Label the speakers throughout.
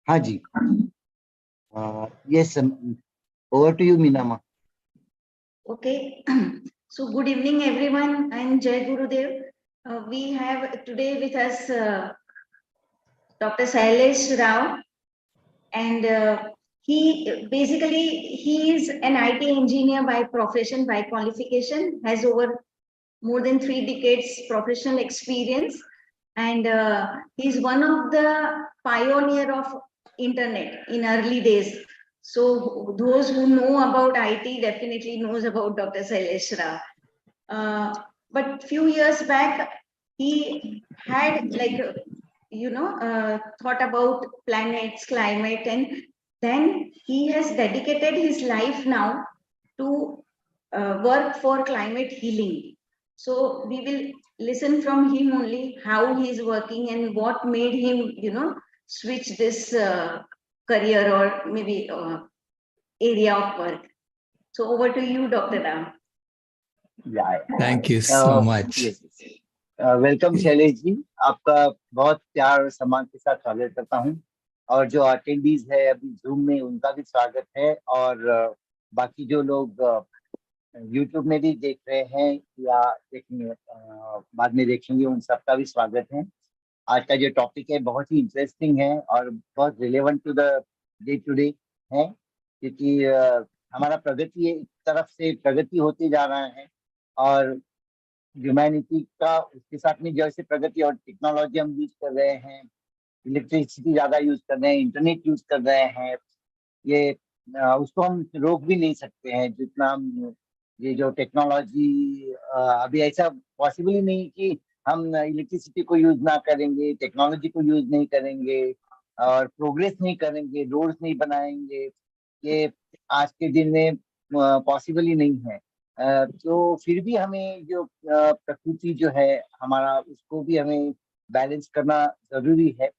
Speaker 1: हाँ जी. Yes, over to you, Meena.
Speaker 2: Okay. So good evening, everyone. I'm Jai Gurudev. We have today with us Dr. Shailesh Rao, and he is an IT engineer by profession, by qualification, has over more than 3 decades professional experience, and he's one of the pioneer of internet in early days. So those who know about IT definitely knows about Dr. Shailesh Rao. But few years back, he had thought about planets, climate, and then he has dedicated his life now to work for climate healing. So we will listen from him only how he's working and what made him, switch this career or maybe area of work. So over to you, Dr. Ram.
Speaker 1: Yeah.
Speaker 3: Thank you so much.
Speaker 1: Yes. Welcome Shailesh ji, आपका बहुत प्यार और सम्मान के साथ स्वागत करता हूं, और जो अटेंडीज है अभी जूम में उनका भी स्वागत है, और बाकी जो लोग यूट्यूब में भी देख रहे हैं या देखेंगे बाद में देखेंगे, उन सबका भी स्वागत है। आज का जो टॉपिक है बहुत ही इंटरेस्टिंग है और बहुत relevant to the day to day है, क्योंकि हमारा प्रगति एक तरफ से प्रगति होते जा रहा है, और ह्यूमैनिटी का उसके साथ में जैसे प्रगति और टेक्नोलॉजी हम यूज कर रहे हैं, इलेक्ट्रिसिटी ज्यादा यूज कर रहे हैं, इंटरनेट यूज कर रहे हैं, ये उसको हम रोक भी नहीं सकते हैं जितना हम ये जो टेक्नोलॉजी अभी ऐसा पॉसिबल ही नहीं कि हम इलेक्ट्रिसिटी को यूज ना करेंगे, टेक्नोलॉजी को यूज नहीं करेंगे और प्रोग्रेस नहीं करेंगे, रोड्स नहीं बनाएंगे, ये आज के दिन में पॉसिबल ही नहीं है। तो फिर भी हमें जो प्रकृति जो है हमारा, उसको भी हमें बैलेंस करना जरूरी है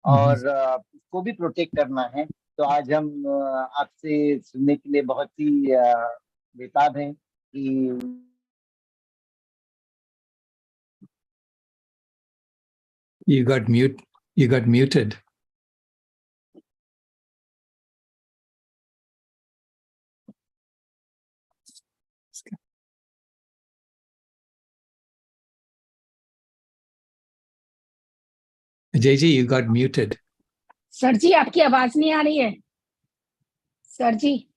Speaker 1: और उसको भी प्रोटेक्ट करना है। तो आज हम आपसे सुनने के लिए बहुत ही बेताब हैं कि
Speaker 3: You got muted. Ajay ji, you got muted.
Speaker 4: Sir ji, आपकी आवाज नहीं आ रही है sir ji.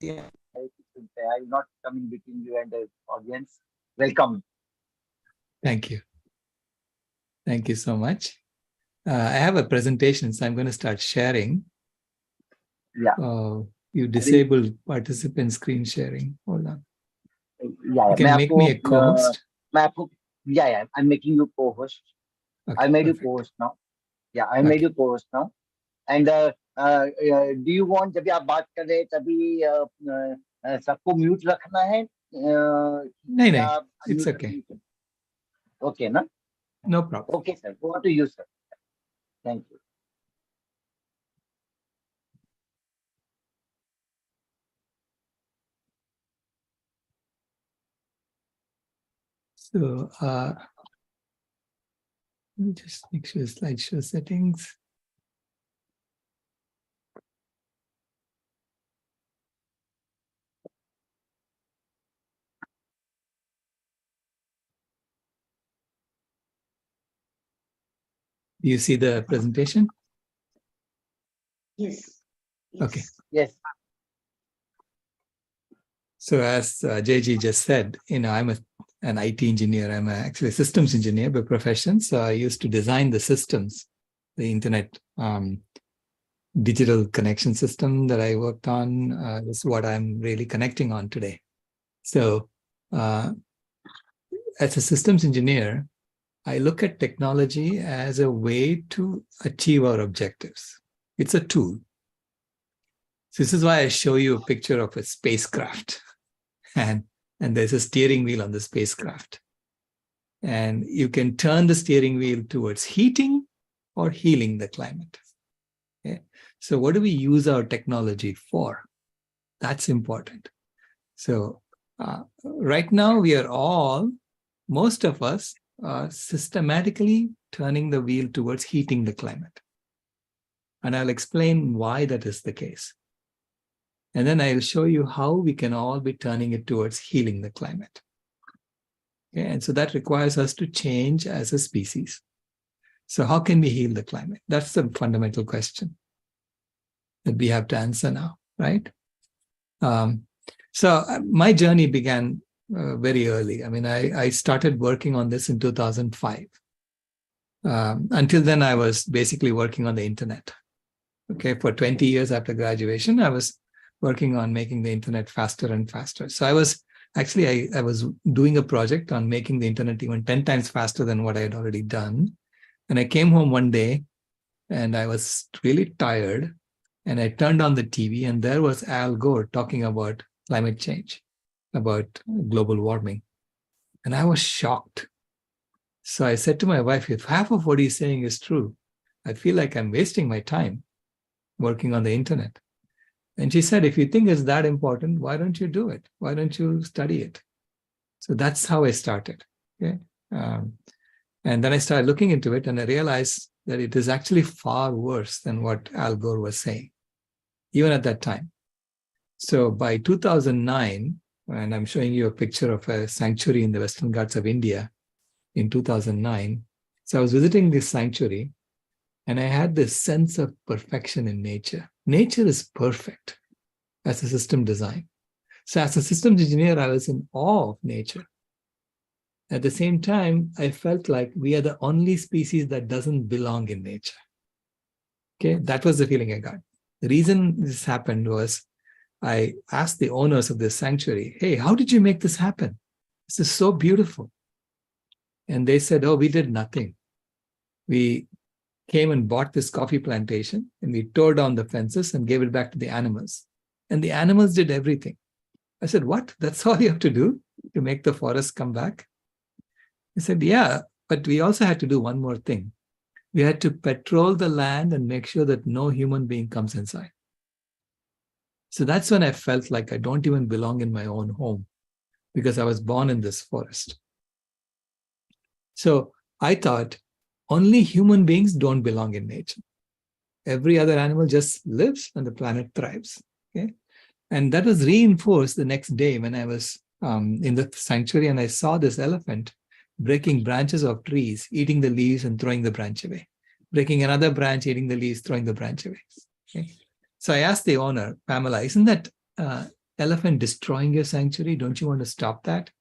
Speaker 1: I am not coming between you and the audience. Welcome.
Speaker 3: Thank you. Thank you so much. I have a presentation, so I'm going to start sharing.
Speaker 1: Yeah.
Speaker 3: You disabled participant screen sharing. Hold on.
Speaker 1: Yeah.
Speaker 3: You can make me a co-host.
Speaker 1: Yeah. I'm making you co-host.
Speaker 3: Okay,
Speaker 1: I made
Speaker 3: perfect.
Speaker 1: you co-host now. Yeah, I made you co-host now. And do you want, जब आप बात कर रहे हैं तभी सबको mute रखना है?
Speaker 3: नहीं, it's okay.
Speaker 1: Okay, ना?
Speaker 3: No problem.
Speaker 1: Okay, sir. Over to you, sir. Thank you.
Speaker 3: So, let me just make sure slideshow settings. Do you see the presentation?
Speaker 2: Yes.
Speaker 3: Okay.
Speaker 1: Yes.
Speaker 3: So as Ajay just said, I'm an IT engineer. I'm actually a systems engineer by profession. So I used to design the systems, the internet digital connection system that I worked on. Is what I'm really connecting on today. So as a systems engineer, I look at technology as a way to achieve our objectives. It's a tool. So this is why I show you a picture of a spacecraft. And there's a steering wheel on the spacecraft. And you can turn the steering wheel towards heating or healing the climate. Okay? So what do we use our technology for? That's important. So right now we are most of us are systematically turning the wheel towards heating the climate. And I'll explain why that is the case. And then I'll show you how we can all be turning it towards healing the climate. Okay? And so that requires us to change as a species. So how can we heal the climate? That's the fundamental question that we have to answer now, right? So my journey began very early. I mean, I started working on this in 2005. Until then, I was basically working on the internet. Okay, for 20 years after graduation, I was working on making the internet faster and faster. So I was doing a project on making the internet even 10 times faster than what I had already done. And I came home one day and I was really tired. And I turned on the TV and there was Al Gore talking about climate change, about global warming. And I was shocked. So I said to my wife, if half of what he's saying is true, I feel like I'm wasting my time working on the internet. And she said, if you think it's that important, why don't you do it? Why don't you study it? So that's how I started. Okay? And then I started looking into it and I realized that it is actually far worse than what Al Gore was saying, even at that time. So by 2009, and I'm showing you a picture of a sanctuary in the Western Ghats of India in 2009. So I was visiting this sanctuary and I had this sense of perfection in nature. Nature is perfect as a system design. So as a systems engineer, I was in awe of nature. At the same time, I felt like we are the only species that doesn't belong in nature. Okay, that was the feeling I got. The reason this happened was I asked the owners of this sanctuary, hey, how did you make this happen? This is so beautiful. And they said, oh, we did nothing. We came and bought this coffee plantation and we tore down the fences and gave it back to the animals. And the animals did everything. I said, what? That's all you have to do to make the forest come back? He said, yeah, but we also had to do one more thing. We had to patrol the land and make sure that no human being comes inside. So that's when I felt like I don't even belong in my own home because I was born in this forest. So I thought only human beings don't belong in nature. Every other animal just lives and the planet thrives. Okay? And that was reinforced the next day when I was in the sanctuary and I saw this elephant breaking branches of trees, eating the leaves and throwing the branch away. Breaking another branch, eating the leaves, throwing the branch away. Okay? So I asked the owner, Pamela, isn't that elephant destroying your sanctuary? Don't you want to stop that?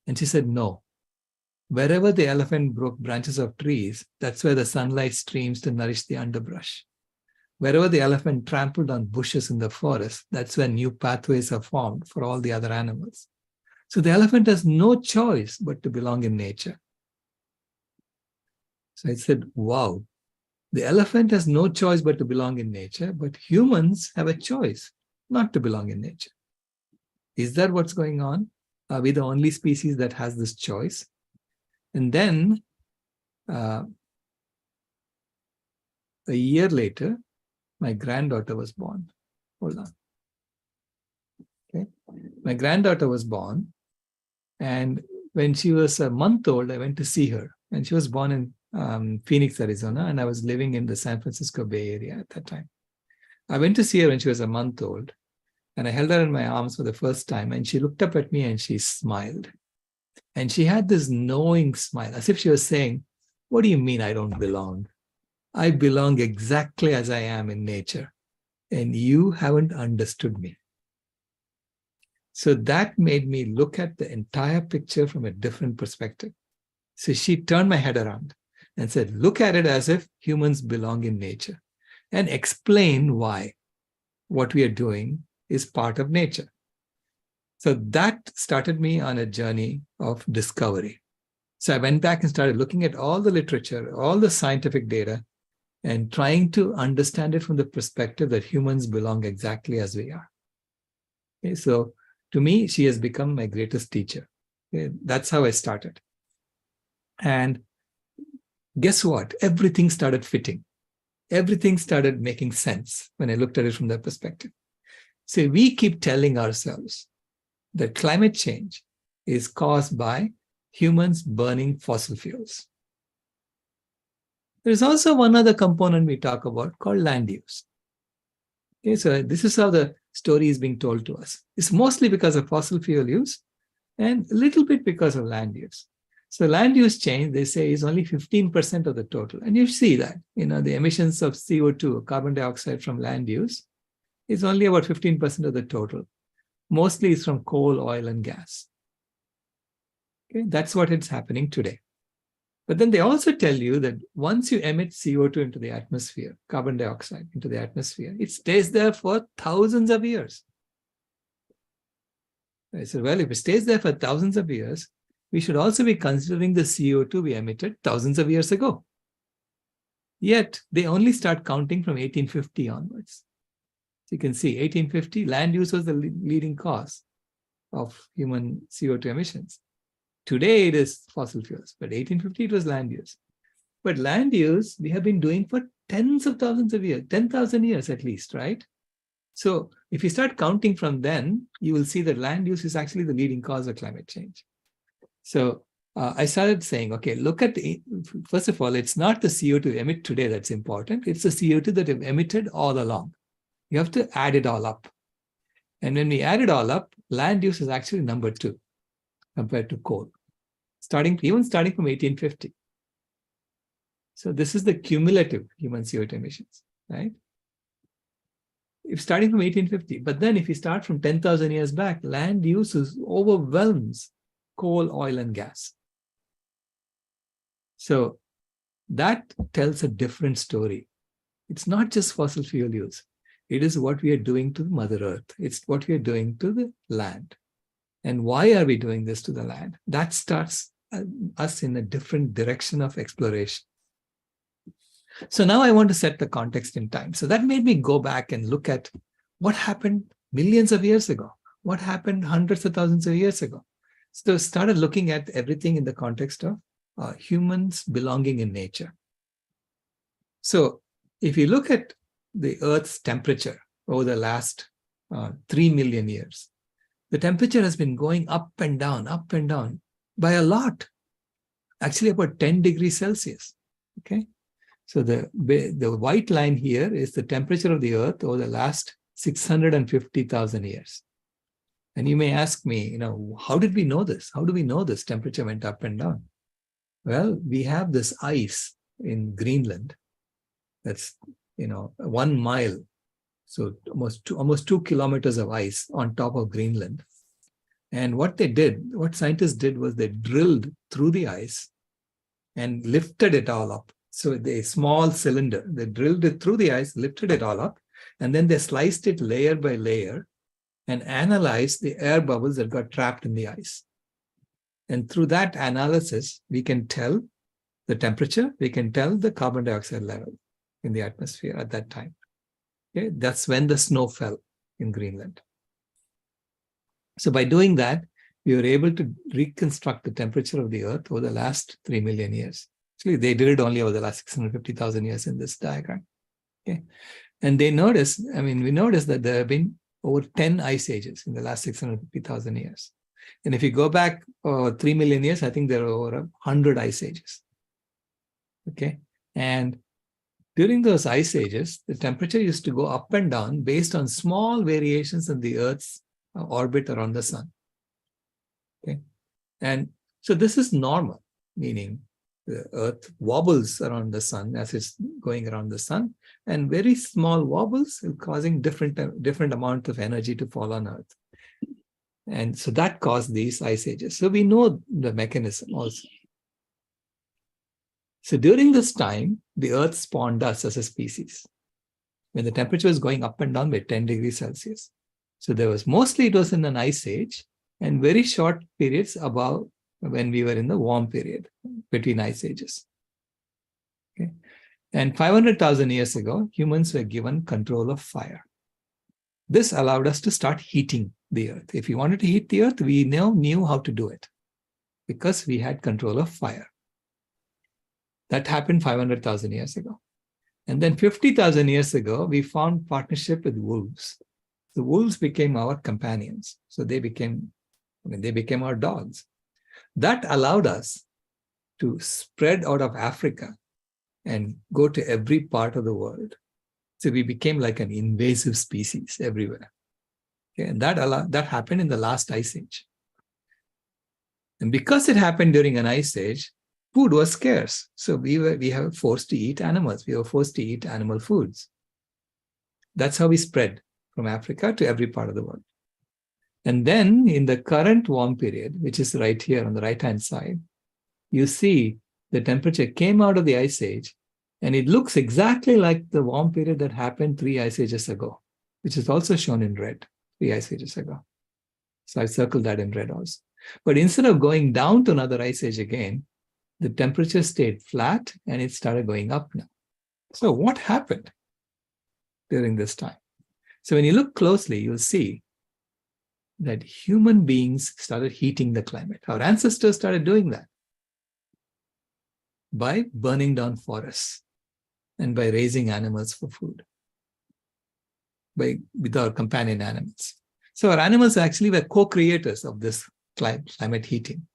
Speaker 3: And she said, no. Wherever the elephant broke branches of trees, that's where the sunlight streams to nourish the underbrush. Wherever the elephant trampled on bushes in the forest, that's where new pathways are formed for all the other animals. So the elephant has no choice but to belong in nature. So I said, wow, the elephant has no choice but to belong in nature, but humans have a choice not to belong in nature. Is that what's going on? Are we the only species that has this choice? And then a year later, my granddaughter was born. Hold on. Okay. My granddaughter was born. And when she was a month old, I went to see her. And she was born in Phoenix, Arizona. And I was living in the San Francisco Bay Area at that time. I went to see her when she was a month old. And I held her in my arms for the first time. And she looked up at me and she smiled. And she had this knowing smile, as if she was saying, what do you mean I don't belong? I belong exactly as I am in nature. And you haven't understood me. So that made me look at the entire picture from a different perspective. So she turned my head around and said, look at it as if humans belong in nature and explain why what we are doing is part of nature. So that started me on a journey of discovery. So I went back and started looking at all the literature, all the scientific data, and trying to understand it from the perspective that humans belong exactly as we are. Okay, so to me, she has become my greatest teacher. Okay, that's how I started. And guess what? Everything started fitting. Everything started making sense when I looked at it from that perspective. So we keep telling ourselves that climate change is caused by humans burning fossil fuels. There is also one other component we talk about called land use. Okay, so this is how the story is being told to us. It's mostly because of fossil fuel use and a little bit because of land use. So land use change, they say, is only 15% of the total. And you see that, the emissions of CO2, carbon dioxide from land use, is only about 15% of the total. Mostly it's from coal, oil, and gas. Okay, that's what is happening today. But then they also tell you that once you emit CO2 into the atmosphere, carbon dioxide into the atmosphere, it stays there for thousands of years. I said, well, if it stays there for thousands of years, we should also be considering the CO2 we emitted thousands of years ago. Yet, they only start counting from 1850 onwards. So you can see 1850, land use was the leading cause of human CO2 emissions. Today, it is fossil fuels, but 1850, it was land use. But land use, we have been doing for tens of thousands of years, 10,000 years at least, right? So if you start counting from then, you will see that land use is actually the leading cause of climate change. So I started saying, okay, look at first of all, it's not the CO2 we emit today that's important. It's the CO2 that we've emitted all along. You have to add it all up. And when we add it all up, land use is actually number 2 compared to coal, even starting from 1850. So this is the cumulative human CO2 emissions, right? If starting from 1850, but then if you start from 10,000 years back, land use overwhelms coal, oil, and gas. So that tells a different story. It's not just fossil fuel use. It is what we are doing to Mother Earth. It's what we are doing to the land. And why are we doing this to the land? That starts us in a different direction of exploration. So now I want to set the context in time. So that made me go back and look at what happened millions of years ago, what happened hundreds of thousands of years ago. So I started looking at everything in the context of humans belonging in nature. So if you look at the Earth's temperature over the last 3 million years, the temperature has been going up and down by a lot, actually about 10 degrees Celsius, okay? So the white line here is the temperature of the Earth over the last 650,000 years. And you may ask me, how did we know this? How do we know this temperature went up and down? Well, we have this ice in Greenland that's, 1 mile. So almost 2 kilometers of ice on top of Greenland. And what scientists did was they drilled through the ice and lifted it all up. So the small cylinder, they drilled it through the ice, lifted it all up, and then they sliced it layer by layer and analyzed the air bubbles that got trapped in the ice. And through that analysis, we can tell the temperature, we can tell the carbon dioxide level in the atmosphere at that time. Okay? That's when the snow fell in Greenland. So by doing that, we were able to reconstruct the temperature of the Earth over the last 3 million years. Actually, they did it only over the last 650,000 years in this diagram. Okay. And we noticed that there have been over 10 ice ages in the last 650,000 years. And if you go back 3 million years, I think there are over 100 ice ages. Okay. And during those ice ages, the temperature used to go up and down based on small variations in the Earth's orbit around the sun. Okay. And so this is normal, meaning the Earth wobbles around the sun as it's going around the sun, and very small wobbles are causing different amount of energy to fall on Earth. And so that caused these ice ages. So we know the mechanism also. So during this time, the Earth spawned us as a species when the temperature was going up and down by 10 degrees Celsius. So it was in an ice age and very short periods above when we were in the warm period between ice ages. Okay. And 500,000 years ago, humans were given control of fire. This allowed us to start heating the Earth. If we wanted to heat the Earth, we now knew how to do it because we had control of fire. That happened 500,000 years ago. And then 50,000 years ago, we found partnership with wolves. The wolves became our companions. So they became our dogs. That allowed us to spread out of Africa and go to every part of the world. So we became like an invasive species everywhere. Okay, and that happened in the last ice age. And because it happened during an ice age, food was scarce. So we were forced to eat animals. We were forced to eat animal foods. That's how we spread from Africa to every part of the world. And then in the current warm period, which is right here on the right-hand side, you see the temperature came out of the ice age, and it looks exactly like the warm period that happened 3 ice ages ago, which is also shown in red, 3 ice ages ago. So I circled that in red also. But instead of going down to another ice age again, the temperature stayed flat and it started going up now. So what happened during this time? So when you look closely, you'll see that human beings started heating the climate. Our ancestors started doing that by burning down forests and by raising animals for food, with our companion animals. So our animals actually were co-creators of this climate heating.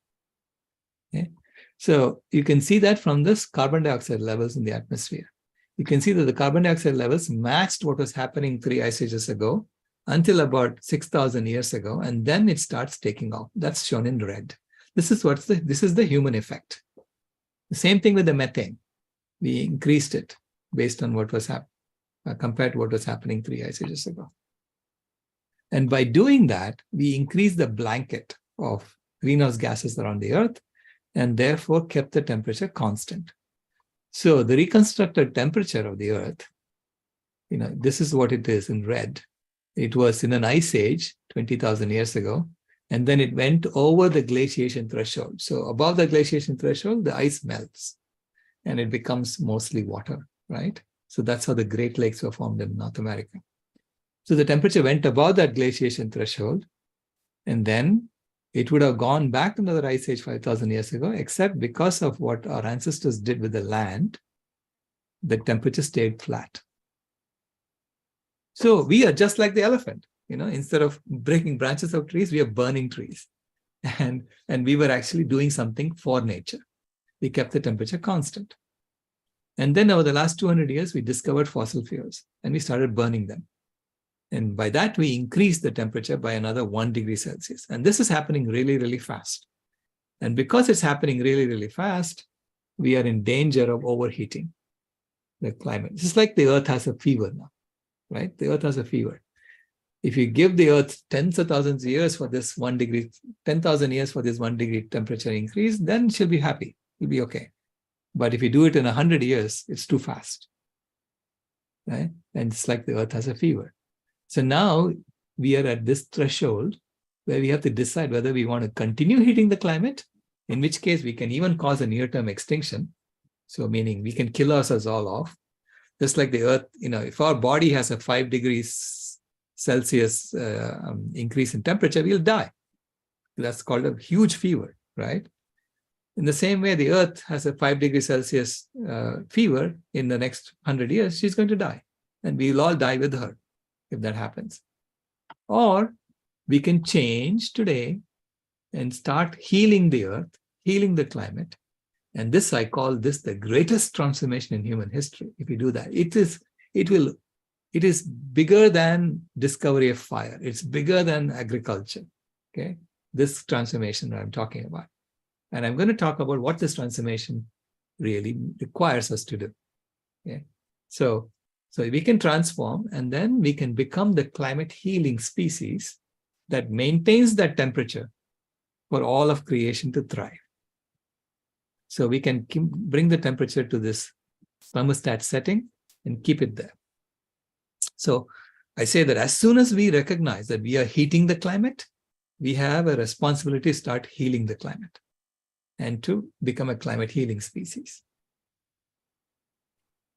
Speaker 3: Okay? So you can see that from this carbon dioxide levels in the atmosphere. You can see that the carbon dioxide levels matched what was happening 3 ice ages ago until about 6,000 years ago, and then it starts taking off. That's shown in red. This is the human effect. The same thing with the methane. We increased it based on what was happening, compared to what was happening 3 ice ages ago. And by doing that, we increased the blanket of greenhouse gases around the Earth and therefore kept the temperature constant. So the reconstructed temperature of the Earth, this is what it is in red. It was in an ice age 20,000 years ago, and then it went over the glaciation threshold. So above the glaciation threshold, the ice melts and it becomes mostly water, right? So that's how the Great Lakes were formed in North America. So the temperature went above that glaciation threshold, and then it would have gone back to another ice age 5,000 years ago, except because of what our ancestors did with the land, the temperature stayed flat. So we are just like the elephant. Instead of breaking branches of trees, we are burning trees. And we were actually doing something for nature. We kept the temperature constant. And then over the last 200 years, we discovered fossil fuels and we started burning them. And by that, we increased the temperature by another 1 degree Celsius. And this is happening really, really fast. And because it's happening really, really fast, we are in danger of overheating the climate. It's just like the Earth has a fever now, right? The Earth has a fever. If you give the Earth tens of thousands of years for this 1 degree, 10,000 years for this 1 degree temperature increase, then she'll be happy. It'll be okay. But if you do it in 100 years, it's too fast, right? And it's like the Earth has a fever. So now we are at this threshold where we have to decide whether we want to continue heating the climate, in which case we can even cause a near-term extinction. So meaning we can kill ourselves all off. Just like the Earth, if our body has a 5 degrees Celsius increase in temperature, we'll die. That's called a huge fever, right? In the same way, the Earth has a 5 degrees Celsius fever in the next 100 years, she's going to die. And we'll all die with her if that happens. Or we can change today and start healing the Earth, healing the climate. And this, I call this the greatest transformation in human history. If you do that, it is bigger than discovery of fire. It's bigger than agriculture. Okay, this transformation that I'm talking about. And I'm going to talk about what this transformation really requires us to do. Okay, so we can transform, and then we can become the climate healing species that maintains that temperature for all of creation to thrive. So we can bring the temperature to this thermostat setting and keep it there. So I say that as soon as we recognize that we are heating the climate, we have a responsibility to start healing the climate and to become a climate healing species.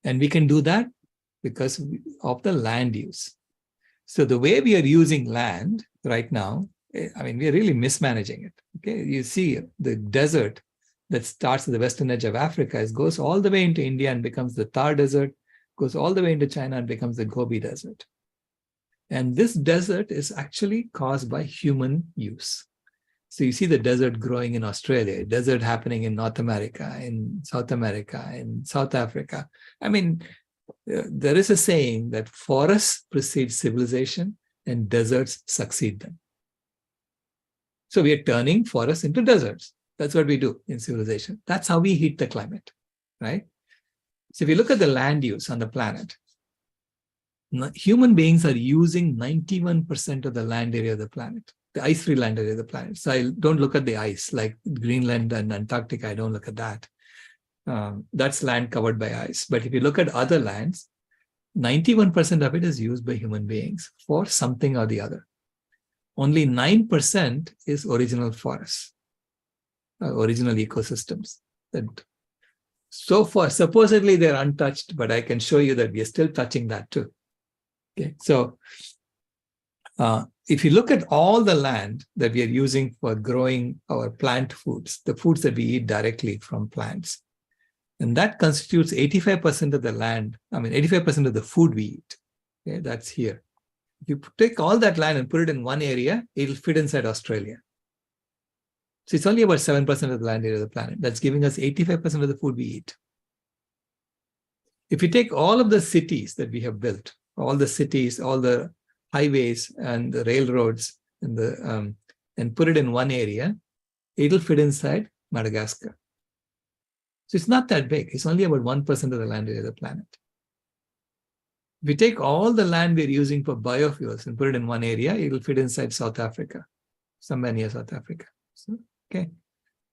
Speaker 3: And we can do that because of the land use. So the way we are using land right now, we are really mismanaging it. Okay, you see the desert that starts at the western edge of Africa, goes all the way into India and becomes the Thar Desert, goes all the way into China and becomes the Gobi Desert. And this desert is actually caused by human use. So you see the desert growing in Australia, desert happening in North America, in South America, in South Africa. I mean, there is a saying that forests precede civilization and deserts succeed them. So we are turning forests into deserts. That's what we do in civilization. That's how we heat the climate, right? So if you look at the land use on the planet, human beings are using 91% of the land area of the planet, the ice-free land area of the planet. So I don't look at the ice, like Greenland and Antarctica, I don't look at that. That's land covered by ice. But if you look at other lands, 91% of it is used by human beings for something or the other. Only 9% is original forests, original ecosystems. That so far, supposedly they're untouched, but I can show you that we are still touching that too. Okay, so if you look at all the land that we are using for growing our plant foods, the foods that we eat directly from plants, and that constitutes 85% of the land, 85% of the food we eat. Okay, that's here. If you take all that land and put it in one area, it'll fit inside Australia. So it's only about 7% of the land area of the planet. That's giving us 85% of the food we eat. If you take all of the cities that we have built, all the cities, all the highways and the railroads, and put it in one area, it'll fit inside Madagascar. So it's not that big. It's only about 1% of the land area of the planet. If we take all the land we're using for biofuels and put it in one area, it'll fit inside South Africa, somewhere near South Africa. So, okay.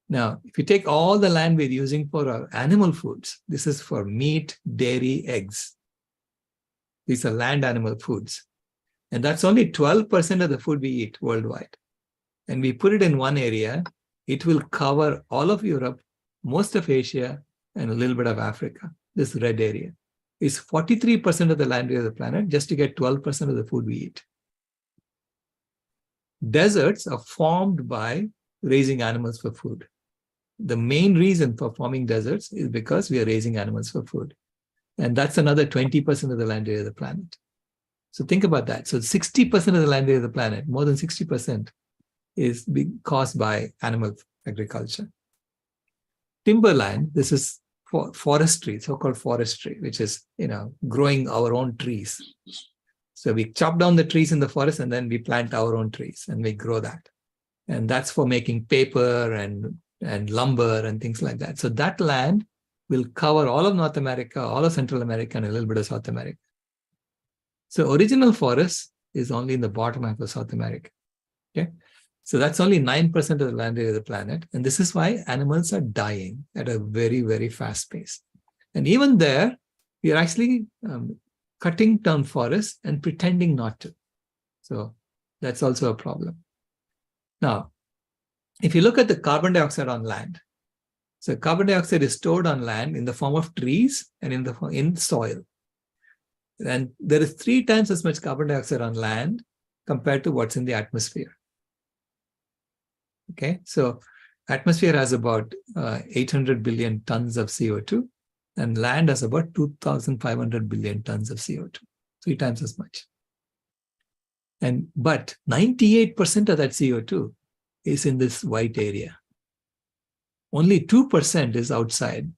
Speaker 3: Now, if you take all the land we're using for our animal foods, this is for meat, dairy, eggs. These are land animal foods. And that's only 12% of the food we eat worldwide. And we put it in one area, it will cover all of Europe, most of Asia, and a little bit of Africa. This red area is 43% of the land area of the planet just to get 12% of the food we eat. Deserts are formed by raising animals for food. The main reason for forming deserts is because we are raising animals for food. And that's another 20% of the land area of the planet. So think about that. So 60% of the land area of the planet, more than 60%, is being caused by animal agriculture. Timberland, this is forestry, so-called forestry, which is, growing our own trees. So we chop down the trees in the forest and then we plant our own trees and we grow that. And that's for making paper and lumber and things like that. So that land will cover all of North America, all of Central America, and a little bit of South America. So original forest is only in the bottom half of South America. Okay, so that's only 9% of the land area of the planet. And this is why animals are dying at a very, very fast pace. And even there, we are actually cutting down forests and pretending not to. So that's also a problem. Now, if you look at the carbon dioxide on land, so carbon dioxide is stored on land in the form of trees and in soil. And there is 3 times as much carbon dioxide on land compared to what's in the atmosphere. Okay, so atmosphere has about 800 billion tons of CO2 and land has about 2,500 billion tons of CO2, 3 times as much. But 98% of that CO2 is in this white area. Only 2% is outside.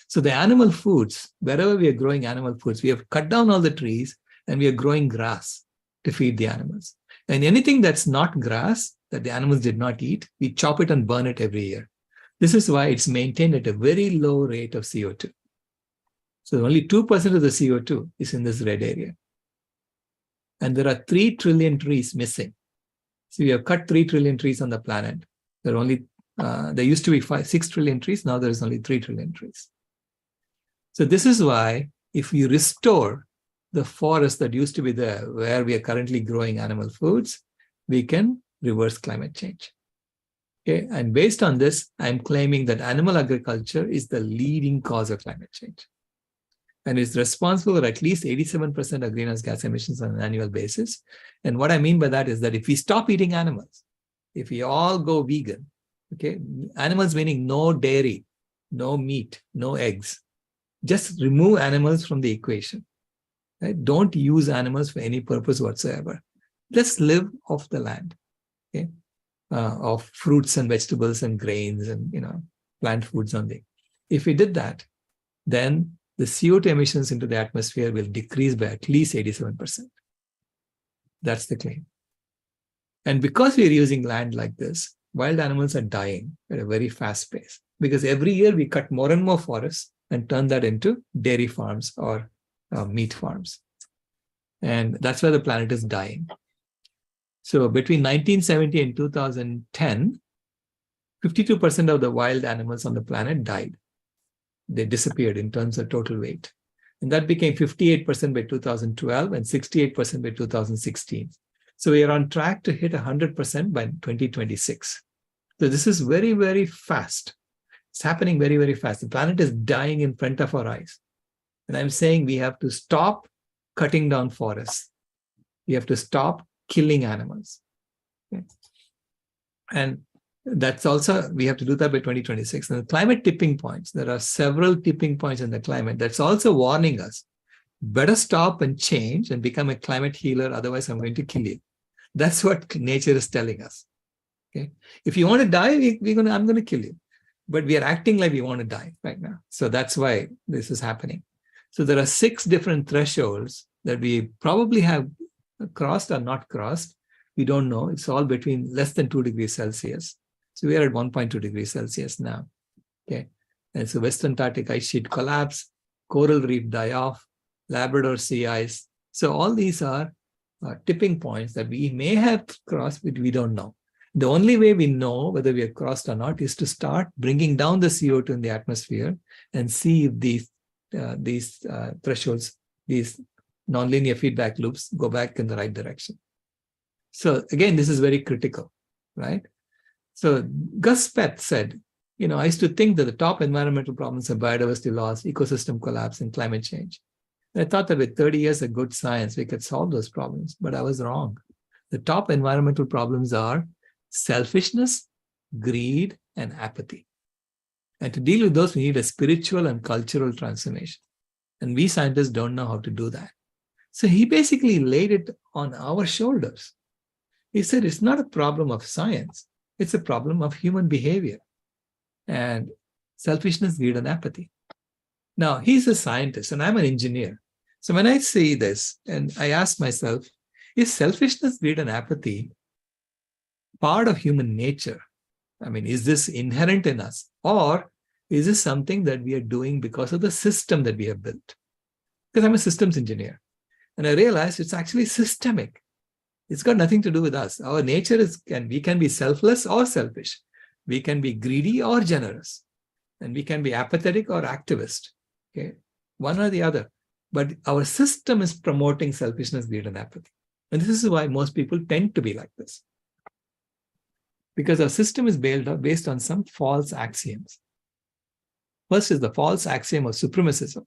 Speaker 3: So the animal foods, wherever we are growing animal foods, we have cut down all the trees and we are growing grass to feed the animals. And anything that's not grass, that the animals did not eat, we chop it and burn it every year. This is why it's maintained at a very low rate of CO2. So only 2% of the CO2 is in this red area. And there are 3 trillion trees missing. So we have cut 3 trillion trees on the planet. There used to be 6 trillion trees. Now there is only 3 trillion trees. So this is why if we restore the forest that used to be there, where we are currently growing animal foods, we can reverse climate change. Okay, and based on this, I'm claiming that animal agriculture is the leading cause of climate change. And is responsible for at least 87% of greenhouse gas emissions on an annual basis. And what I mean by that is that if we stop eating animals, if we all go vegan, okay, animals meaning no dairy, no meat, no eggs, just remove animals from the equation. Right? Don't use animals for any purpose whatsoever. Just live off the land. Okay? of fruits and vegetables and grains and plant foods only. If we did that, then the CO2 emissions into the atmosphere will decrease by at least 87%. That's the claim. And because we are using land like this, wild animals are dying at a very fast pace, because every year we cut more and more forests and turn that into dairy farms or meat farms. And that's why the planet is dying. So between 1970 and 2010, 52% of the wild animals on the planet died. They disappeared in terms of total weight. And that became 58% by 2012 and 68% by 2016. So we are on track to hit 100% by 2026. So this is very, very fast. It's happening very, very fast. The planet is dying in front of our eyes. And I'm saying we have to stop cutting down forests. We have to stop killing animals. Okay? And that's also, we have to do that by 2026. And the climate tipping points, there are several tipping points in the climate that's also warning us. Better stop and change and become a climate healer, otherwise I'm going to kill you. That's what nature is telling us. Okay? If you want to die, I'm going to kill you. But we are acting like we want to die right now. So that's why this is happening. So there are 6 different thresholds that we probably have crossed or not crossed. We don't know. It's all between less than 2 degrees Celsius. So we are at 1.2 degrees Celsius now. Okay. And so West Antarctic ice sheet collapse, coral reef die off, Labrador sea ice. So all these are tipping points that we may have crossed, but we don't know. The only way we know whether we have crossed or not is to start bringing down the CO2 in the atmosphere and see if these thresholds, these nonlinear feedback loops go back in the right direction. So again, this is very critical, right? So Gus Speth said, I used to think that the top environmental problems are biodiversity loss, ecosystem collapse, and climate change. And I thought that with 30 years of good science, we could solve those problems, but I was wrong. The top environmental problems are selfishness, greed, and apathy. And to deal with those, we need a spiritual and cultural transformation. And we scientists don't know how to do that. So he basically laid it on our shoulders. He said, it's not a problem of science. It's a problem of human behavior and selfishness, greed, and apathy. Now, he's a scientist and I'm an engineer. So when I see this and I ask myself, is selfishness, greed, and apathy part of human nature? I mean, is this inherent in us? Or is this something that we are doing because of the system that we have built? Because I'm a systems engineer. And I realized it's actually systemic. It's got nothing to do with us. Our nature is, we can be selfless or selfish. We can be greedy or generous. And we can be apathetic or activist. Okay, one or the other. But our system is promoting selfishness, greed, and apathy. And this is why most people tend to be like this. Because our system is based on some false axioms. First is the false axiom of supremacism.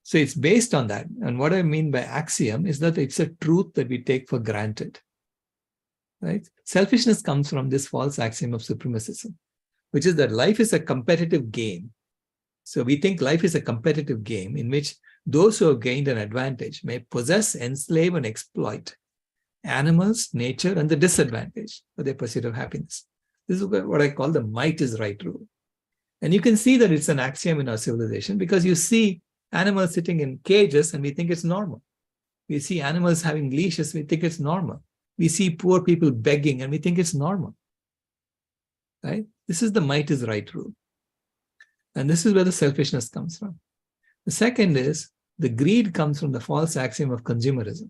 Speaker 3: So it's based on that. And what I mean by axiom is that it's a truth that we take for granted. Right? Selfishness comes from this false axiom of supremacism, which is that life is a competitive game. So we think life is a competitive game in which those who have gained an advantage may possess, enslave, and exploit animals, nature, and the disadvantaged for their pursuit of happiness. This is what I call the might is right rule. And you can see that it's an axiom in our civilization because you see animals sitting in cages and we think it's normal. We see animals having leashes, we think it's normal. We see poor people begging and we think it's normal. Right? This is the might is right rule. And this is where the selfishness comes from. The second is the greed comes from the false axiom of consumerism,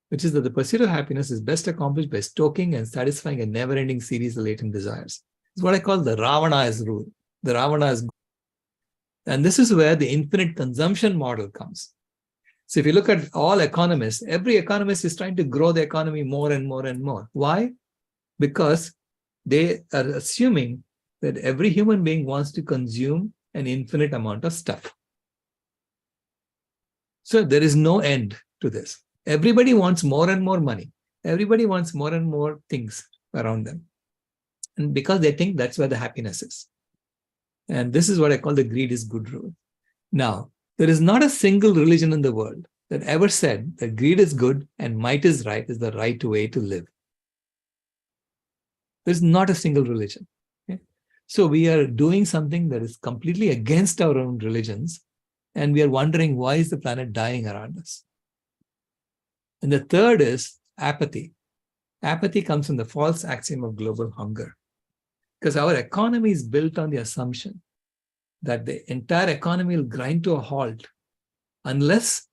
Speaker 3: which is that the pursuit of happiness is best accomplished by stoking and satisfying a never-ending series of latent desires. It's what I call the Ravana's rule. The Ravana's. And this is where the infinite consumption model comes. So if you look at all economists, every economist is trying to grow the economy more and more and more. Why? Because they are assuming that every human being wants to consume an infinite amount of stuff. So there is no end to this. Everybody wants more and more money. Everybody wants more and more things around them. And because they think that's where the happiness is. And this is what I call the greed is good rule. Now, there is not a single religion in the world that ever said that greed is good and might is right is the right way to live. There's not a single religion. Okay? So we are doing something that is completely against our own religions, and we are wondering why is the planet dying around us. And the third is apathy. Apathy comes from the false axiom of global hunger, because our economy is built on the assumption that the entire economy will grind to a halt unless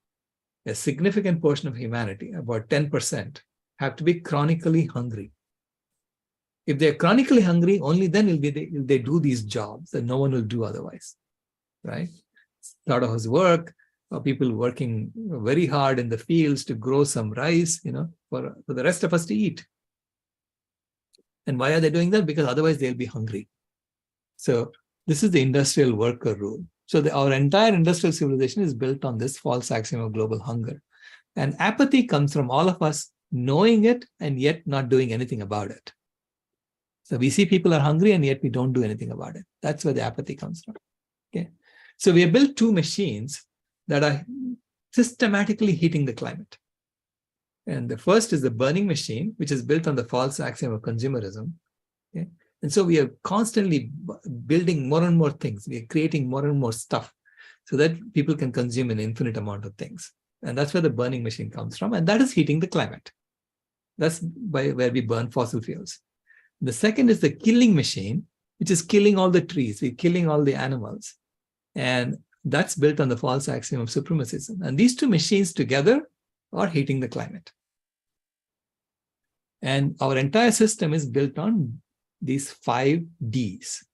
Speaker 3: a significant portion of humanity, about 10%, have to be chronically hungry. If they're chronically hungry, only then will they do these jobs that no one will do otherwise, right? Slaughterhouse work, or people working very hard in the fields to grow some rice, for the rest of us to eat. And why are they doing that? Because otherwise they'll be hungry. So this is the industrial worker rule. So our entire industrial civilization is built on this false axiom of global hunger. And apathy comes from all of us knowing it and yet not doing anything about it. So we see people are hungry and yet we don't do anything about it. That's where the apathy comes from. Okay. So we have built two machines that are systematically heating the climate. And the first is the burning machine, which is built on the false axiom of consumerism. Okay. And so we are constantly building more and more things. We are creating more and more stuff so that people can consume an infinite amount of things. And that's where the burning machine comes from. And that is heating the climate. That's where we burn fossil fuels. The second is the killing machine, which is killing all the trees. We're killing all the animals. And that's built on the false axiom of supremacism. And these two machines together are heating the climate. And our entire system is built on these 5 Ds.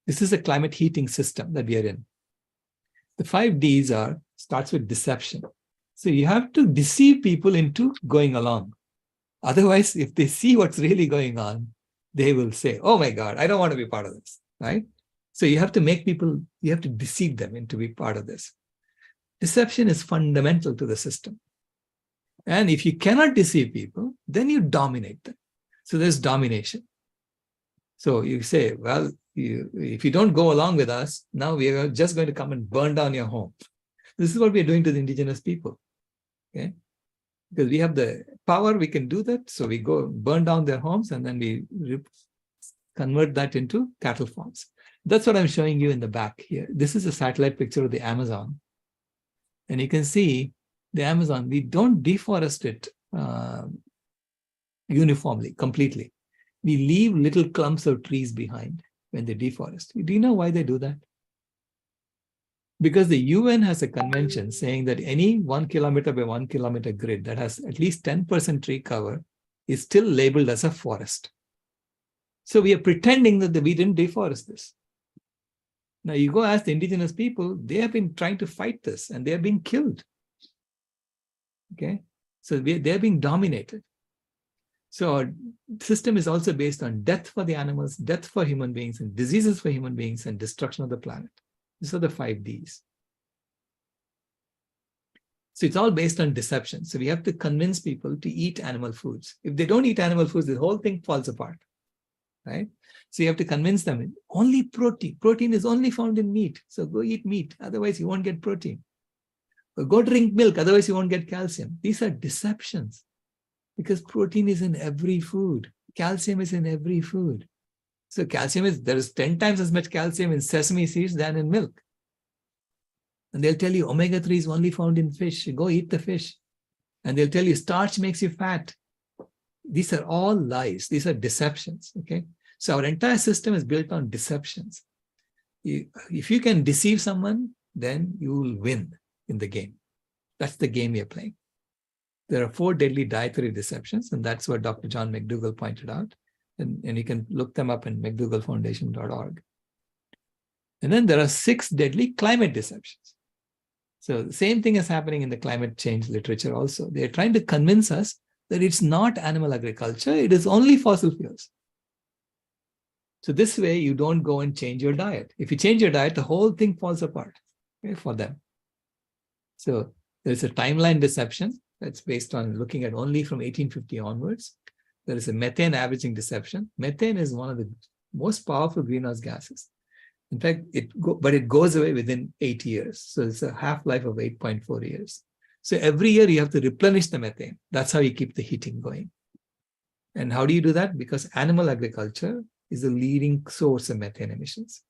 Speaker 3: This is a climate heating system that we are in. The 5 Ds starts with deception. So you have to deceive people into going along. Otherwise, if they see what's really going on, they will say, oh my God, I don't want to be part of this, right? So you have to make people, you have to deceive them into be part of this. Deception is fundamental to the system. And if you cannot deceive people, then you dominate them. So there's domination. So you say, well, if you don't go along with us, now we are just going to come and burn down your home. This is what we are doing to the indigenous people. Okay? Because we have the power, we can do that. So we go burn down their homes and then we convert that into cattle farms. That's what I'm showing you in the back here. This is a satellite picture of the Amazon. And you can see the Amazon, we don't deforest it uniformly, completely. We leave little clumps of trees behind when they deforest. Do you know why they do that? Because the UN has a convention saying that any 1 kilometer by 1 kilometer grid that has at least 10% tree cover is still labeled as a forest. So we are pretending that we didn't deforest this. Now you go ask the indigenous people, they have been trying to fight this and they are being killed. Okay, so they're being dominated. So our system is also based on death for the animals, death for human beings, and diseases for human beings, and destruction of the planet. These are the 5 Ds. So it's all based on deception. So we have to convince people to eat animal foods. If they don't eat animal foods, the whole thing falls apart, right? So you have to convince them, only protein. Protein is only found in meat. So go eat meat. Otherwise, you won't get protein. Or go drink milk. Otherwise, you won't get calcium. These are deceptions because protein is in every food. Calcium is in every food. So there is 10 times as much calcium in sesame seeds than in milk. And they'll tell you omega-3 is only found in fish. Go eat the fish. And they'll tell you starch makes you fat. These are all lies. These are deceptions. Okay. So our entire system is built on deceptions. If you can deceive someone, then you will win in the game. That's the game you're playing. There are 4 deadly dietary deceptions, and that's what Dr. John McDougall pointed out. And you can look them up in mcdougallfoundation.org. And then there are 6 deadly climate deceptions. So the same thing is happening in the climate change literature also. They're trying to convince us that it's not animal agriculture, it is only fossil fuels. So this way you don't go and change your diet. If you change your diet, the whole thing falls apart, okay, for them. So there's a timeline deception that's based on looking at only from 1850 onwards. There is a methane averaging deception. Methane is one of the most powerful greenhouse gases. In fact, but it goes away within 8 years. So it's a half-life of 8.4 years. So every year you have to replenish the methane. That's how you keep the heating going. And how do you do that? Because animal agriculture is the leading source of methane emissions.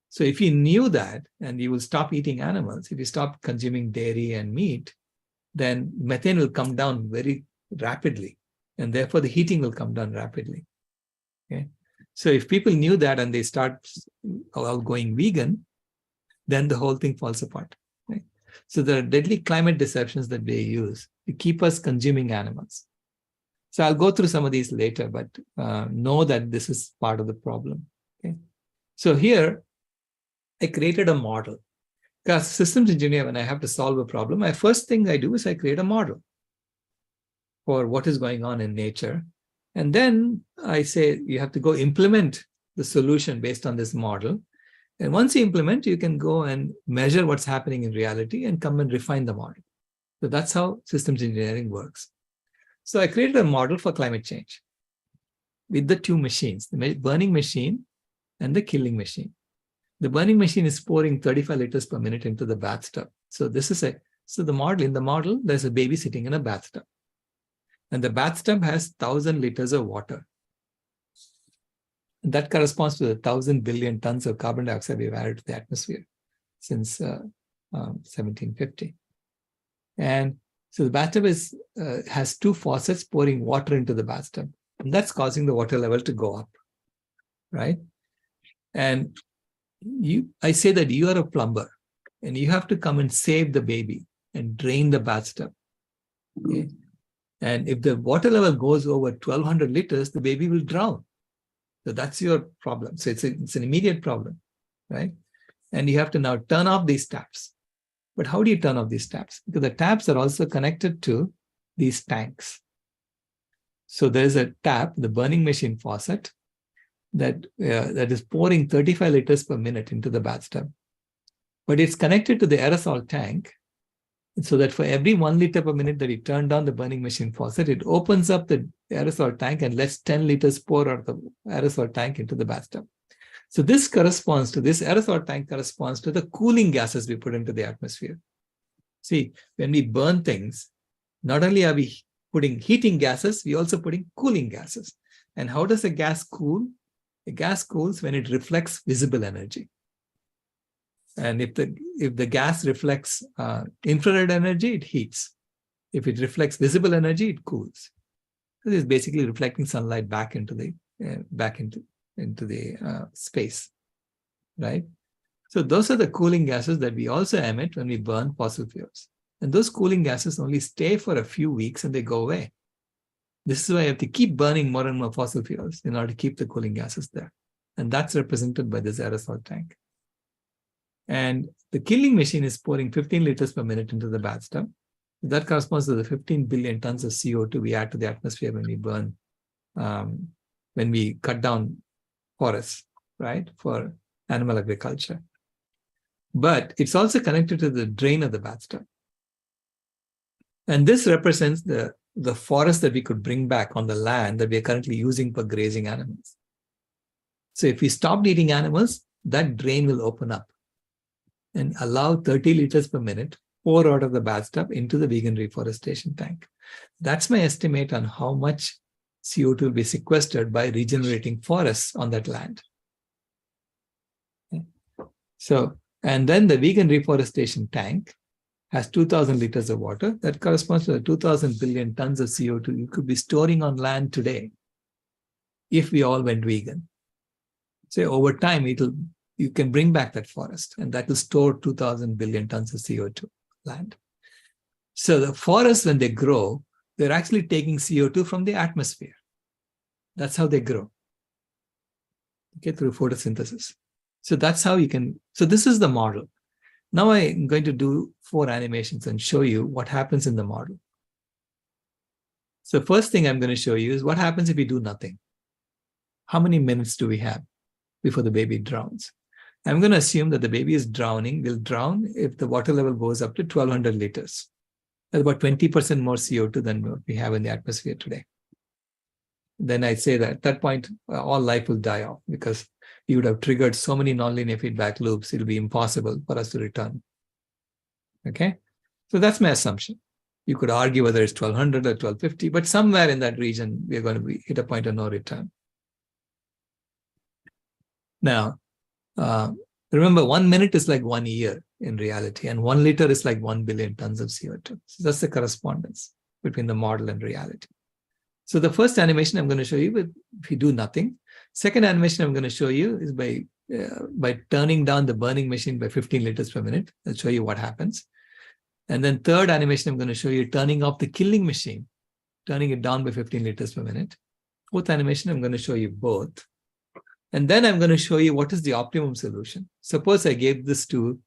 Speaker 3: So if you knew that and you will stop eating animals, if you stop consuming dairy and meat, then methane will come down very rapidly. And therefore the heating will come down rapidly. Okay. So if people knew that and they start all going vegan, then the whole thing falls apart. Right? So there are deadly climate deceptions that they use to keep us consuming animals. So I'll go through some of these later, but know that this is part of the problem. Okay. So here, I created a model. Because systems engineer, when I have to solve a problem, my first thing I do is I create a model for what is going on in nature. And then I say, you have to go implement the solution based on this model. And once you implement, you can go and measure what's happening in reality and come and refine the model. So that's how systems engineering works. So I created a model for climate change with the two machines, the burning machine and the killing machine. The burning machine is pouring 35 liters per minute into the bathtub. So this is in the model, there's a baby sitting in a bathtub. And the bathtub has 1,000 liters of water. And that corresponds to the 1,000 billion tons of carbon dioxide we've added to the atmosphere since 1750. And so the bathtub has two faucets pouring water into the bathtub. And that's causing the water level to go up, right? And I say that you are a plumber and you have to come and save the baby and drain the bathtub. Okay? And if the water level goes over 1,200 liters, the baby will drown. So that's your problem. So it's an immediate problem, right? And you have to now turn off these taps. But how do you turn off these taps? Because the taps are also connected to these tanks. So there's a tap, the burning machine faucet, that is pouring 35 liters per minute into the bathtub. But it's connected to the aerosol tank, so that for every 1 liter per minute that you turn down the burning machine faucet, it opens up the aerosol tank and lets 10 liters pour out of the aerosol tank into the bathtub. So this aerosol tank corresponds to the cooling gases we put into the atmosphere. See, when we burn things, not only are we putting heating gases, we're also putting cooling gases. And how does a gas cool? A gas cools when it reflects visible energy. And if the gas reflects infrared energy, it heats. If it reflects visible energy, it cools. This is basically reflecting sunlight back into the space, right? So those are the cooling gases that we also emit when we burn fossil fuels. And those cooling gases only stay for a few weeks and they go away. This is why you have to keep burning more and more fossil fuels in order to keep the cooling gases there. And that's represented by this aerosol tank. And the killing machine is pouring 15 liters per minute into the bathtub. That corresponds to the 15 billion tons of CO2 we add to the atmosphere when we burn, when we cut down forests, right, for animal agriculture. But it's also connected to the drain of the bathtub. And this represents the forest that we could bring back on the land that we are currently using for grazing animals. So if we stop eating animals, that drain will open up and allow 30 liters per minute pour out of the bathtub into the vegan reforestation tank. That's my estimate on how much CO2 will be sequestered by regenerating forests on that land. Okay. So, and then the vegan reforestation tank has 2,000 liters of water. That corresponds to the 2,000 billion tons of CO2 you could be storing on land today if we all went vegan. So over time, you can bring back that forest and that will store 2,000 billion tons of CO2 land. So the forests, when they grow, they're actually taking CO2 from the atmosphere. That's how they grow, okay, through photosynthesis. So that's how you can, so this is the model. Now I'm going to do 4 animations and show you what happens in the model. So first thing I'm going to show you is what happens if we do nothing. How many minutes do we have before the baby drowns? I'm going to assume that the baby is will drown if the water level goes up to 1,200 liters. That's about 20% more CO2 than what we have in the atmosphere today. Then I say that at that point, all life will die off because you would have triggered so many nonlinear feedback loops, it'll be impossible for us to return. Okay? So that's my assumption. You could argue whether it's 1200 or 1250, but somewhere in that region, we're going to be hit a point of no return. Now, remember, 1 minute is like 1 year in reality, and 1 liter is like 1 billion tons of CO2. So that's the correspondence between the model and reality. So the first animation I'm going to show you, if you do nothing. Second animation I'm going to show you is by turning down the burning machine by 15 liters per minute. I'll show you what happens. And then third animation I'm going to show you turning off the killing machine, turning it down by 15 liters per minute. Fourth animation I'm going to show you both. And then I'm going to show you what is the optimum solution. Suppose I gave this to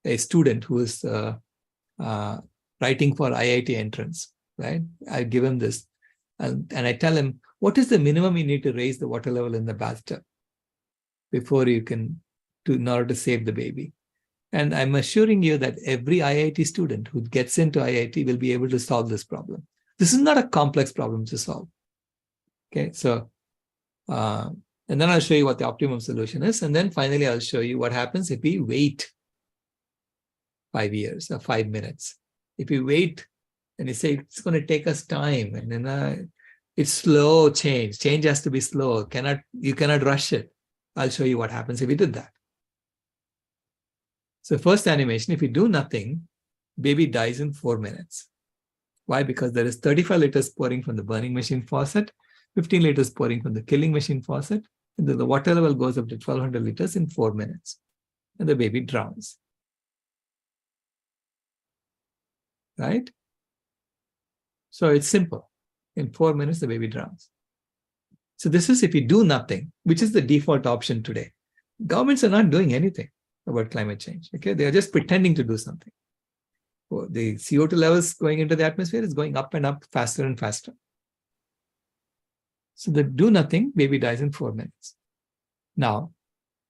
Speaker 3: a student who is writing for IIT entrance, right? I give him this and I tell him, what is the minimum you need to raise the water level in the bathtub before you can, in order to save the baby? And I'm assuring you that every IIT student who gets into IIT will be able to solve this problem. This is not a complex problem to solve. Okay, so, and then I'll show you what the optimum solution is. And then finally, I'll show you what happens if we wait 5 years or 5 minutes. If we wait and you say it's going to take us time, and then it's slow change. Change has to be slow. You cannot rush it. I'll show you what happens if we did that. So first animation, if you do nothing, baby dies in 4 minutes. Why? Because there is 35 liters pouring from the burning machine faucet, 15 liters pouring from the killing machine faucet, and then the water level goes up to 1200 liters in 4 minutes, and the baby drowns. Right? So it's simple. In 4 minutes, the baby drowns. So this is if you do nothing, which is the default option today. Governments are not doing anything about climate change. Okay, they are just pretending to do something. The CO2 levels going into the atmosphere is going up and up faster and faster. So the do nothing, baby dies in 4 minutes. Now,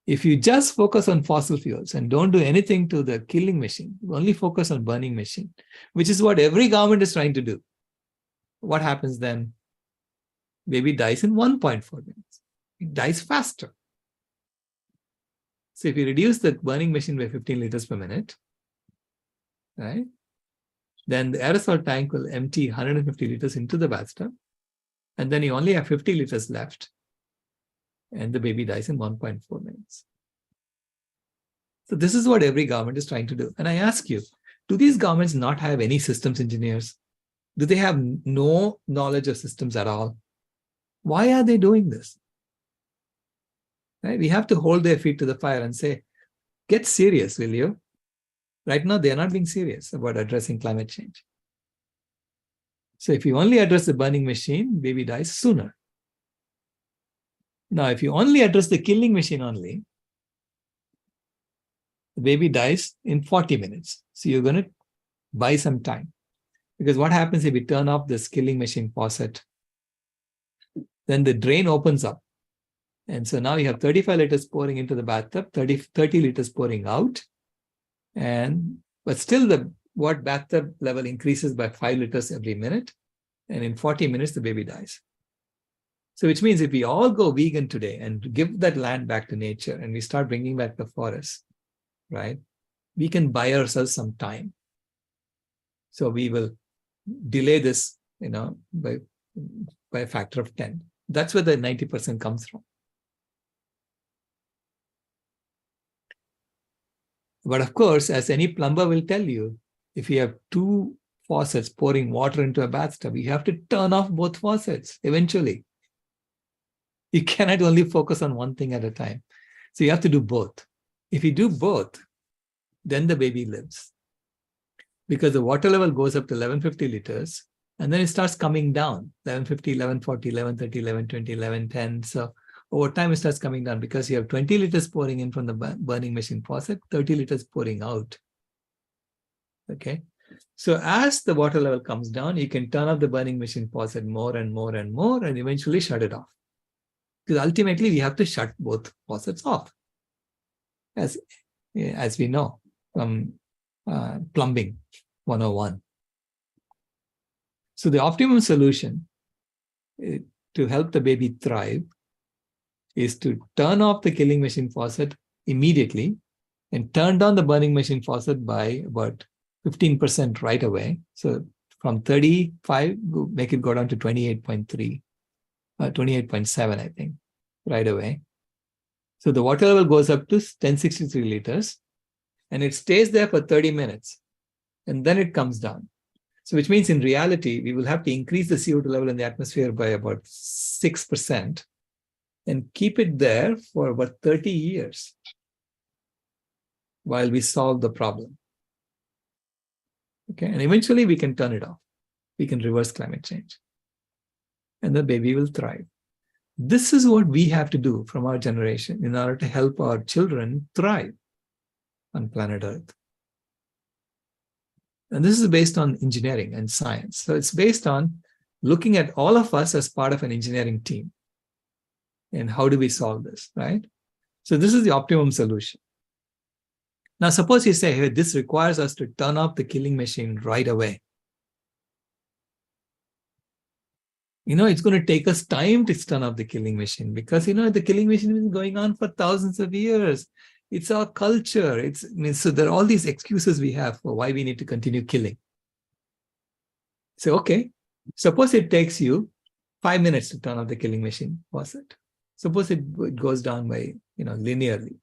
Speaker 3: if you just focus on fossil fuels and don't do anything to the killing machine, you only focus on burning machine, which is what every government is trying to do. What happens then? Baby dies in 1.4 minutes. It dies faster. So if you reduce the burning machine by 15 liters per minute, right, then the aerosol tank will empty 150 liters into the bathtub, and then you only have 50 liters left, and the baby dies in 1.4 minutes. So this is what every government is trying to do. And I ask you, do these governments not have any systems engineers? Do they have no knowledge of systems at all? Why are they doing this? Right? We have to hold their feet to the fire and say, get serious, will you? Right now, they are not being serious about addressing climate change. So if you only address the burning machine, baby dies sooner. Now, if you only address the killing machine only, the baby dies in 40 minutes. So you're going to buy some time. Because what happens if you turn off this killing machine faucet? Then the drain opens up. And so now you have 35 liters pouring into the bathtub, 30 liters pouring out. But still what bathtub level increases by 5 liters every minute. And in 40 minutes, the baby dies. So which means if we all go vegan today and give that land back to nature and we start bringing back the forest, right, we can buy ourselves some time. So we will delay this, by a factor of 10. That's where the 90% comes from. But of course, as any plumber will tell you, if you have 2 faucets pouring water into a bathtub, you have to turn off both faucets eventually. You cannot only focus on one thing at a time. So you have to do both. If you do both, then the baby lives. Because the water level goes up to 1150 liters, and then it starts coming down, 1150, 1140, 1130, 1120, 1110. So over time, it starts coming down because you have 20 liters pouring in from the burning machine faucet, 30 liters pouring out. Okay. So as the water level comes down, you can turn off the burning machine faucet more and more and more, and eventually shut it off. Because ultimately, we have to shut both faucets off, as we know from plumbing 101. So the optimum solution to help the baby thrive is to turn off the killing machine faucet immediately and turn down the burning machine faucet by about 15% right away. So from 35, make it go down to 28.3, 28.7, I think, right away. So the water level goes up to 1063 liters, and it stays there for 30 minutes, and then it comes down. So which means in reality, we will have to increase the CO2 level in the atmosphere by about 6% and keep it there for about 30 years while we solve the problem. Okay, and eventually we can turn it off. We can reverse climate change. And the baby will thrive. This is what we have to do from our generation in order to help our children thrive on planet Earth. And this is based on engineering and science. So it's based on looking at all of us as part of an engineering team. And how do we solve this, right? So this is the optimum solution. Now, suppose you say, hey, this requires us to turn off the killing machine right away. It's going to take us time to turn off the killing machine because, the killing machine has been going on for thousands of years. It's our culture. So there are all these excuses we have for why we need to continue killing. So, okay, suppose it takes you 5 minutes to turn off the killing machine. Was it? Suppose it goes down by, linearly.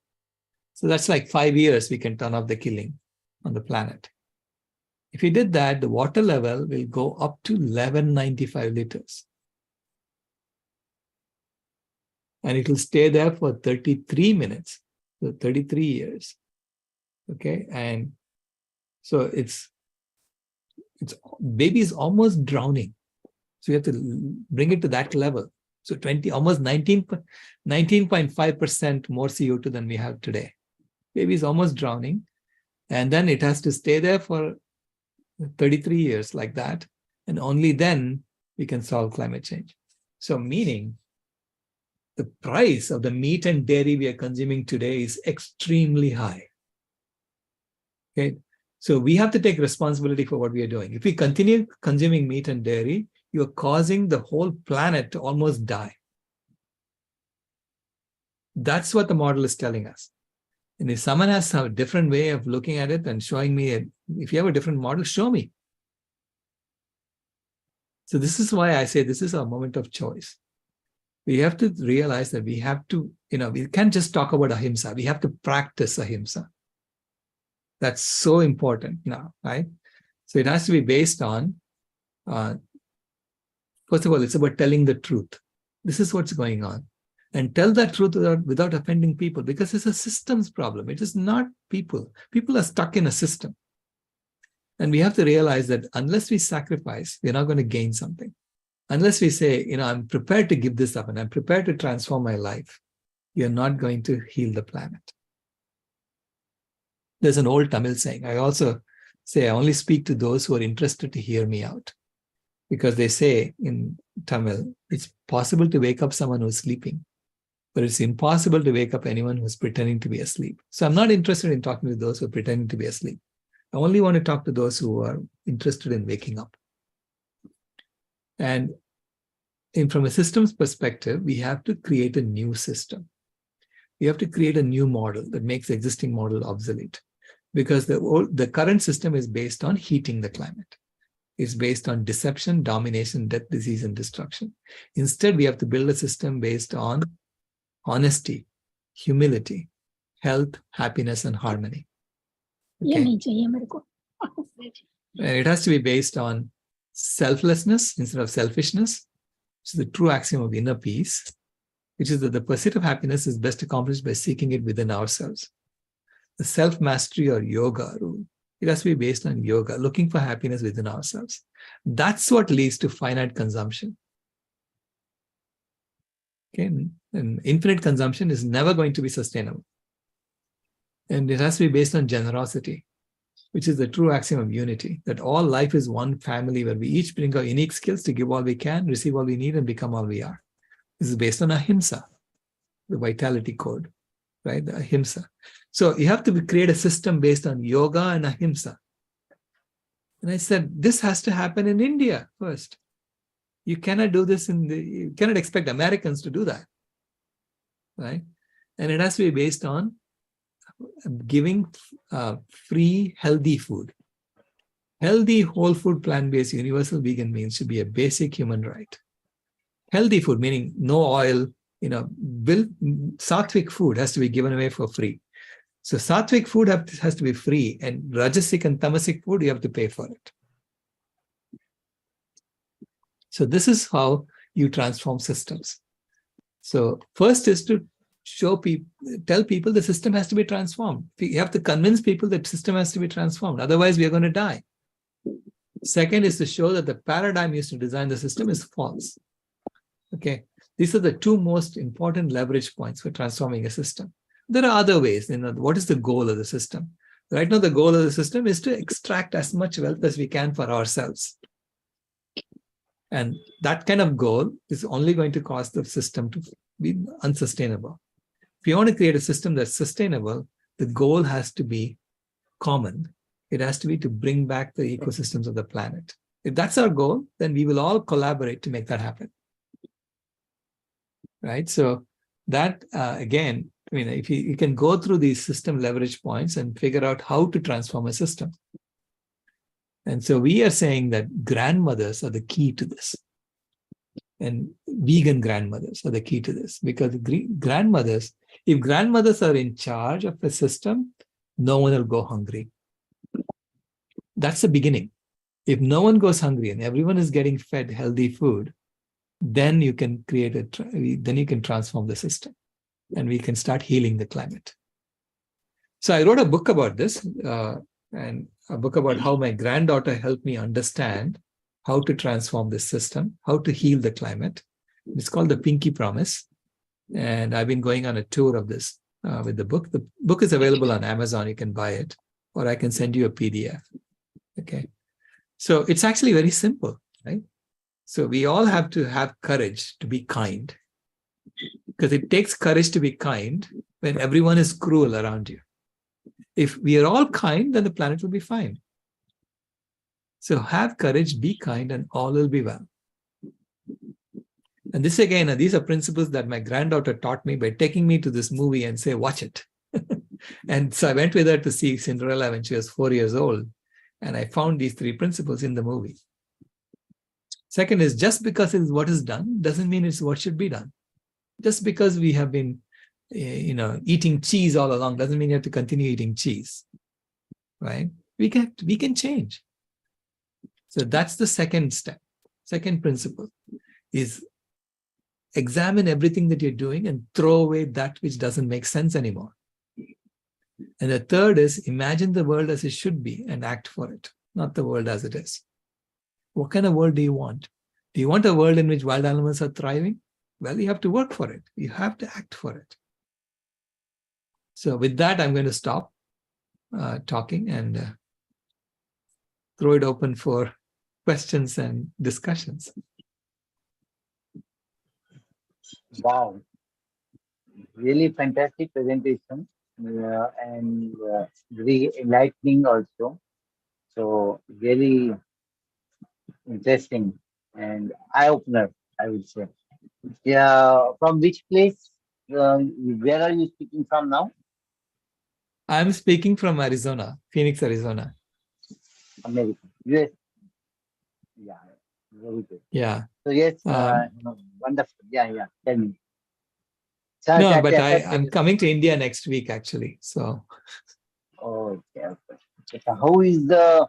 Speaker 3: So that's like 5 years we can turn off the killing on the planet. If you did that, the water level will go up to 1195 liters. And it will stay there for 33 minutes, so 33 years. Okay, and so baby is almost drowning. So you have to bring it to that level. So almost 19.5% more CO2 than we have today. Baby is almost drowning. And then it has to stay there for 33 years like that. And only then we can solve climate change. So meaning the price of the meat and dairy we are consuming today is extremely high. Okay. So we have to take responsibility for what we are doing. If we continue consuming meat and dairy, you are causing the whole planet to almost die. That's what the model is telling us. And if someone has a different way of looking at it and showing me, if you have a different model, show me. So this is why I say this is a moment of choice. We have to realize that we have to, we can't just talk about ahimsa. We have to practice ahimsa. That's so important now, right? So it has to be based on, first of all, it's about telling the truth. This is what's going on. And tell that truth without offending people, because it's a systems problem. It is not people. People are stuck in a system. And we have to realize that unless we sacrifice, we're not going to gain something. Unless we say, I'm prepared to give this up and I'm prepared to transform my life, you're not going to heal the planet. There's an old Tamil saying. I also say I only speak to those who are interested to hear me out. Because they say in Tamil, it's possible to wake up someone who's sleeping, but it's impossible to wake up anyone who's pretending to be asleep. So I'm not interested in talking to those who are pretending to be asleep. I only want to talk to those who are interested in waking up. And from a systems perspective, we have to create a new system. We have to create a new model that makes the existing model obsolete. Because the current system is based on heating the climate. It's based on deception, domination, death, disease, and destruction. Instead, we have to build a system based on honesty, humility, health, happiness, and harmony. Okay? And it has to be based on selflessness instead of selfishness, which is the true axiom of inner peace, which is that the pursuit of happiness is best accomplished by seeking it within ourselves. The self-mastery or yoga rule, it has to be based on yoga, looking for happiness within ourselves. That's what leads to finite consumption. Okay, and infinite consumption is never going to be sustainable. And it has to be based on generosity, which is the true axiom of unity, that all life is one family where we each bring our unique skills to give all we can, receive all we need, and become all we are. This is based on ahimsa, the vitality code, right? The ahimsa. So you have to create a system based on yoga and ahimsa. And I said, this has to happen in India first. You cannot do this you cannot expect Americans to do that, right? And it has to be based on giving free, healthy food. Healthy, whole food, plant-based, universal vegan means should be a basic human right. Healthy food, meaning no oil, sattvic food has to be given away for free. So sattvic food has to be free, and rajasic and tamasic food, you have to pay for it. So this is how you transform systems. So first is to tell people the system has to be transformed. You have to convince people that system has to be transformed. Otherwise, we are going to die. Second is to show that the paradigm used to design the system is false. Okay, these are the two most important leverage points for transforming a system. There are other ways. What is the goal of the system? Right now, the goal of the system is to extract as much wealth as we can for ourselves. And that kind of goal is only going to cause the system to be unsustainable. If you want to create a system that's sustainable, the goal has to be common. It has to be to bring back the ecosystems of the planet. If that's our goal, then we will all collaborate to make that happen. Right? So that, again, if you can go through these system leverage points and figure out how to transform a system. And so we are saying that grandmothers are the key to this. And vegan grandmothers are the key to this, because grandmothers, if grandmothers are in charge of the system, no one will go hungry. That's the beginning. If no one goes hungry and everyone is getting fed healthy food, then you can then you can transform the system, and we can start healing the climate. So I wrote a book about this, and a book about how my granddaughter helped me understand how to transform this system, how to heal the climate. It's called The Pinky Promise. And I've been going on a tour of this with the book. The book is available on Amazon. You can buy it, or I can send you a PDF. Okay. So it's actually very simple, right? So we all have to have courage to be kind, because it takes courage to be kind when everyone is cruel around you. If we are all kind, then the planet will be fine. So have courage, be kind, and all will be well. And this again, these are principles that my granddaughter taught me by taking me to this movie and say, watch it. And so I went with her to see Cinderella when she was 4 years old. And I found these 3 principles in the movie. Second is, just because it is what is done doesn't mean it's what should be done. Just because we have been eating cheese all along doesn't mean you have to continue eating cheese, right? We can change. So that's the second step. Second principle is examine everything that you're doing and throw away that which doesn't make sense anymore. And the third is imagine the world as it should be and act for it, not the world as it is. What kind of world do you want? Do you want a world in which wild animals are thriving? Well, you have to work for it. You have to act for it. So with that, I'm going to stop talking and throw it open for questions and discussions.
Speaker 1: Wow. Really fantastic presentation and very enlightening also. So really interesting and eye-opener, I would say. Yeah, from which place? Where are you speaking from now?
Speaker 3: I'm speaking from Arizona, Phoenix, Arizona.
Speaker 1: America, US. Yeah, very good.
Speaker 3: Yeah.
Speaker 1: So yes, wonderful. Yeah. Tell me.
Speaker 3: No, but I'm coming to India next week, actually. So.
Speaker 1: Okay. So how is the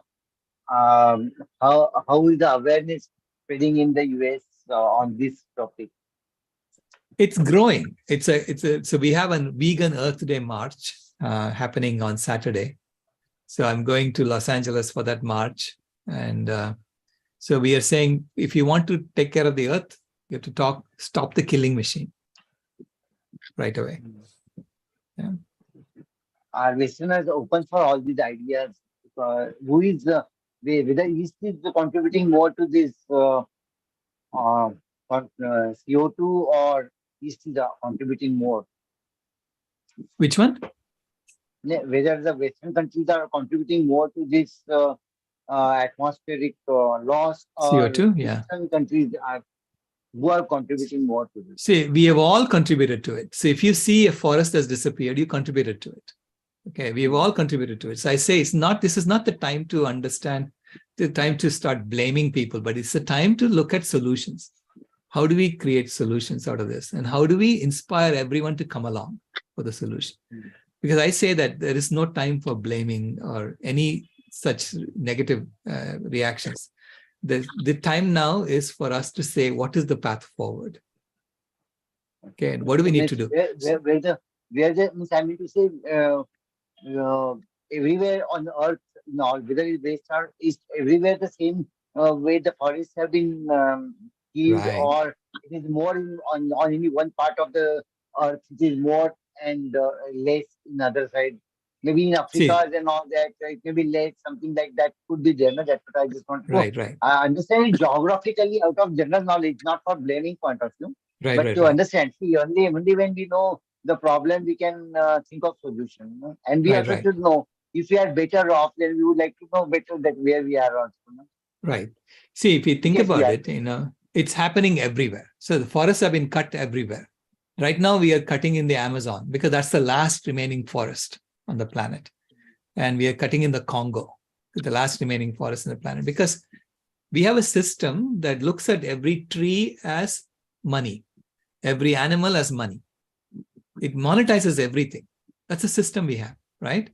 Speaker 1: how is the awareness spreading in the US on this topic?
Speaker 3: It's growing. So we have a Vegan Earth Day march happening on Saturday. So I'm going to Los Angeles for that march. And so we are saying, if you want to take care of the earth, you have to stop the killing machine right away. Yeah.
Speaker 1: Our listeners are open for all these ideas. Who is whether East is contributing more to this CO2 or East is contributing more?
Speaker 3: Which one?
Speaker 1: Whether the Western countries are contributing more to this atmospheric loss, or
Speaker 3: CO2, yeah.
Speaker 1: Western countries who are contributing more to this?
Speaker 3: See, we have all contributed to it. So if you see a forest has disappeared, you contributed to it. Okay, we have all contributed to it. So I say this is not the time to understand the time to start blaming people, but it's a time to look at solutions. How do we create solutions out of this? And how do we inspire everyone to come along for the solution? Because I say that there is no time for blaming or any such negative reactions. The time now is for us to say, what is the path forward? Okay, and what do we need to do?
Speaker 1: Means I mean to say, everywhere on Earth, whether it's west or east, everywhere the same way the forests have been killed,
Speaker 3: Right.
Speaker 1: or it is more on only one part of the Earth, it is more and less in other side. Maybe in Africa and all that, it may be less, something like that could be there. No? That's what I just want to know.
Speaker 3: Right.
Speaker 1: I understand it geographically out of general knowledge, not for blaming point of view, but to understand. See, only when we know the problem, we can think of solution. No? And we also should know if we are better off, then we would like to know better that where we are also. No?
Speaker 3: Right. See, if you think about it, it's happening everywhere. So the forests have been cut everywhere. Right now, we are cutting in the Amazon because that's the last remaining forest on the planet. And we are cutting in the Congo, the last remaining forest on the planet, because we have a system that looks at every tree as money, every animal as money. It monetizes everything. That's a system we have, right?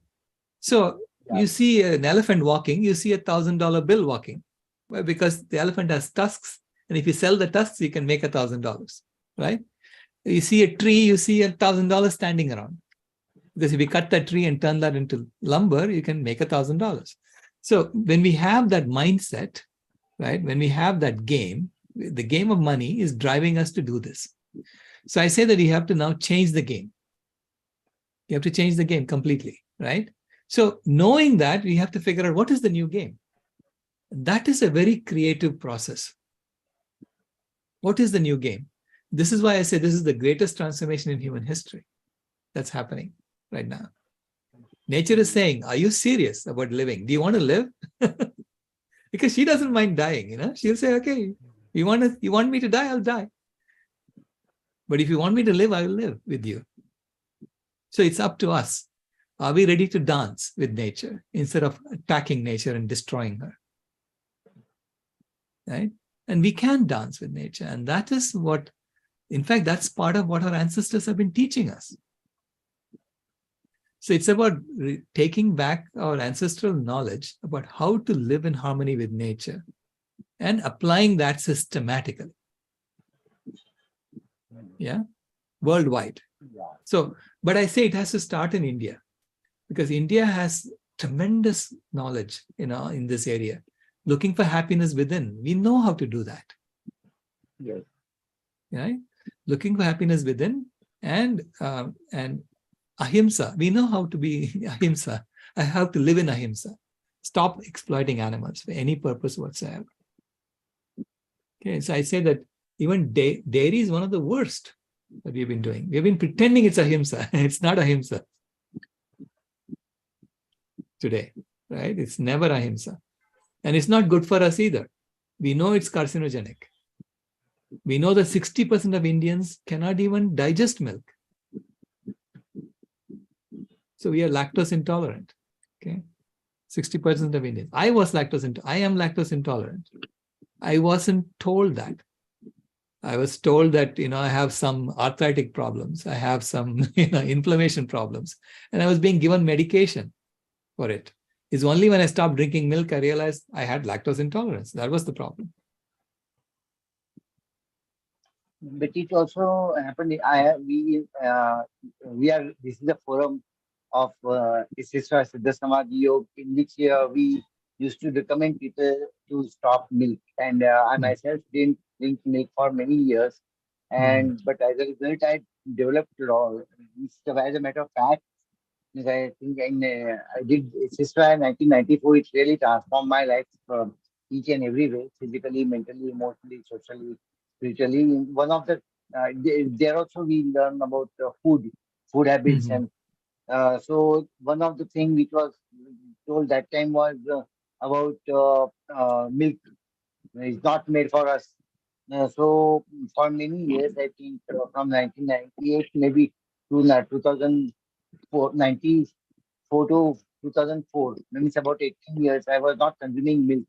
Speaker 3: So you see an elephant walking, you see $1,000 bill walking. Well, because the elephant has tusks, and if you sell the tusks, you can make $1,000, right? You see a tree, you see $1,000 standing around. Because if you cut that tree and turn that into lumber, you can make $1,000. So when we have that mindset, right, when we have that game, the game of money is driving us to do this. So I say that you have to now change the game. You have to change the game completely, right? So knowing that, we have to figure out what is the new game. That is a very creative process. What is the new game? This is why I say this is the greatest transformation in human history that's happening right now. Nature is saying, are you serious about living? Do you want to live? Because she doesn't mind dying, She'll say, okay, you want me to die, I'll die. But if you want me to live, I will live with you. So it's up to us. Are we ready to dance with nature instead of attacking nature and destroying her? Right? And we can dance with nature. And that is what, in fact, that's part of what our ancestors have been teaching us. So it's about taking back our ancestral knowledge about how to live in harmony with nature and applying that systematically. Yeah, worldwide. So, but I say it has to start in India, because India has tremendous knowledge, in this area. Looking for happiness within, we know how to do that.
Speaker 1: Yes.
Speaker 3: Right? Looking for happiness within and ahimsa. We know how to be ahimsa. I have to live in ahimsa. Stop exploiting animals for any purpose whatsoever. Okay, so I say that even dairy is one of the worst that we've been doing. We've been pretending it's ahimsa. It's not ahimsa today, right? It's never ahimsa. And it's not good for us either. We know it's carcinogenic. We know that 60% of Indians cannot even digest milk. So we are lactose intolerant. Okay, 60% of Indians. I am lactose intolerant. I wasn't told that. I was told that, I have some arthritic problems. I have some, inflammation problems. And I was being given medication for it. It's only when I stopped drinking milk, I realized I had lactose intolerance. That was the problem.
Speaker 1: But it also happened. This is a forum of Siddha Samadhi Yoga, in which we used to recommend people to stop milk. And I myself didn't drink milk for many years. But as a result, I developed as a matter of fact, I think I did Siddha in 1994. It really transformed my life from each and every way, physically, mentally, emotionally, socially, spiritually. One of the there also we learn about food habits, and so one of the things which was told that time was about milk. It's not made for us. So for many years, I think from 1998 maybe to 2004, 94 to 2004, means about 18 years, I was not consuming milk.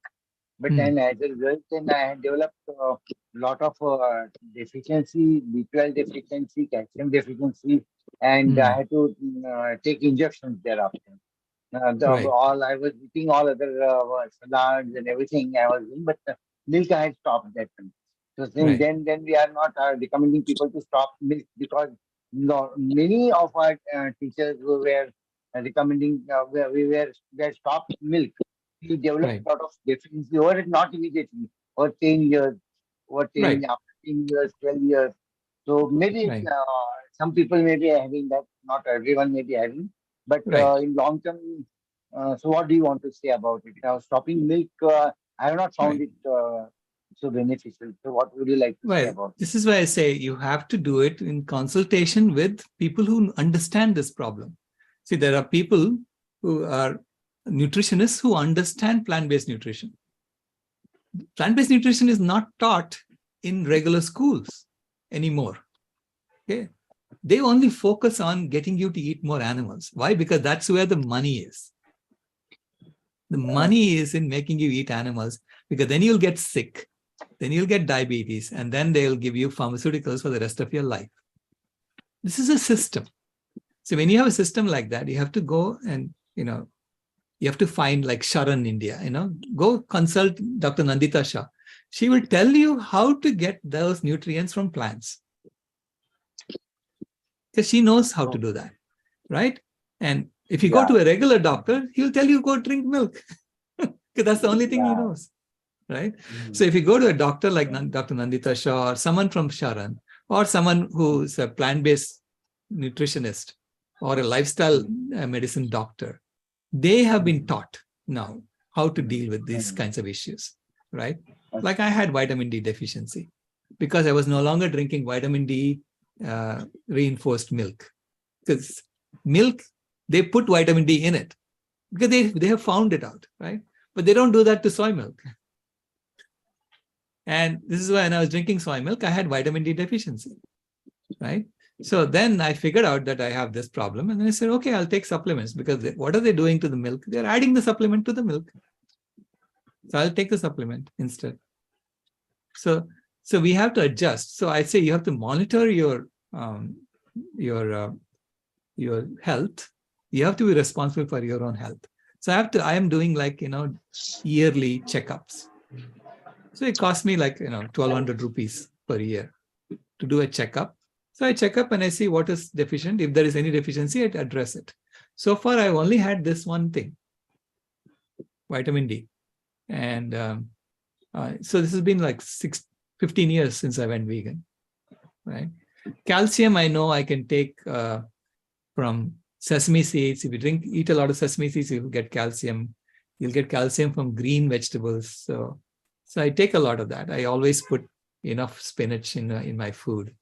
Speaker 1: But then as a result, then I had developed a lot of deficiency, B12 deficiency, calcium deficiency, and I had to take injections thereafter.
Speaker 3: Right.
Speaker 1: All I was eating all other salads and everything I was eating, but milk I had stopped that time. So since
Speaker 3: Right.
Speaker 1: then we are not recommending people to stop milk, because many of our teachers who were recommending we were stopped milk. We developed
Speaker 3: Right.
Speaker 1: a lot of deficiency over it, not immediately, over 10 years,
Speaker 3: Right.
Speaker 1: after 10 years, 12 years. So maybe
Speaker 3: Right.
Speaker 1: some people may be having that, not everyone may be having, but
Speaker 3: Right.
Speaker 1: in long term, so what do you want to say about it? Now, stopping milk, I have not found
Speaker 3: Right.
Speaker 1: it so beneficial. So what would you like to say
Speaker 3: Well,
Speaker 1: about it?
Speaker 3: this is why I say you have to do it in consultation with people who understand this problem. See, there are people who are nutritionists who understand plant-based nutrition. Plant-based nutrition is not taught in regular schools anymore. Okay. They only focus on getting you to eat more animals. Why? Because that's where the money is. The money is in making you eat animals, because then you'll get sick, then you'll get diabetes, and then they'll give you pharmaceuticals for the rest of your life. This is a system. So when you have a system like that, you have to go and, you have to find like Sharan India, go consult Dr. Nandita Shah. She will tell you how to get those nutrients from plants, because she knows how to do that, right? And if you go to a regular doctor, he'll tell you go drink milk, because that's the only thing he knows, right? So if you go to a doctor like Dr. Nandita Shah or someone from Sharan, or someone who's a plant-based nutritionist or a lifestyle medicine doctor, they have been taught now how to deal with these kinds of issues, right? Like I had vitamin D deficiency because I was no longer drinking vitamin D reinforced milk, because milk, they put vitamin D in it because they have found it out, right? But they don't do that to soy milk. And this is why when I was drinking soy milk, I had vitamin D deficiency, right? So then I figured out that I have this problem, and then I said, okay, I'll take supplements, because what are they doing to the milk? They're adding the supplement to the milk. So I'll take the supplement instead. So we have to adjust. So I say you have to monitor your health. You have to be responsible for your own health. So I am doing like, yearly checkups. So it costs me like, 1,200 rupees per year to do a checkup. So I check up and I see what is deficient. If there is any deficiency, I address it. So far, I've only had this one thing, vitamin D. And so this has been like 15 years since I went vegan, right? Calcium, I know I can take from sesame seeds. If you eat a lot of sesame seeds, you'll get calcium. You'll get calcium from green vegetables. So I take a lot of that. I always put enough spinach in my food.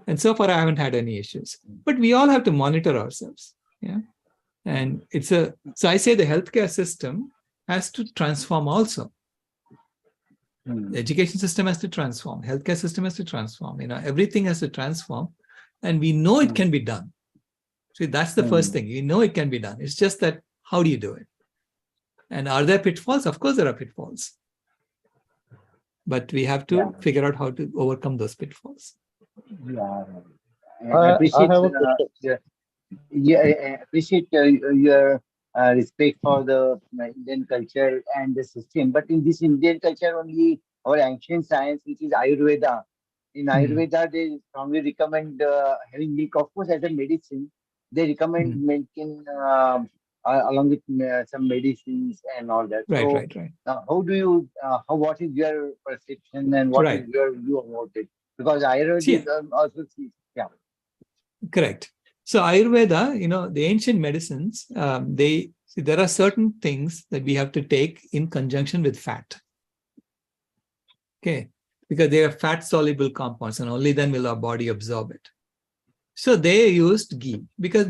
Speaker 3: And so far, I haven't had any issues. But we all have to monitor ourselves. Yeah. And so I say the healthcare system has to transform also. The education system has to transform. Healthcare system has to transform. Everything has to transform. And we know it can be done. See, that's the first thing. You know it can be done. It's just that, how do you do it? And are there pitfalls? Of course, there are pitfalls. But we have to figure out how to overcome those pitfalls.
Speaker 1: I appreciate,
Speaker 5: I have a question.
Speaker 1: I appreciate your respect for the Indian culture and the system. But in this Indian culture, only our ancient science, which is Ayurveda. In Ayurveda, they strongly recommend having milk, of course, as a medicine. They recommend milk along with some medicines and all that.
Speaker 3: Right.
Speaker 1: How do you? What is your perception and what is your view about it? Because Ayurveda also sees.
Speaker 3: Correct. So Ayurveda, the ancient medicines, there are certain things that we have to take in conjunction with fat. Okay, because they are fat-soluble compounds, and only then will our body absorb it. So they used ghee, because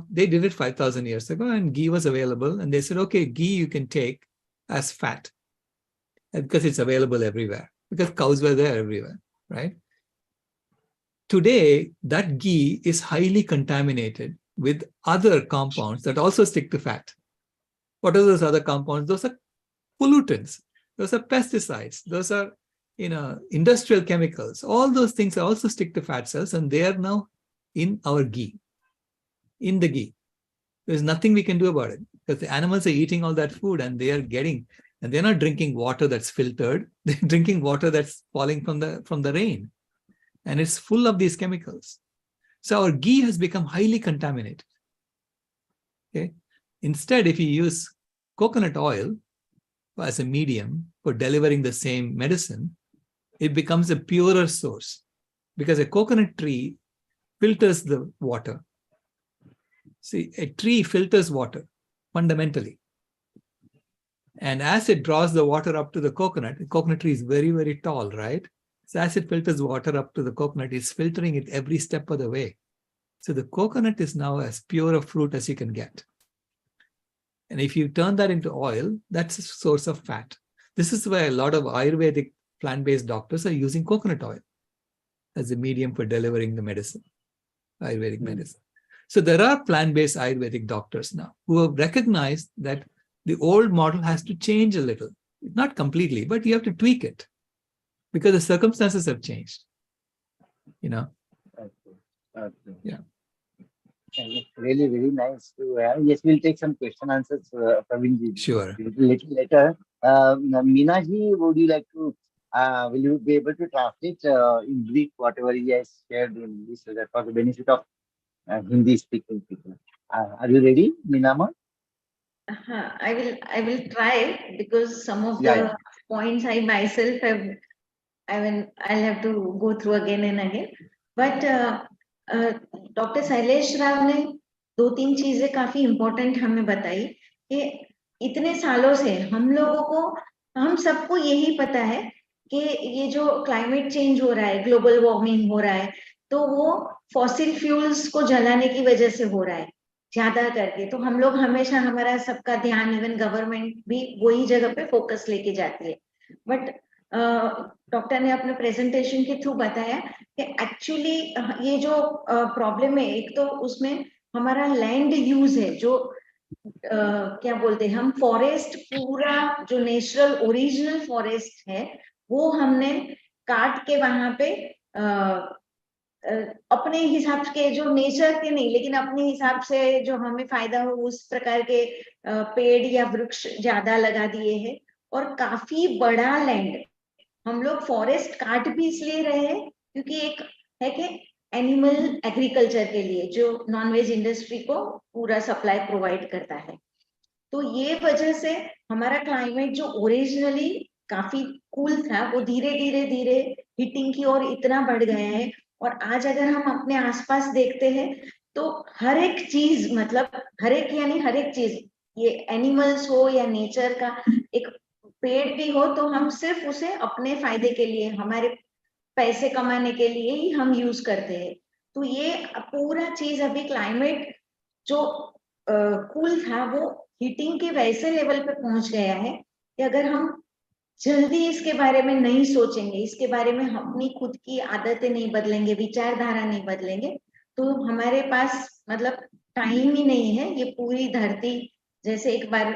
Speaker 3: they did it 5,000 years ago, and ghee was available, and they said, okay, ghee you can take as fat, because it's available everywhere, because cows were there everywhere, right? Today, that ghee is highly contaminated with other compounds that also stick to fat. What are those other compounds? Those are pollutants. Those are pesticides. Those are, industrial chemicals. All those things also stick to fat cells, and they are now in our ghee, in the ghee. There's nothing we can do about it because the animals are eating all that food and they're not drinking water that's filtered. They're drinking water that's falling from the rain, and it's full of these chemicals. So our ghee has become highly contaminated. Okay. Instead, if you use coconut oil as a medium for delivering the same medicine, it becomes a purer source because a coconut tree filters the water. See, a tree filters water fundamentally. And as it draws the water up to the coconut tree is very, very tall, right? So as it filters water up to the coconut, it's filtering it every step of the way. So the coconut is now as pure a fruit as you can get. And if you turn that into oil, that's a source of fat. This is why a lot of Ayurvedic plant-based doctors are using coconut oil as a medium for delivering the medicine, Ayurvedic medicine. So there are plant-based Ayurvedic doctors now who have recognized that the old model has to change a little. Not completely, but you have to tweak it because the circumstances have changed.
Speaker 1: Okay.
Speaker 3: Yeah.
Speaker 1: It's really very nice to have. Yes, we'll take some question answers, Praveen ji.
Speaker 3: Sure.
Speaker 1: A little later. Meena ji, would you like to, will you be able to translate in brief whatever he has shared in English so that for the benefit of Hindi speaking people? Are you ready, Meena ma?
Speaker 2: I will try because some of
Speaker 1: Yeah,
Speaker 2: the points I myself have, I'll have to go through again and again. But doctor Shailesh Rao ने 2-3 चीजें काफी important हमें बताई कि इतने सालों से हम सबको यही पता है कि ये जो क्लाइमेट चेंज हो रहा है, ग्लोबल वार्मिंग हो रहा है, तो वो फॉसिल फ्यूल्स को जलाने की वजह से हो रहा है ज्यादा करके. तो हम लोग हमेशा, हमारा सबका ध्यान, इवन गवर्नमेंट भी वही जगह पे फोकस लेके जाती है. बट डॉक्टर ने अपने प्रेजेंटेशन के थ्रू बताया कि एक्चुअली ये जो प्रॉब्लम है, एक तो उसमें हमारा लैंड यूज है, जो क्या बोलते हैं हम, फॉरेस्ट, पूरा जो नेचुरल ओरिजिनल फॉरेस्ट है वो हमने काट के वहां पे अपने हिसाब के, जो नेचर के नहीं लेकिन अपने हिसाब से जो हमें फायदा हो उस प्रकार के पेड़ या वृक्ष ज्यादा लगा दिए हैं. और काफी बड़ा लैंड हम लोग फॉरेस्ट काट भी इसलिए रहे हैं क्योंकि एक है कि एनिमल एग्रीकल्चर के लिए जो नॉनवेज इंडस्ट्री को पूरा सप्लाई प्रोवाइड करता है. तो ये वजह से हमारा क्लाइमेट जो ओरिजिनली काफी कूल था वो धीरे धीरे हीटिंग की ओर इतना बढ़ गया है. और आज अगर हम अपने आसपास देखते हैं तो हर एक चीज, मतलब हर एक चीज, ये एनिमल्स हो या नेचर का एक पेड़ भी हो, तो हम सिर्फ उसे अपने फायदे के लिए, हमारे पैसे कमाने के लिए ही हम यूज करते हैं. तो ये पूरा चीज अभी क्लाइमेट जो कूल था वो हीटिंग के वैसे लेवल पे पहुंच गया है कि अगर हम जल्दी इसके बारे में नहीं सोचेंगे, इसके बारे में अपनी खुद की आदतें नहीं बदलेंगे, विचारधारा नहीं बदलेंगे, तो हमारे पास मतलब टाइम ही नहीं है. ये पूरी धरती जैसे एक बार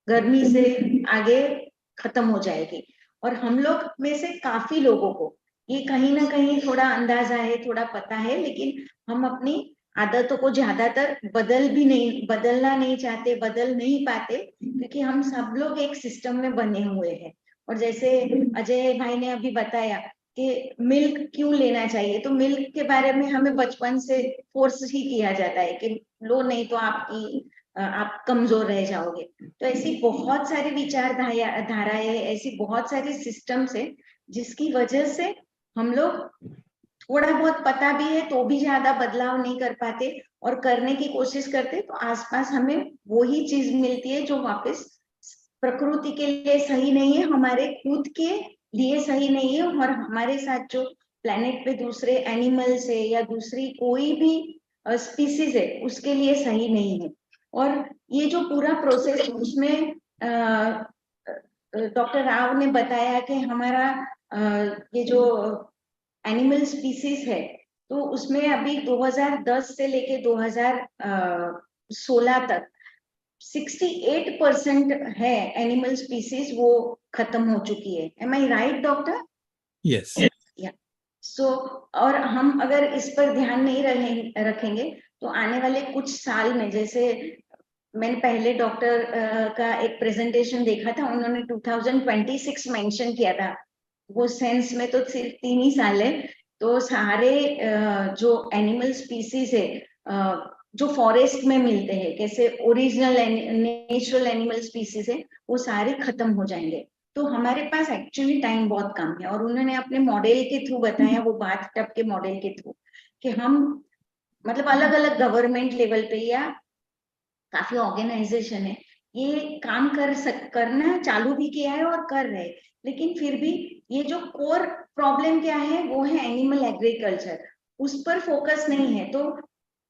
Speaker 2: गर्मी से आगे खत्म हो जाएगी. और हम लोग में से काफी लोगों को ये कहीं ना कहीं थोड़ा अंदाजा है, थोड़ा पता है, लेकिन हम अपनी आदतों को ज्यादातर बदलना नहीं चाहते, बदल नहीं पाते, क्योंकि हम सब लोग एक सिस्टम में बने हुए हैं. और जैसे अजय भाई ने अभी बताया कि मिल्क क्यों लेना चाहिए, तो मिल्क के बारे में हमें बचपन से फोर्स ही किया जाता है कि लो, नहीं तो आप कमजोर रह जाओगे. तो ऐसी बहुत सारी विचारधाराएं, ऐसी बहुत सारी सिस्टम्स है जिसकी वजह से हम लोग थोड़ा बहुत पता भी है तो भी ज्यादा बदलाव नहीं कर पाते, और करने की कोशिश करते तो आसपास हमें वही चीज मिलती है जो वापस प्रकृति के लिए सही नहीं है, हमारे खुद के लिए सही नहीं है, और हमारे साथ जो प्लेनेट पे दूसरे एनिमल्स है या दूसरी कोई भी स्पीसीज है उसके लिए सही नहीं है. और ये जो पूरा प्रोसेस, उसमें डॉक्टर राव ने बताया कि हमारा ये जो एनिमल स्पीसीज है, तो उसमें अभी 2010 से लेके 2016 तक 68% है एनिमल स्पीसीज वो खत्म हो चुकी है. एम आई राइट डॉक्टर?
Speaker 3: Yes.
Speaker 2: या सो और हम अगर इस पर ध्यान नहीं रखेंगे तो आने वाले कुछ साल में, जैसे मैंने पहले डॉक्टर का एक प्रेजेंटेशन देखा था, उन्होंने 2026 मेंशन किया था. वो सेंस में तो सिर्फ 3 ही साल है. तो सारे जो एनिमल स्पीसीज है जो फॉरेस्ट में मिलते हैं, कैसे ओरिजिनल नेचुरल एनिमल स्पीसीज है, वो सारे खत्म हो जाएंगे. तो हमारे पास एक्चुअली टाइम बहुत कम है. और उन्होंने अपने मॉडल के थ्रू बताया, वो बाथ टब के मॉडल के थ्रू, कि हम मतलब अलग अलग गवर्नमेंट लेवल पे या काफी ऑर्गेनाइजेशन है ये काम करना चालू भी किया है और कर रहे हैं. लेकिन फिर भी ये जो कोर प्रॉब्लम क्या है वो है एनिमल एग्रीकल्चर. उस पर फोकस नहीं है. तो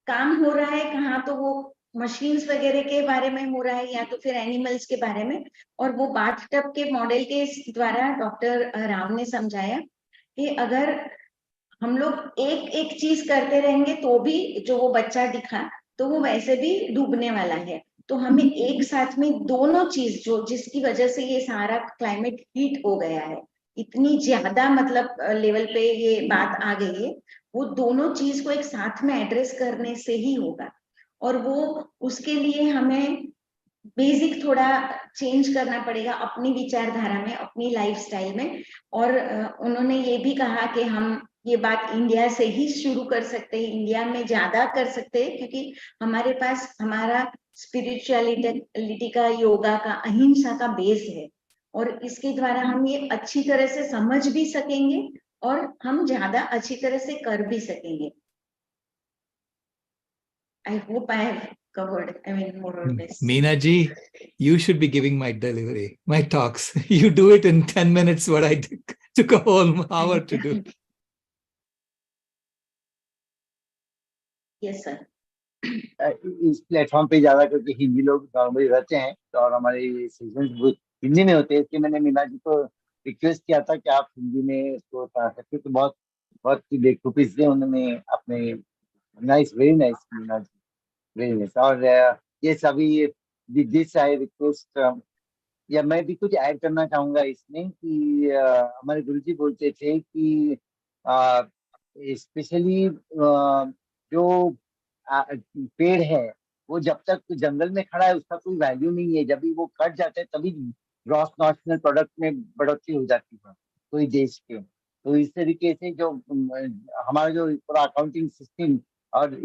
Speaker 2: काम हो रहा है कहाँ, तो वो मशीन्स वगैरह के बारे में हो रहा है या तो फिर एनिमल्स के बारे में. और वो बाथ टब के मॉडल के द्वारा डॉक्टर राव ने समझाया कि अगर हम लोग एक एक चीज करते रहेंगे तो भी जो वो बच्चा दिखा तो वो वैसे भी डूबने वाला है. तो हमें एक साथ में दोनों चीज जो जिसकी वजह से ये सारा क्लाइमेट हीट हो गया है, इतनी ज्यादा मतलब लेवल पे ये बात आ गई है, वो दोनों चीज को एक साथ में एड्रेस करने से ही होगा. और वो उसके लिए हमें बेसिक थोड़ा चेंज करना पड़ेगा अपनी विचारधारा में, अपनी लाइफस्टाइल में. और उन्होंने ये भी कहा कि हम ये बात इंडिया से ही शुरू कर सकते हैं, इंडिया में ज्यादा कर सकते हैं, क्योंकि हमारे पास हमारा स्पिरिचुअलिटी का, योगा का, अहिंसा का बेस है. और इसके द्वारा हम ये अच्छी तरह से समझ भी सकेंगे और हम ज्यादा अच्छी तरह से कर भी सकेंगे. I hope I have covered, I mean, more or less.
Speaker 3: Meena ji, you should be giving my delivery, my talks. You do it in 10 minutes what I took a whole hour to do.
Speaker 2: Yes, sir.
Speaker 1: इस platform पे ज्यादा क्योंकि हिंदी लोग normally रहते हैं तो और हमारे सेशंस हिंदी में होते हैं, इसलिए मैंने मीना जी को रिक्वेस्ट किया था कि आप हिंदी में इसको पढ़ा सकते. तो बहुत बहुत बेखूबी से उन्होंने अपने nice, very nice Meena ji, very nice. और ये सभी दिस आई रिक्वेस्ट, या मैं भी कुछ ऐड करना चाहूंगा इसमें कि हमारे गुरुजी बोलते थे कि स्पेशली जो पेड़ है वो जब तक जंगल में खड़ा है उसका कोई वैल्यू नहीं है. जब भी वो कट जाता है तभी ग्रॉस नेशनल प्रोडक्ट में बढ़ोतरी हो जाती है कोई देश के. तो इस तरीके से जो हमारा जो पूरा अकाउंटिंग सिस्टम और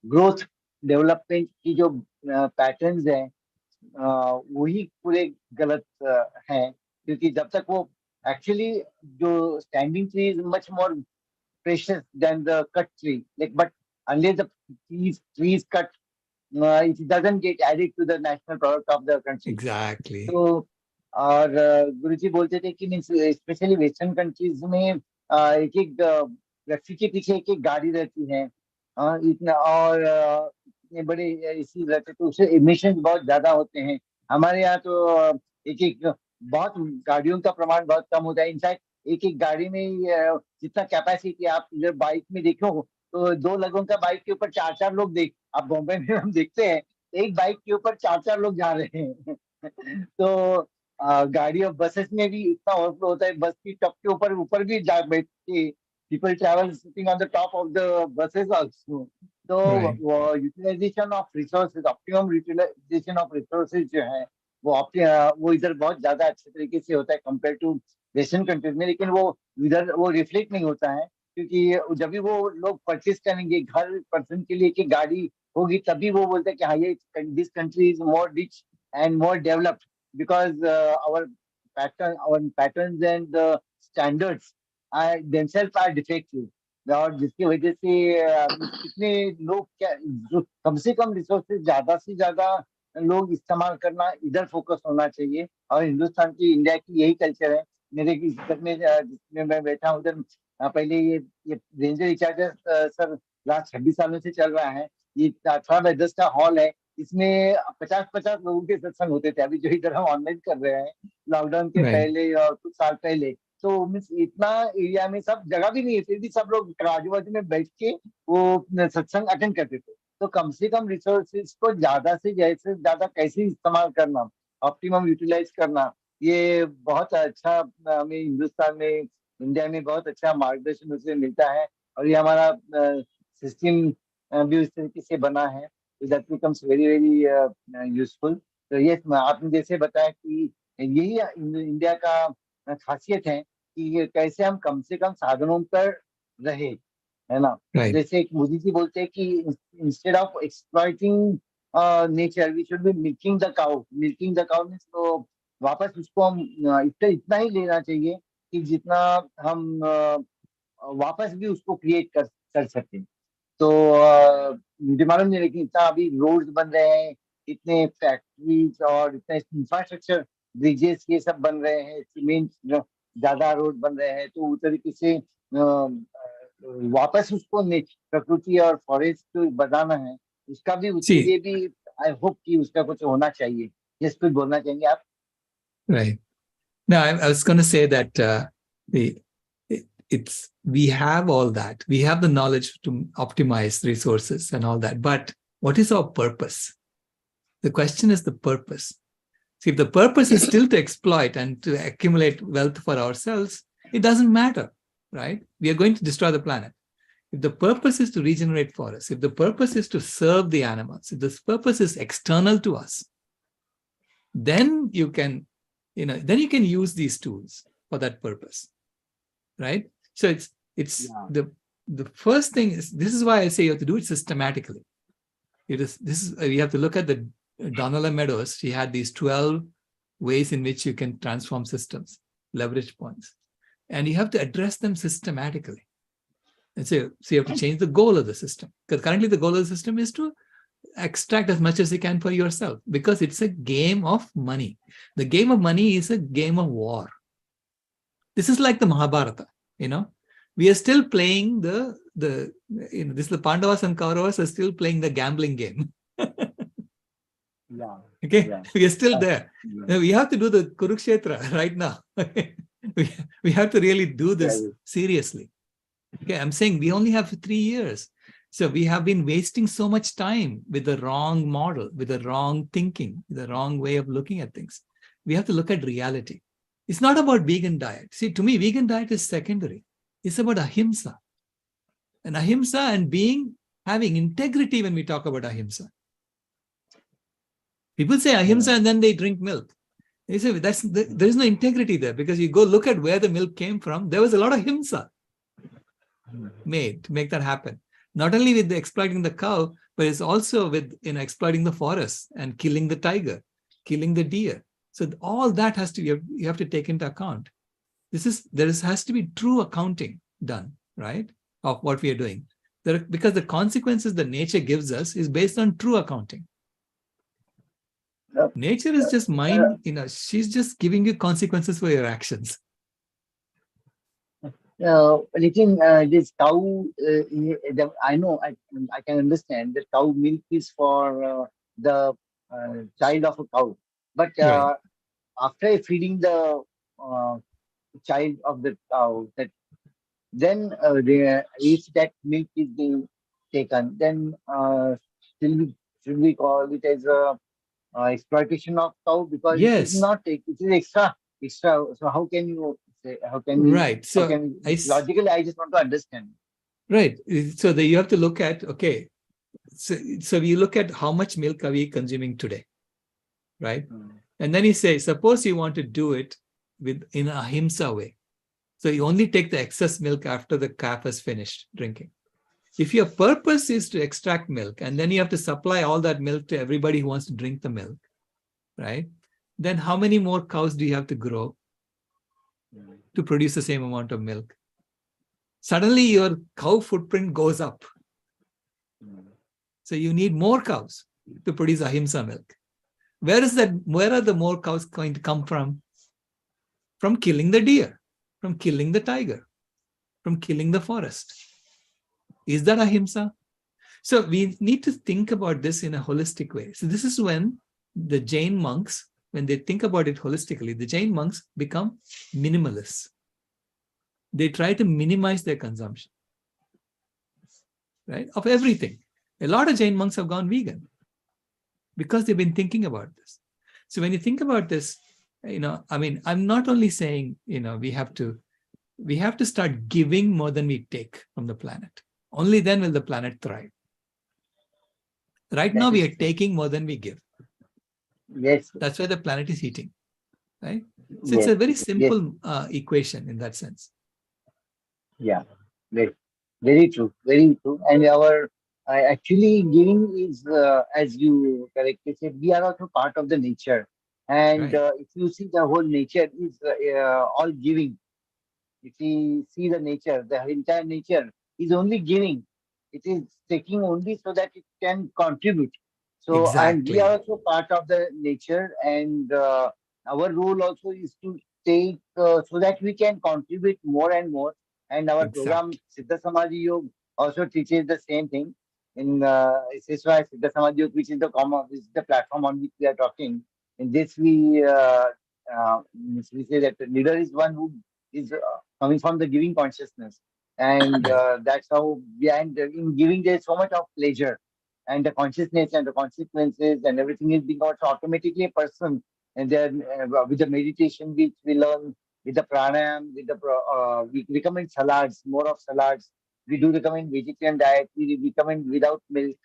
Speaker 1: ग्रोथ डेवलपमेंट की जो पैटर्न्स हैं वही पूरे गलत हैं. क्योंकि जब तक वो एक्चुअली जो standing tree is much more precious than the cut tree. Like, but unless the trees cut, it doesn't get added to the national product of the country.
Speaker 3: Exactly.
Speaker 1: तो और गुरुजी बोलते थे कि स्पेशली वेस्टर्न कंट्रीज में एक एक व्यक्ति के पीछे एक एक गाड़ी रहती है इतना. और इतने बड़े इसी रहते तो उससे इमिशन बहुत ज्यादा होते हैं. हमारे यहाँ तो एक एक बहुत गाड़ियों का प्रमाण बहुत कम होता है. इनफैक्ट एक एक गाड़ी में जितना कैपेसिटी आप इधर बाइक में देखो तो 2 लोगों का बाइक के ऊपर 4-4 लोग आप बॉम्बे में हम देखते हैं एक बाइक के ऊपर 4-4 लोग जा रहे हैं. तो गाड़ी और बसेस में भी इतना ओवरफ्लो होता है. बस की टॉप के ऊपर भी जा बैठ के people travel sitting on the top of the buses also. तो utilisation of resources, optimum utilisation of resources जो है वो इधर बहुत ज्यादा अच्छे तरीके से होता है कंपेयर टू वेस्टर्न कंट्रीज में. लेकिन वो इधर वो रिफ्लेक्ट नहीं होता है क्योंकि जब भी वो लोग परचेज करेंगे हर पर्सन के लिए कि गाड़ी होगी तभी वो बोलते हैं कि हाँ ये this country is more rich and more developed because our patterns and standards themselves are defective. और जिसकी वजह से कितने लोग जो कम से कम रिसोर्सेज ज्यादा से ज्यादा लोग इस्तेमाल करना इधर फोकस होना चाहिए. और हिंदुस्तान की, इंडिया की यही कल्चर है. मेरे इस घर में जिसमें मैं बैठा हूँ उधर पहले ये रेंजर रिचार्जर सर लास्ट 26 सालों से चल रहा है. ये 18 का हॉल है. इसमें 50-50 लोगों के सत्संग होते थे. अभी जो इधर हम ऑनलाइन कर रहे हैं लॉकडाउन के पहले और कुछ साल पहले तो मीन्स इतना एरिया में सब जगह भी नहीं है फिर भी सब लोग आजू बाजू में बैठ के वो सत्संग अटेंड करते थे. तो कम से कम रिसोर्सेज को ज्यादा से ज्यादा कैसे इस्तेमाल करना, ऑप्टिमम यूटिलाइज करना, ये बहुत अच्छा हमें हिंदुस्तान में, इंडिया में बहुत अच्छा मार्गदर्शन उससे मिलता है। और ये हमारा सिस्टम भी उस तरीके से बना है, that becomes very very useful. तो ये आपने जैसे बताया कि यही इंडिया का खासियत है कि ये कैसे हम कम से कम साधनों पर रहे, है ना।
Speaker 3: Right.
Speaker 1: जैसे एक मोदी जी बोलते हैं कि instead of exploiting nature we should be milking the cow. Milking the cow means तो वापस उसको हम इतना ही लेना चाहिए कि जितना हम वापस भी उसको क्रिएट कर सकते। तो मुझे मालूम नहीं, लेकिन इतना अभी रोड्स बन रहे हैं, इतने फैक्ट्रीज और इतना इंफ्रास्ट्रक्चर, ब्रिजेस ये सब बन रहे हैं, सीमेंट ज्यादा रोड बन रहे हैं, तो उस तरीके से वापस उसको प्रकृति और फॉरेस्ट को बनाना है, उसका भी, उसके
Speaker 3: See,
Speaker 1: लिए भी आई होप कि उसका कुछ होना चाहिए। जिस कुछ बोलना चाहेंगे आप?
Speaker 3: right. No, I was going to say that it's we have all that. We have the knowledge to optimize resources and all that. But what is our purpose? The question is the purpose. See, if the purpose is still to exploit and to accumulate wealth for ourselves, it doesn't matter, right? We are going to destroy the planet. If the purpose is to regenerate forests, if the purpose is to serve the animals, if this purpose is external to us, then you can, then you can use these tools for that purpose, right? So it's the first thing is, this is why I say you have to do it systematically. You have to look at the Donella Meadows. She had these 12 ways in which you can transform systems, leverage points, and you have to address them systematically. And so you have to change the goal of the system, because currently the goal of the system is to extract as much as you can for yourself, because it's a game of money. The game of money is a game of war. This is like the Mahabharata, we are still playing the Pandavas and Kauravas are still playing the gambling game.
Speaker 1: Yeah.
Speaker 3: Okay,
Speaker 1: Yeah.
Speaker 3: we are still there.
Speaker 1: Yeah.
Speaker 3: We have to do the Kurukshetra right now. we have to really do this seriously. Okay, I'm saying we only have 3 years. So we have been wasting so much time with the wrong model, with the wrong thinking, the wrong way of looking at things. We have to look at reality. It's not about vegan diet. See, to me, vegan diet is secondary. It's about ahimsa. And ahimsa and having integrity when we talk about ahimsa. People say ahimsa and then they drink milk. They say there is no integrity there, because you go look at where the milk came from. There was a lot of ahimsa made to make that happen. Not only with exploiting the cow, but it's also with exploiting the forest and killing the tiger, killing the deer. So all that you have to take into account. There has to be true accounting done, right, of what we are doing. Because the consequences that nature gives us is based on true accounting. Nature is just mind, she's just giving you consequences for your actions.
Speaker 1: Lekin this cow, I know, I can understand that cow milk is for the child of a cow. But
Speaker 3: Right.
Speaker 1: after feeding the child of the cow, then if that milk is being taken, then should we call it as a exploitation of cow? Because it is
Speaker 3: Yes.
Speaker 1: not, it is extra. So how can you say,
Speaker 3: Right. So
Speaker 1: logically, I just want to understand.
Speaker 3: Right. So you have to look at, okay, so you look at how much milk are we consuming today, right? And then you say, suppose you want to do it in a ahimsa way. So you only take the excess milk after the calf has finished drinking. If your purpose is to extract milk, and then you have to supply all that milk to everybody who wants to drink the milk, right? Then how many more cows do you have to grow to produce the same amount of milk? Suddenly your cow footprint goes up. So you need more cows to produce ahimsa milk. Where are the more cows going to come from? From killing the deer, from killing the tiger, from killing the forest. Is that ahimsa? So we need to think about this in a holistic way. So this is when the Jain monks, when they think about it holistically, the Jain monks become minimalists. They try to minimize their consumption, right, of everything. A lot of Jain monks have gone vegan because they've been thinking about this. So when you think about this, I mean, I'm not only saying, we have to start giving more than we take from the planet. Only then will the planet thrive. Right
Speaker 1: That
Speaker 3: now, we
Speaker 1: is
Speaker 3: are
Speaker 1: true.
Speaker 3: taking more than we give.
Speaker 1: Yes.
Speaker 3: That's why the planet is heating, right? So it's
Speaker 1: Yes.
Speaker 3: a very
Speaker 1: Yes.
Speaker 3: simple equation in that sense.
Speaker 1: Yeah. Very, very true. Very true. And our actually giving is, as you correctly said, we are also part of the nature. And
Speaker 3: Right.
Speaker 1: if you see, the whole nature is all giving. If we see the nature, the entire nature is only giving. It is taking only so that it can contribute. So, and we are
Speaker 3: Exactly.
Speaker 1: also part of the nature, and our role also is to take so that we can contribute more and more. And our program
Speaker 3: Exactly.
Speaker 1: Siddha Samadhi Yoga also teaches the same thing. In SSY Siddha Samadhi Yoga, which is the common, which is the platform on which we are talking. In this, we say that the leader is one who is coming from the giving consciousness, and
Speaker 3: Right.
Speaker 1: that's how and in giving there's so much of pleasure, and the consciousness and the consequences and everything is being also automatically a person. And then with the meditation which we learn, with the pranayam, with the we recommend salads, more of salads. We do recommend vegetarian diet. We recommend without milk.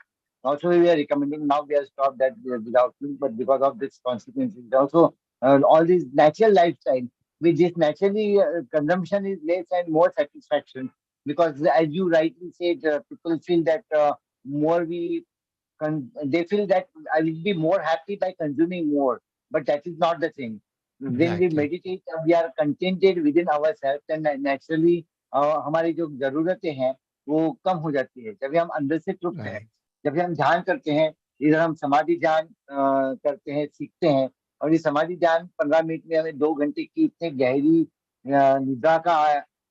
Speaker 1: Also, we are recommending, now we have stopped that without milk, but because of this consequences, also all these natural lifestyle, with this naturally consumption is less and more satisfaction, because as you rightly said, people feel that more we they feel that I will be more happy by consuming more, but that is not the thing. When we
Speaker 3: Exactly.
Speaker 1: meditate, we are contented within ourselves, and naturally हमारी जो जरूरतें हैं वो कम हो जाती है जब हम अंदर से तृप्त हैं।
Speaker 3: Right.
Speaker 1: जब हम ध्यान करते हैं, इधर हम समाधि ध्यान करते हैं, सीखते हैं, और ये समाधि ध्यान 15 मिनट में हमें 2 घंटे की इतने गहरी निद्रा का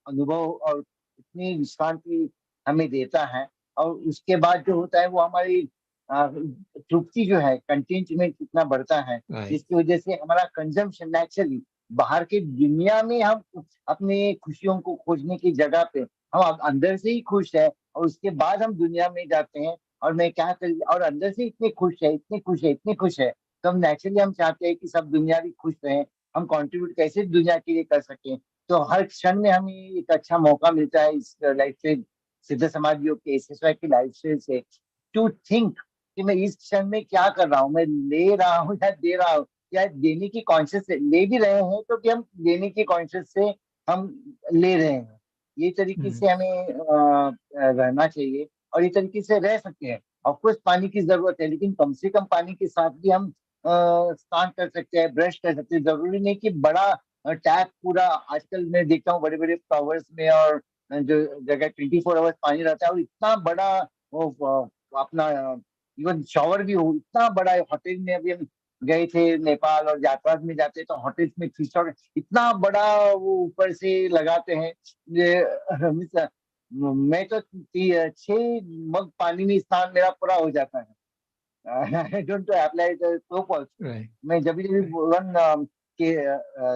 Speaker 1: अनुभव और इतनी विश्रांति हमें देता है। और उसके बाद जो होता है वो हमारी तृप्ति जो है, कंटेंटमेंट कितना बढ़ता है,
Speaker 3: Right.
Speaker 1: जिसकी वजह से हमारा कंजम्पशन नेचुरली बाहर की दुनिया में हम अपने खुशियों को खोजने की जगह पे हम अंदर से ही खुश है, और उसके बाद हम दुनिया में जाते हैं और मैं क्या कर, और अंदर से इतने खुश है, इतने खुश है, इतने खुश है, तो हम नेचुरली हम चाहते हैं कि सब दुनिया भी खुश रहे। हम कंट्रीब्यूट कैसे दुनिया के लिए कर सकें, तो हर क्षण में हमें एक अच्छा मौका मिलता है इस लाइफ से, सिद्ध समाज योग के एसएसवाई की लाइफ से, टू थिंक कि मैं इस क्षण में क्या कर रहा हूँ, मैं ले रहा हूँ या दे रहा हूँ, या देने की कॉन्शियस से ले भी रहे हैं तो कि हम देने की कॉन्शियस से हम ले रहे हैं। ये तरीके
Speaker 3: Mm.
Speaker 1: से हमें रहना चाहिए, और ये तरीके से रह सकते हैं। ऑफकोर्स पानी की जरूरत है, लेकिन कम से कम पानी के साथ भी हम स्नान कर सकते हैं, ब्रश कर सकते हैं। जरूरी नहीं कि बड़ा टैप पूरा, आजकल मैं देखता हूँ बड़े बड़े टावर्स में और जो जगह 24 आवर्स पानी रहता है, और इतना बड़ा वो अपना इवन शावर भी हो, इतना बड़ा होटल में अभी हम गए थे नेपाल, और यात्रा में जाते हैं तो होटल्स में फिशर इतना बड़ा वो ऊपर से लगाते हैं। ये मैं तो 6 मग पानी में स्नान मेरा पूरा हो जाता है। I don't apply soap also.
Speaker 3: Right.
Speaker 1: मैं जब भी
Speaker 3: Right.
Speaker 1: वन के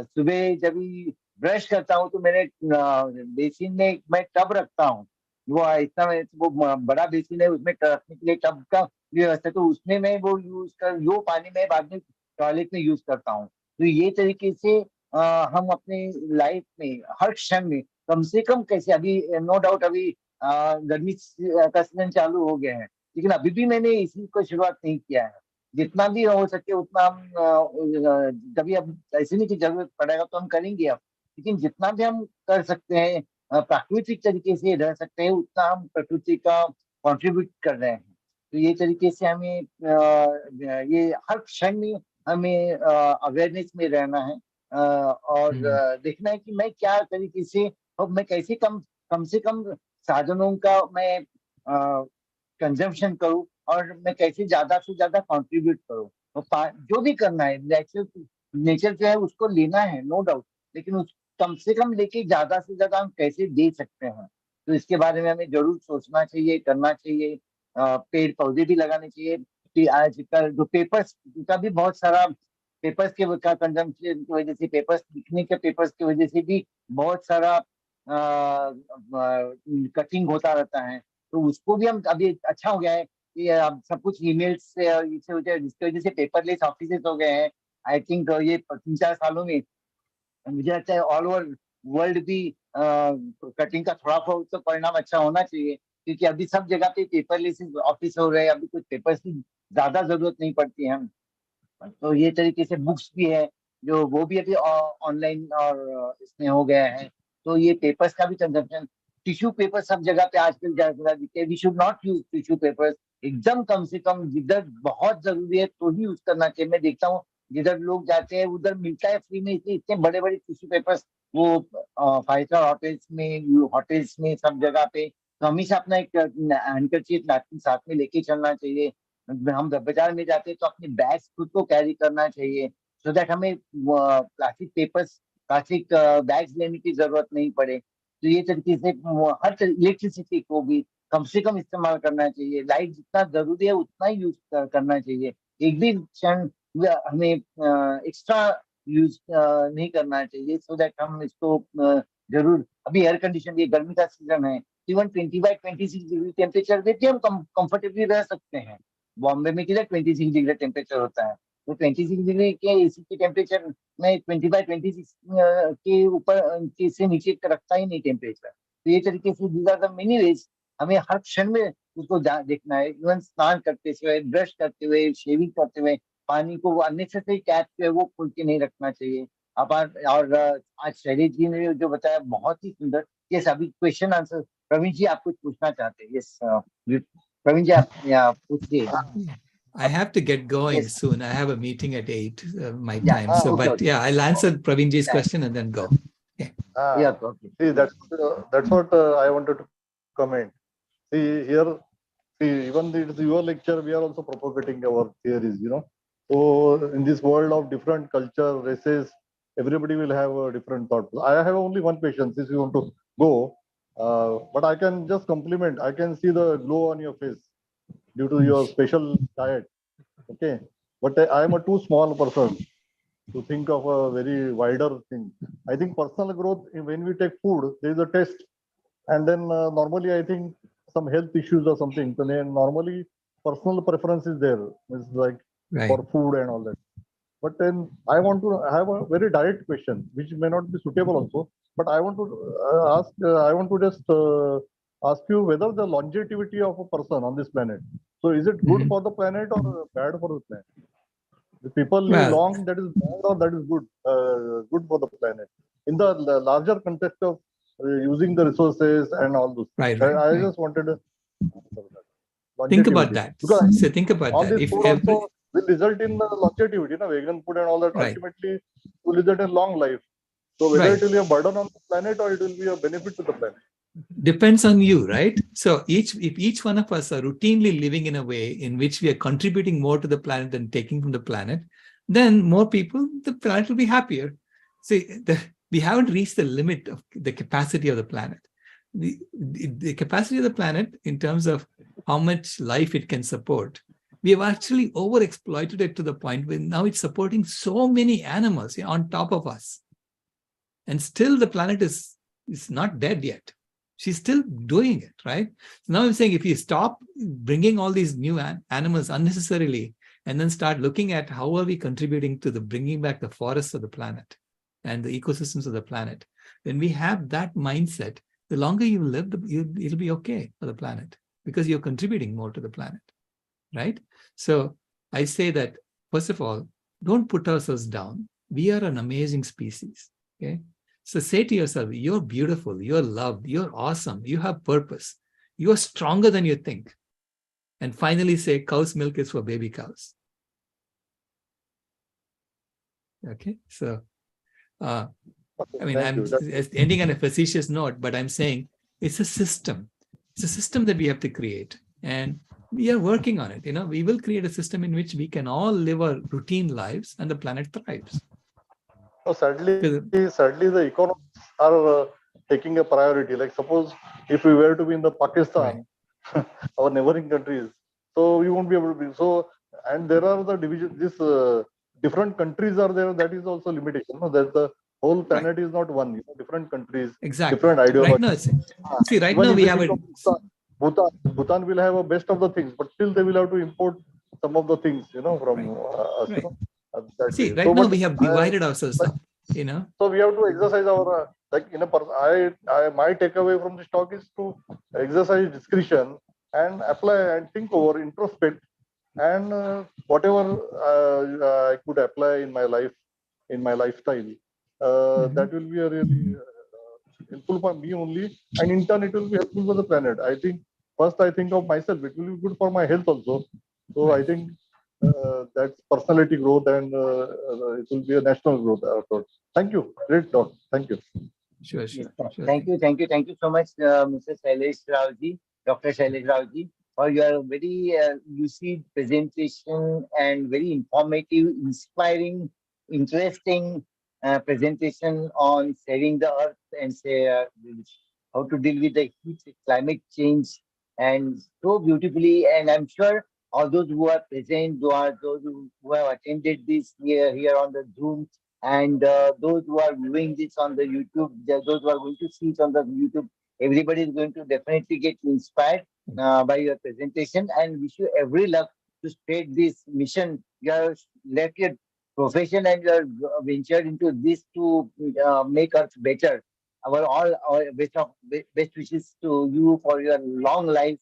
Speaker 1: सुबह जब भी ब्रश करता हूँ तो मेरे बेसिन में मैं टब रखता हूँ। वो इतना वो बड़ा बेसिन है, उसमें रखने के लिए टब का व्यवस्था, तो उसमें मैं वो यूज कर, वो पानी मैं बाद में टॉयलेट में यूज करता हूँ। तो ये तरीके से हम अपने लाइफ में हर क्षण में कम से कम कैसे, अभी नो डाउट अभी गर्मी का सीजन चालू हो गया है, लेकिन अभी भी मैंने इसी को शुरुआत नहीं किया है। जितना भी हो सके उतना हम कभी अब ऐसे नहीं कि जरूरत पड़ेगा तो हम करेंगे अब, लेकिन जितना भी हम कर सकते हैं प्राकृतिक तरीके से रह सकते हैं, उतना हम प्रकृति का कंट्रीब्यूट कर रहे हैं। तो ये तरीके से हमें ये हर क्षण में हमें अवेयरनेस में रहना है, और
Speaker 3: Mm.
Speaker 1: देखना है कि मैं क्या तरीके से, और मैं कैसे कम से कम साधनों का मैं कंजम्पशन करूं, और मैं कैसे ज्यादा से ज्यादा कंट्रीब्यूट करूं। और जो भी करना है, नेचर नेचर जो है उसको लेना है नो डाउट, लेकिन उस कम से कम लेके ज्यादा से ज्यादा हम कैसे दे सकते हैं, तो इसके बारे में हमें जरूर सोचना चाहिए, करना चाहिए। पेड़ पौधे भी लगाने चाहिए कि आजकल जो पेपर्स का भी बहुत सारा, पेपर्स के का कंजम्पशन की वजह से, पेपर्स लिखने के पेपर्स की वजह से भी बहुत सारा कटिंग होता रहता है, तो उसको भी हम, अभी अच्छा हो गया है ये अब सब कुछ ईमेल्स से और जिसकी वजह से पेपरलेस ऑफिसेस हो गए हैं। आई थिंक ये 3-4 सालों में मुझे लगता है ऑल ओवर वर्ल्ड भी कटिंग का थोड़ा बहुत तो परिणाम अच्छा होना चाहिए, क्योंकि अभी सब जगह पे पेपरलेस ऑफिस हो रहे हैं, अभी कुछ पेपर्स की ज्यादा जरूरत नहीं पड़ती है। तो ये तरीके से बुक्स भी है जो वो भी अभी ऑनलाइन और इसमें हो गया है। तो ये पेपर्स का भी कंजप्शन, टिश्यू पेपर सब जगह पे आजकल ज्यादा दिखते हैं। We should not use tissue papers, एकदम कम से कम जिधर बहुत जरूरी है तो ही यूज करना चाहिए। मैं देखता हूँ जिधर लोग जाते हैं उधर मिलता है फ्री में, इसलिए इतने बड़े बड़े टिश्यू पेपर्स वो 5 स्टार होटल्स में सब जगह पे। तो हमेशा अपना एक हैंडकरचीफ नैपकिन साथ में लेके चलना चाहिए। हम बाजार में जाते हैं तो अपने बैग्स खुद को कैरी करना चाहिए, सो दैट हमें प्लास्टिक बैग्स लेने की जरूरत नहीं पड़े। तो ये तरीके से हर इलेक्ट्रिसिटी को भी कम से कम इस्तेमाल करना चाहिए। लाइट जितना जरूरी है उतना ही यूज करना चाहिए। एक भी क्षण हमें एक्स्ट्रा यूज नहीं करना चाहिए, सो दैट हम इसको जरूर। अभी एयर कंडीशन, ये गर्मी का सीजन है, इवन 20 by 26 डिग्री टेम्परेचर में भी हम कंफर्टेबली रह सकते हैं। बॉम्बे में किधर 26 डिग्री टेम्परेचर होता है, तो 26 डिग्री के एसी के टेम्परेचर में 20 by 26 के ऊपर से नीचे का रखता ही नहीं टेम्परेचर। तो ये तरीके से these are the many ways, हमें हर क्षण में उसको देखना है। इवन स्नान करते हुए, ब्रश करते हुए, शेविंग करते हुए पानी को अननेसेसरी टैप जो है वो खोल के नहीं रखना चाहिए। और आज शैलेश जी ने जो बताया बहुत ही सुंदर। यस, अभी क्वेश्चन आंसर प्रवीण जी आप कुछ पूछना चाहते हैं? यस प्रवीण जी, आप पूछिए।
Speaker 3: I have to get going
Speaker 1: Yes.
Speaker 3: soon. I have a meeting at 8 my
Speaker 1: Yeah.
Speaker 3: time. So,
Speaker 1: Okay,
Speaker 3: but
Speaker 1: okay.
Speaker 3: yeah, I'll answer Praveenji's
Speaker 1: Yeah.
Speaker 3: question and then go.
Speaker 1: Yeah, okay.
Speaker 5: See, that's what I wanted to comment. See here, see, even your lecture, we are also propagating our theories, you know. So in this world of different culture, races, everybody will have a different thought. I have only one question, since you want to go, but I can just compliment. I can see the glow on your face due to your special diet. Okay, but I am a too small person to think of a very wider thing. I think personal growth, when we take food, there is a test, and then normally I think some health issues or something. So then normally personal preference is there. It's like
Speaker 3: Right.
Speaker 5: for food and all that. But then I want to have a very direct question, which may not be suitable also. But I want to ask. I want to just ask you whether the longevity of a person on this planet. So is it good for the planet or bad for the planet? The people live
Speaker 3: Well-
Speaker 5: long, that is bad or that is good, good for the planet. In the larger context of using the resources and all those.
Speaker 3: Right,
Speaker 5: I
Speaker 3: right.
Speaker 5: just wanted to
Speaker 3: Think about
Speaker 5: longevity.
Speaker 3: that.
Speaker 5: Because
Speaker 3: So think about
Speaker 5: all
Speaker 3: that.
Speaker 5: this
Speaker 3: If
Speaker 5: food also will result in longevity, vegan food and all that
Speaker 3: Right.
Speaker 5: ultimately will result in long life. So whether
Speaker 3: Right.
Speaker 5: it will be a burden on the planet or it will be a benefit to the planet.
Speaker 3: Depends on you, right? So if each one of us are routinely living in a way in which we are contributing more to the planet than taking from the planet, then more people, the planet will be happier. See, we haven't reached the limit of the capacity of the planet. The capacity of the planet in terms of how much life it can support, we have actually overexploited it to the point where now it's supporting so many animals on top of us. And still the planet is not dead yet. She's still doing it, right? So now I'm saying if you stop bringing all these new animals unnecessarily and then start looking at how are we contributing to the bringing back the forests of the planet and the ecosystems of the planet, when we have that mindset, the longer you live, it'll be okay for the planet because you're contributing more to the planet, right? So I say that, first of all, don't put ourselves down. We are an amazing species, okay? So say to yourself, you're beautiful, you're loved, you're awesome, you have purpose, you're stronger than you think. And finally say, cow's milk is for baby cows. Okay, so, I mean, I'm ending on a facetious note, but I'm saying it's a system. It's a system that we have to create. And we are working on it. We will create a system in which we can all live our routine lives and the planet thrives.
Speaker 5: So sadly, the economics are taking a priority. Like suppose if we were to be in the Pakistan, right. Our neighboring countries, so we won't be able to be. So, and there are the division. This different countries are there. That is also limitation. No, that the whole planet is not one. Different countries,
Speaker 3: exactly.
Speaker 5: Different ideologies.
Speaker 3: Right now, see, right now we have a
Speaker 5: Bhutan will have a best of the things, but still they will have to import some of the things, from us.
Speaker 3: Right.
Speaker 5: That
Speaker 3: See,
Speaker 5: way.
Speaker 3: right
Speaker 5: So,
Speaker 3: now
Speaker 5: but
Speaker 3: we have divided ourselves
Speaker 5: like,
Speaker 3: up,
Speaker 5: so we have to exercise our my takeaway from this talk is to exercise discretion and apply and think over, introspect, and whatever I could apply in my life, in my lifestyle, that will be a really helpful for me only, and in turn it will be helpful for the planet. I think first I think of myself. It will be good for my health also. So
Speaker 3: Right.
Speaker 5: I think that's personality growth, and it will be a national growth effort. Thank you. Great talk. Thank you.
Speaker 3: Sure.
Speaker 1: Yes,
Speaker 3: Sure
Speaker 1: thank
Speaker 3: thing.
Speaker 1: you, thank you so much, Mr. Shailesh Rawji, Dr. Shailesh Rawji, for your very lucid presentation and very informative, inspiring, interesting presentation on saving the earth and say how to deal with the heat, climate change, and so beautifully. And I'm sure all those who are present, those who have attended this here on the Zoom, and those who are viewing this on the YouTube, those who are going to see it on the YouTube, everybody is going to definitely get inspired by your presentation, and wish you every luck to spread this mission. You have left your profession and you are ventured into this to make us better. Our best wishes to you for your long life.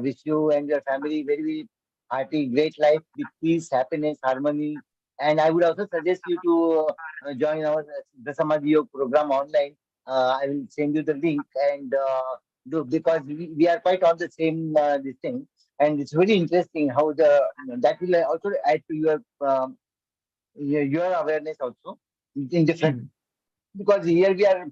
Speaker 1: Wish you and your family very, very hearty, great life with peace, happiness, harmony. And I would also suggest you to join our the Samadhi Yoga program online. I will send you the link, and because we are quite on the same this thing, and it's very interesting how that will also add to your awareness also in different, because here we are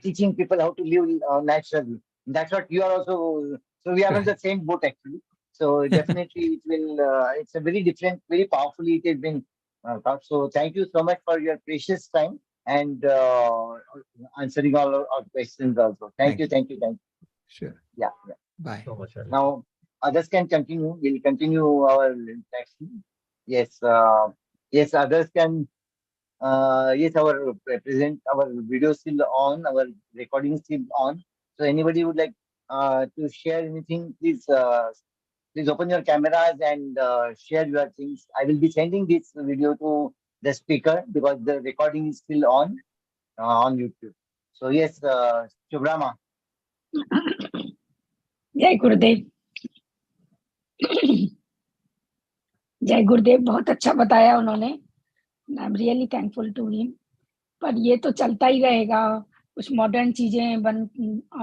Speaker 1: teaching people how to live naturally. That's what you are also. So we are on the same boat actually. So definitely it will. It's a very different, very powerfully it has been taught. So thank you so much for your precious time and answering all our questions also. Thank you, thank you, thank you.
Speaker 3: Sure.
Speaker 1: Yeah.
Speaker 3: Bye.
Speaker 5: So much.
Speaker 1: Now others can continue. We'll continue our interaction. Yes. Yes. Others can. Yes, our video is still on, our recording is still on. So anybody would like to share anything, please open your cameras and share your things. I will be sending this video to the speaker because the recording is still on YouTube. So yes, Shubrama.
Speaker 4: जय गुरुदेव जय गुरुदेव बहुत अच्छा बताया उन्होंने. I am really thankful to him. पर ये तो चलता ही रहेगा. कुछ मॉडर्न चीजें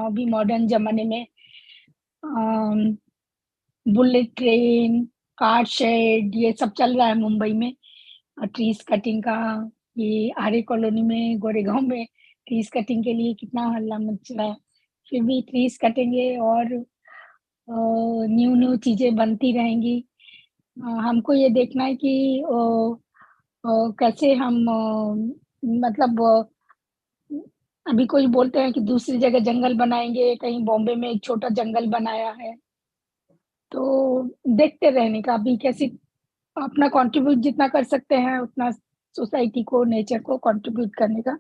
Speaker 4: अभी मॉडर्न जमाने में बुलेट ट्रेन, कार शेड, ये सब चल रहा है मुंबई में. ट्रीज कटिंग का ये आर्य कॉलोनी में, गोरेगांव में ट्रीज कटिंग के लिए कितना हल्ला मच रहा है. फिर भी ट्रीज कटेंगे और न्यू चीजें बनती रहेंगी. हमको ये देखना है कि कैसे हम मतलब अभी कोई बोलते हैं कि दूसरी जगह जंगल बनाएंगे. कहीं बॉम्बे में एक छोटा जंगल बनाया है. तो देखते रहने का. अभी कैसे अपना कंट्रीब्यूट जितना कर सकते हैं उतना सोसाइटी को, नेचर को कंट्रीब्यूट करने का.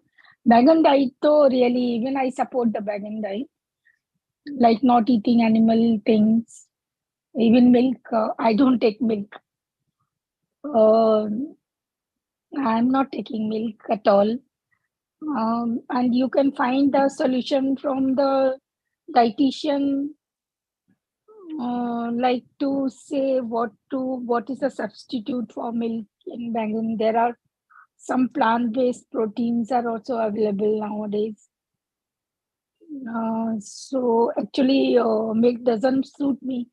Speaker 4: बैगन डाइट तो really even I support the vegan diet, like not eating animal things, even milk. I don't take milk. I'm not taking milk at all. And you can find the solution from the dietitian, like to say what is the substitute for milk in Bangalore. There are some plant-based proteins are also available nowadays. So actually milk doesn't suit me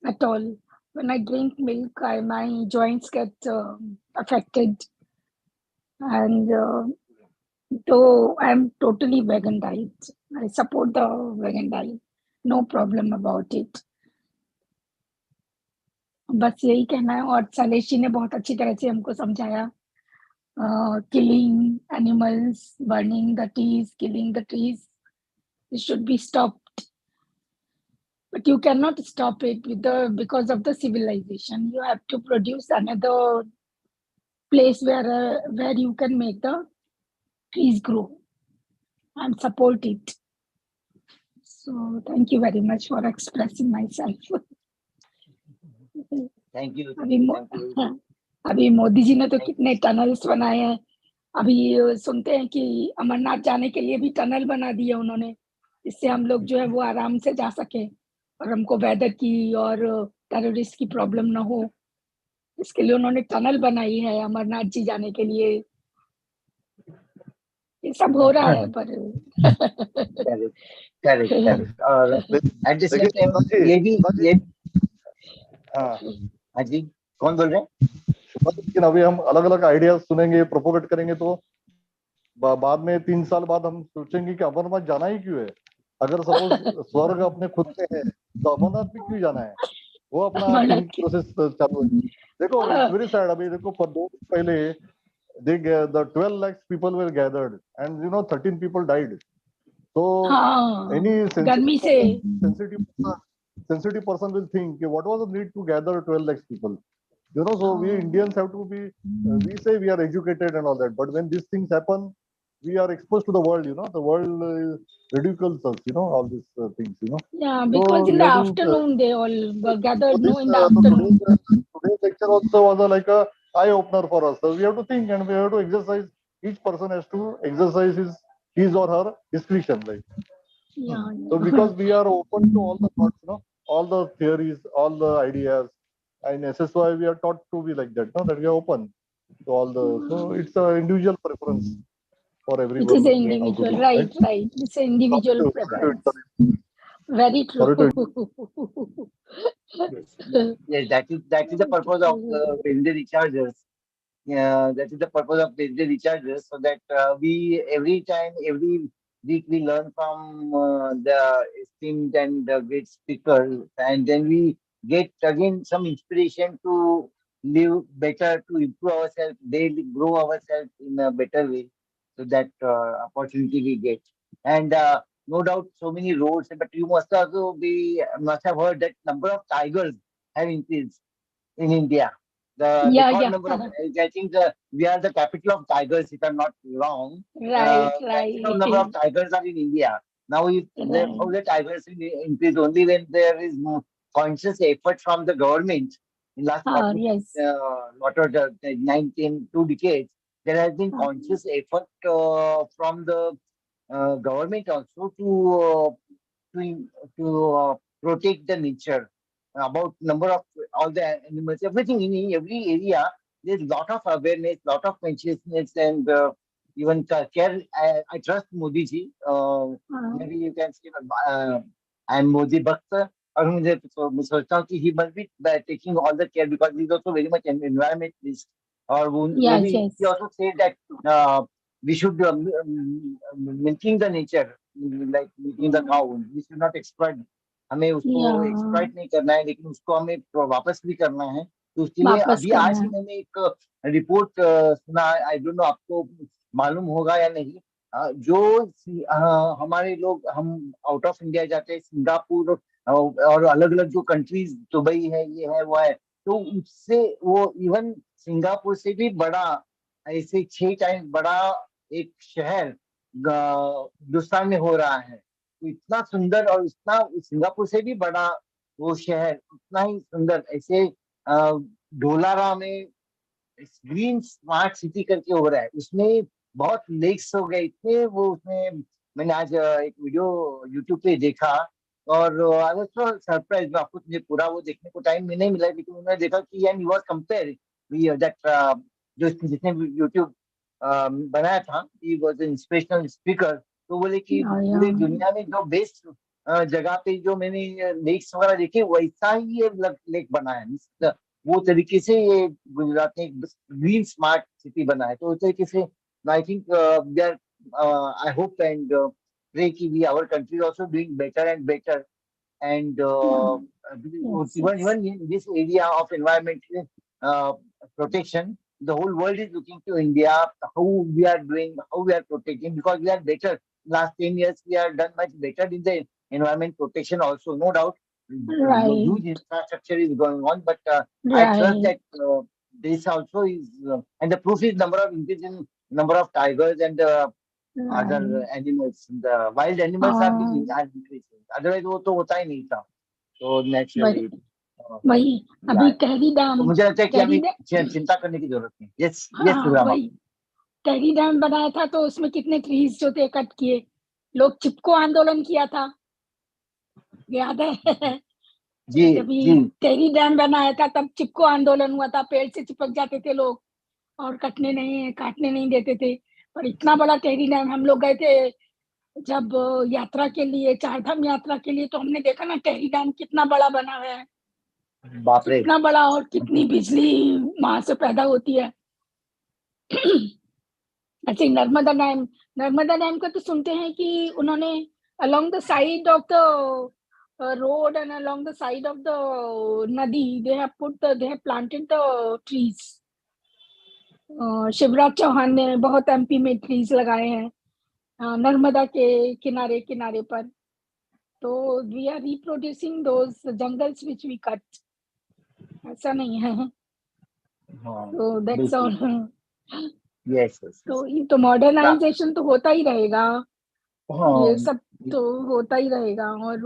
Speaker 4: at all. When I drink milk, my joints get affected. And though I'm totally vegan diet, I support the vegan diet. No problem about it. बस यही कहना है. और शैलेश जी ने बहुत अच्छी तरह से हमको समझाया. Killing animals, burning the trees, killing the trees, it should be stopped. But you cannot stop it because of the civilization. You have to produce another place where you can make the trees grow and support it. So thank you very much for expressing myself.
Speaker 1: Thank you.
Speaker 4: अभी
Speaker 1: Thank you.
Speaker 4: अभी मोदी जी ने तो
Speaker 1: Thank
Speaker 4: कितने tunnels बनाए हैं। अभी सुनते हैं कि अमरनाथ जाने के लिए भी टनल बना दिए उन्होंने, इससे हम लोग जो है वो आराम से जा सके और हमको वेदर की और टेररिस्ट की प्रॉब्लम ना हो, इसके लिए उन्होंने टनल बनाई है अमरनाथ जी जाने के लिए। ये सब हो रहा है पर
Speaker 1: Correct, correct, correct. और at the same time
Speaker 5: देखिए
Speaker 1: ये भी ये
Speaker 5: हाँ
Speaker 1: हाँ जी, कौन बोल रहे हैं?
Speaker 5: लेकिन अभी हम अलग अलग आइडियाज सुनेंगे, प्रोपोगेट करेंगे, तो बाद में 3 साल बाद हम सोचेंगे कि अमरनाथ जाना ही क्यों है। अगर सपोज स्वर्ग अपने खुद में है तो अमरनाथ भी क्यों जाना है, वो अपना थिंक प्रोसेस चालू है। देखो इट्स वेरी सैड, अभी देखो 2 दिन पहले the 12 lakhs people were gathered and 13 people died. So any
Speaker 4: गर्मी से
Speaker 5: sensitive person will think what was the need to gather 12 lakhs people. So we Indians have to be, we say we are educated and all that, but when these things happen, we are exposed to the world. The world ridicules us. All these things.
Speaker 4: Yeah,
Speaker 5: So
Speaker 4: because in
Speaker 5: we
Speaker 4: the
Speaker 5: have to.
Speaker 4: afternoon they all were
Speaker 5: So
Speaker 4: gathered, no,
Speaker 5: this
Speaker 4: in the
Speaker 5: so
Speaker 4: afternoon.
Speaker 5: today's lecture also was like a eye opener for us. So we have to think and we have to exercise. Each person has to exercise his or her discretion, like.
Speaker 4: Yeah,
Speaker 5: So because we are open to all the thoughts, all the theories, all the ideas, and SSY we are taught to be like that, no? That we are open to all the. So it's an individual preference for
Speaker 4: it
Speaker 5: everyone
Speaker 4: is an
Speaker 5: how to
Speaker 4: individual,
Speaker 5: do,
Speaker 4: right, right. It's an individual
Speaker 5: Sorry to
Speaker 4: preference.
Speaker 5: interrupt.
Speaker 4: Very true.
Speaker 5: Sorry to
Speaker 1: Yes, yes, that is the purpose of the rechargers. Yeah, that is the purpose of the rechargers, so that we every time, every week we learn from the esteemed and great speakers, and then we get again some inspiration to live better, to improve ourselves, daily grow ourselves in a better way. So that opportunity we get, and no doubt so many roads. But you must have heard that number of tigers have increased in India. The
Speaker 4: Yeah,
Speaker 1: record
Speaker 4: yeah.
Speaker 1: number of, I think we are the capital of tigers, if I'm not wrong.
Speaker 4: Right,
Speaker 1: Maximum number of
Speaker 4: right,
Speaker 1: tigers are in India. Now, if
Speaker 4: right.
Speaker 1: how the tigers will increase only when there is conscious effort from the government in last
Speaker 4: Yes.
Speaker 1: what are the 19 2 decades, there has been conscious effort from the government also to protect the nature, about number of all the animals, everything in every area. There's lot of awareness, lot of consciousness, and even care. I trust Modi ji. Maybe you can say I'm Modi Bhakt. और मैं सोचता हूँ कि he must be taking all the care because he's also very much an environmentalist. और वो
Speaker 4: Yes,
Speaker 1: भी
Speaker 4: yes.
Speaker 1: he also said that we should milking the nature, like milking the cow. We should not exploit. हमें उसको
Speaker 4: Yeah.
Speaker 1: Exploit नहीं करना है, लेकिन उसको हमें वापस भी करना है। तो उसके लिए
Speaker 4: वापस
Speaker 1: अभी
Speaker 4: करना
Speaker 1: आज ही
Speaker 4: है।
Speaker 1: मैंने एक रिपोर्ट सुना, आई डोंट नो आपको मालूम होगा या नहीं। हमारे लोग, हम आउट ऑफ इंडिया जाते हैं, सिंगापुर और अलग अलग जो कंट्रीज, दुबई है, ये है, वो है, तो उससे वो इवन सिंगापुर से भी बड़ा, ऐसे 6 टाइम बड़ा एक शहर हिंदुस्तान में हो रहा है। तो इतना सुंदर, और इतना सिंगापुर से भी बड़ा वो शहर, उतना ही सुंदर, ऐसे ढोलारा में ग्रीन स्मार्ट सिटी करके हो रहा है। उसमें बहुत लेक्स हो गए इतने, वो उसमें मैंने आज एक वीडियो यूट्यूब पे देखा, और आई वाज सो सरप्राइज। आपको मुझे पूरा वो देखने को टाइम नहीं मिला, लेकिन उन्होंने देखा कि and he was compare that, जो जिसने यूट्यूब बनाया था, he was an inspirational speaker. तो बोले कि पूरी दुनिया में जो बेस्ट जगह पे जो मैंने लेक्स वगैरह देखे, वैसा ही ये लेक बना है। वो तरीके से ये गुजरात ने एक ग्रीन स्मार्ट सिटी बना है। तो उस तरीके से I think we are, I hope and pray कि we our country also doing better and better, and
Speaker 4: Yes,
Speaker 1: even in this area of environmental protection, the whole world is looking to India, how we are doing, how we are protecting, because we are better. Last 10 years we are done much better in the environment protection also, no doubt.
Speaker 4: Right.
Speaker 1: Huge infrastructure is going on, but I trust
Speaker 4: Right.
Speaker 1: that this also is, and the proof is number of increase in number of tigers and other animals. The wild animals are increasing. Otherwise वो तो होता ही नहीं था. So naturally.
Speaker 4: वही अभी Tehri dam,
Speaker 1: तो मुझे लगता है कि हमें चिंता करने की जरूरत नहीं. Yes, yes,
Speaker 4: वही टेहरी डैम बनाया था तो उसमें कितने ट्रीज जो थे कट किए. लोग चिपको आंदोलन किया था, याद है?
Speaker 1: जी
Speaker 4: जब
Speaker 1: जी.
Speaker 4: टेहरी डैम बनाया था तब चिपको आंदोलन हुआ था. पेड़ से चिपक जाते थे लोग और काटने नहीं देते थे. पर इतना बड़ा टेहरी डैम, हम लोग गए थे जब यात्रा के लिए, चारधाम यात्रा के लिए, तो हमने देखा ना टेहरी डैम कितना बड़ा बना हुआ है.
Speaker 1: बाप रे.
Speaker 4: कितना बड़ा, और कितनी बिजली वहां से पैदा होती है. ऐसे नर्मदा डैम का तो सुनते हैं कि उन्होंने along the side of the road and along the side of the nadi they have planted the trees. Shivraj Chauhan ने बहुत एमपी में ट्रीज लगाए हैं नर्मदा के किनारे किनारे पर. तो we are reproducing those jungles which we cut. ऐसा नहीं है. तो दैट्स ऑल.
Speaker 1: यस.
Speaker 4: तो ये तो मॉडर्नाइजेशन तो होता ही रहेगा. ये सब तो होता ही रहेगा और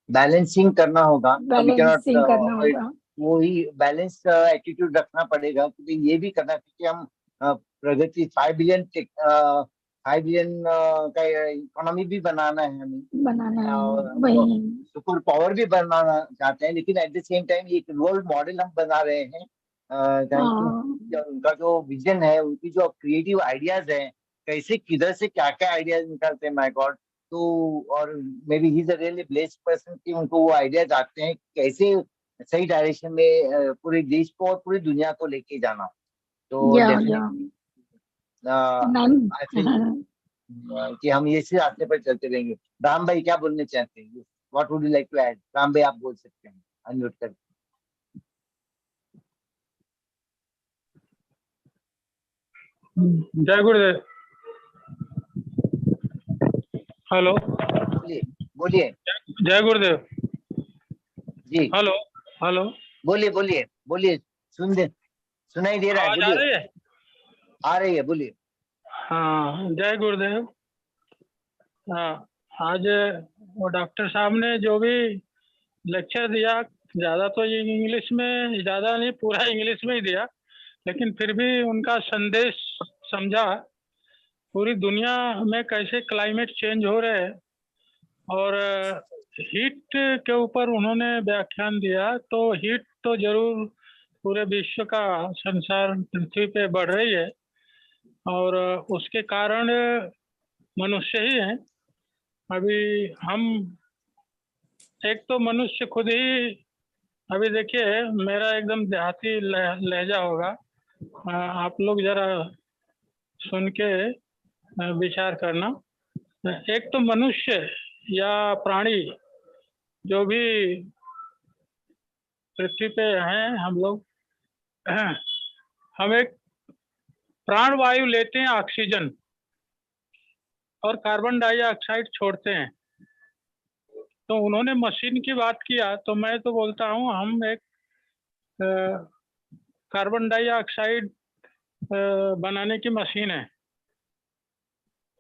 Speaker 1: बैलेंसिंग करना होगा.
Speaker 4: बैलेंसिंग करना होगा.
Speaker 1: वही बैलेंस एटीट्यूड रखना पड़ेगा. ये भी करना क्योंकि हम प्रगति 5 बिलियन का इकोनॉमी भी बनाना है हमें.
Speaker 4: वही
Speaker 1: सुपर पावर भी बनाना चाहते हैं. लेकिन एट द सेम टाइम एक रोल मॉडल हम बना रहे हैं. उनका जो विजन है, उनकी जो क्रिएटिव आइडियाज है, कैसे किधर से क्या क्या आइडियाज निकलते हैं. My God. तो और may be he is a really blessed person कि उनको वो आइडियाज आते हैं कैसे सही डायरेक्शन में पूरे देश को और पूरी दुनिया को लेके जाना. तो डेफिनेटली आई फील कि हम इसी रास्ते पर चलते रहेंगे. राम भाई क्या बोलने चाहते हैं? What would you like to add? Ram भाई आप बोल सकते हैं अनम्यूट कर.
Speaker 6: जय गुरुदेव. हेलो.
Speaker 1: बोलिए.
Speaker 6: जय गुरुदेव
Speaker 1: जी.
Speaker 6: हेलो.
Speaker 1: बोलिए. सुनाई दे रहा है. बोलिए. आ रही है. बोलिए.
Speaker 6: हाँ, जय गुरुदेव. हाँ, आज वो डॉक्टर साहब ने जो भी लेक्चर दिया, ज़्यादा तो ये इंग्लिश में, ज़्यादा नहीं, पूरा इंग्लिश में ही दिया, लेकिन फिर भी उनका संदेश समझा. पूरी दुनिया में कैसे क्लाइमेट चेंज हो रहे हैं और हीट के ऊपर उन्होंने व्याख्यान दिया. तो हीट तो जरूर पूरे विश्व का, संसार पृथ्वी पे बढ़ रही है और उसके कारण मनुष्य ही हैं. अभी हम, एक तो मनुष्य खुद ही, अभी देखिए मेरा एकदम देहाती लहजा होगा, आप लोग जरा सुन के विचार करना. एक तो मनुष्य या प्राणी जो भी पृथ्वी पे हैं, हम लोग, हम एक प्राण वायु लेते हैं, ऑक्सीजन, और कार्बन डाइऑक्साइड छोड़ते हैं. तो उन्होंने मशीन की बात किया, तो मैं तो बोलता हूँ हम एक कार्बन डाइऑक्साइड बनाने की मशीन है.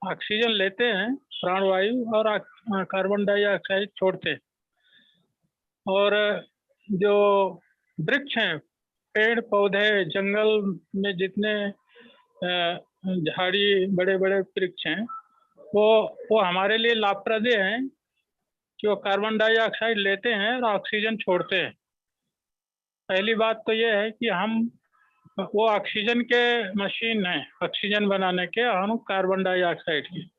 Speaker 6: ऑक्सीजन लेते हैं, प्राणवायु, और कार्बन डाइऑक्साइड छोड़ते हैं. और जो वृक्ष हैं, पेड़ पौधे, जंगल में जितने झाड़ी बड़े बड़े वृक्ष हैं, वो हमारे लिए लाभप्रद हैं कि वो कार्बन डाइऑक्साइड लेते हैं और ऑक्सीजन छोड़ते हैं. पहली बात तो ये है कि हम वो ऑक्सीजन के मशीन है, ऑक्सीजन बनाने के, हम कार्बन डाइऑक्साइड की.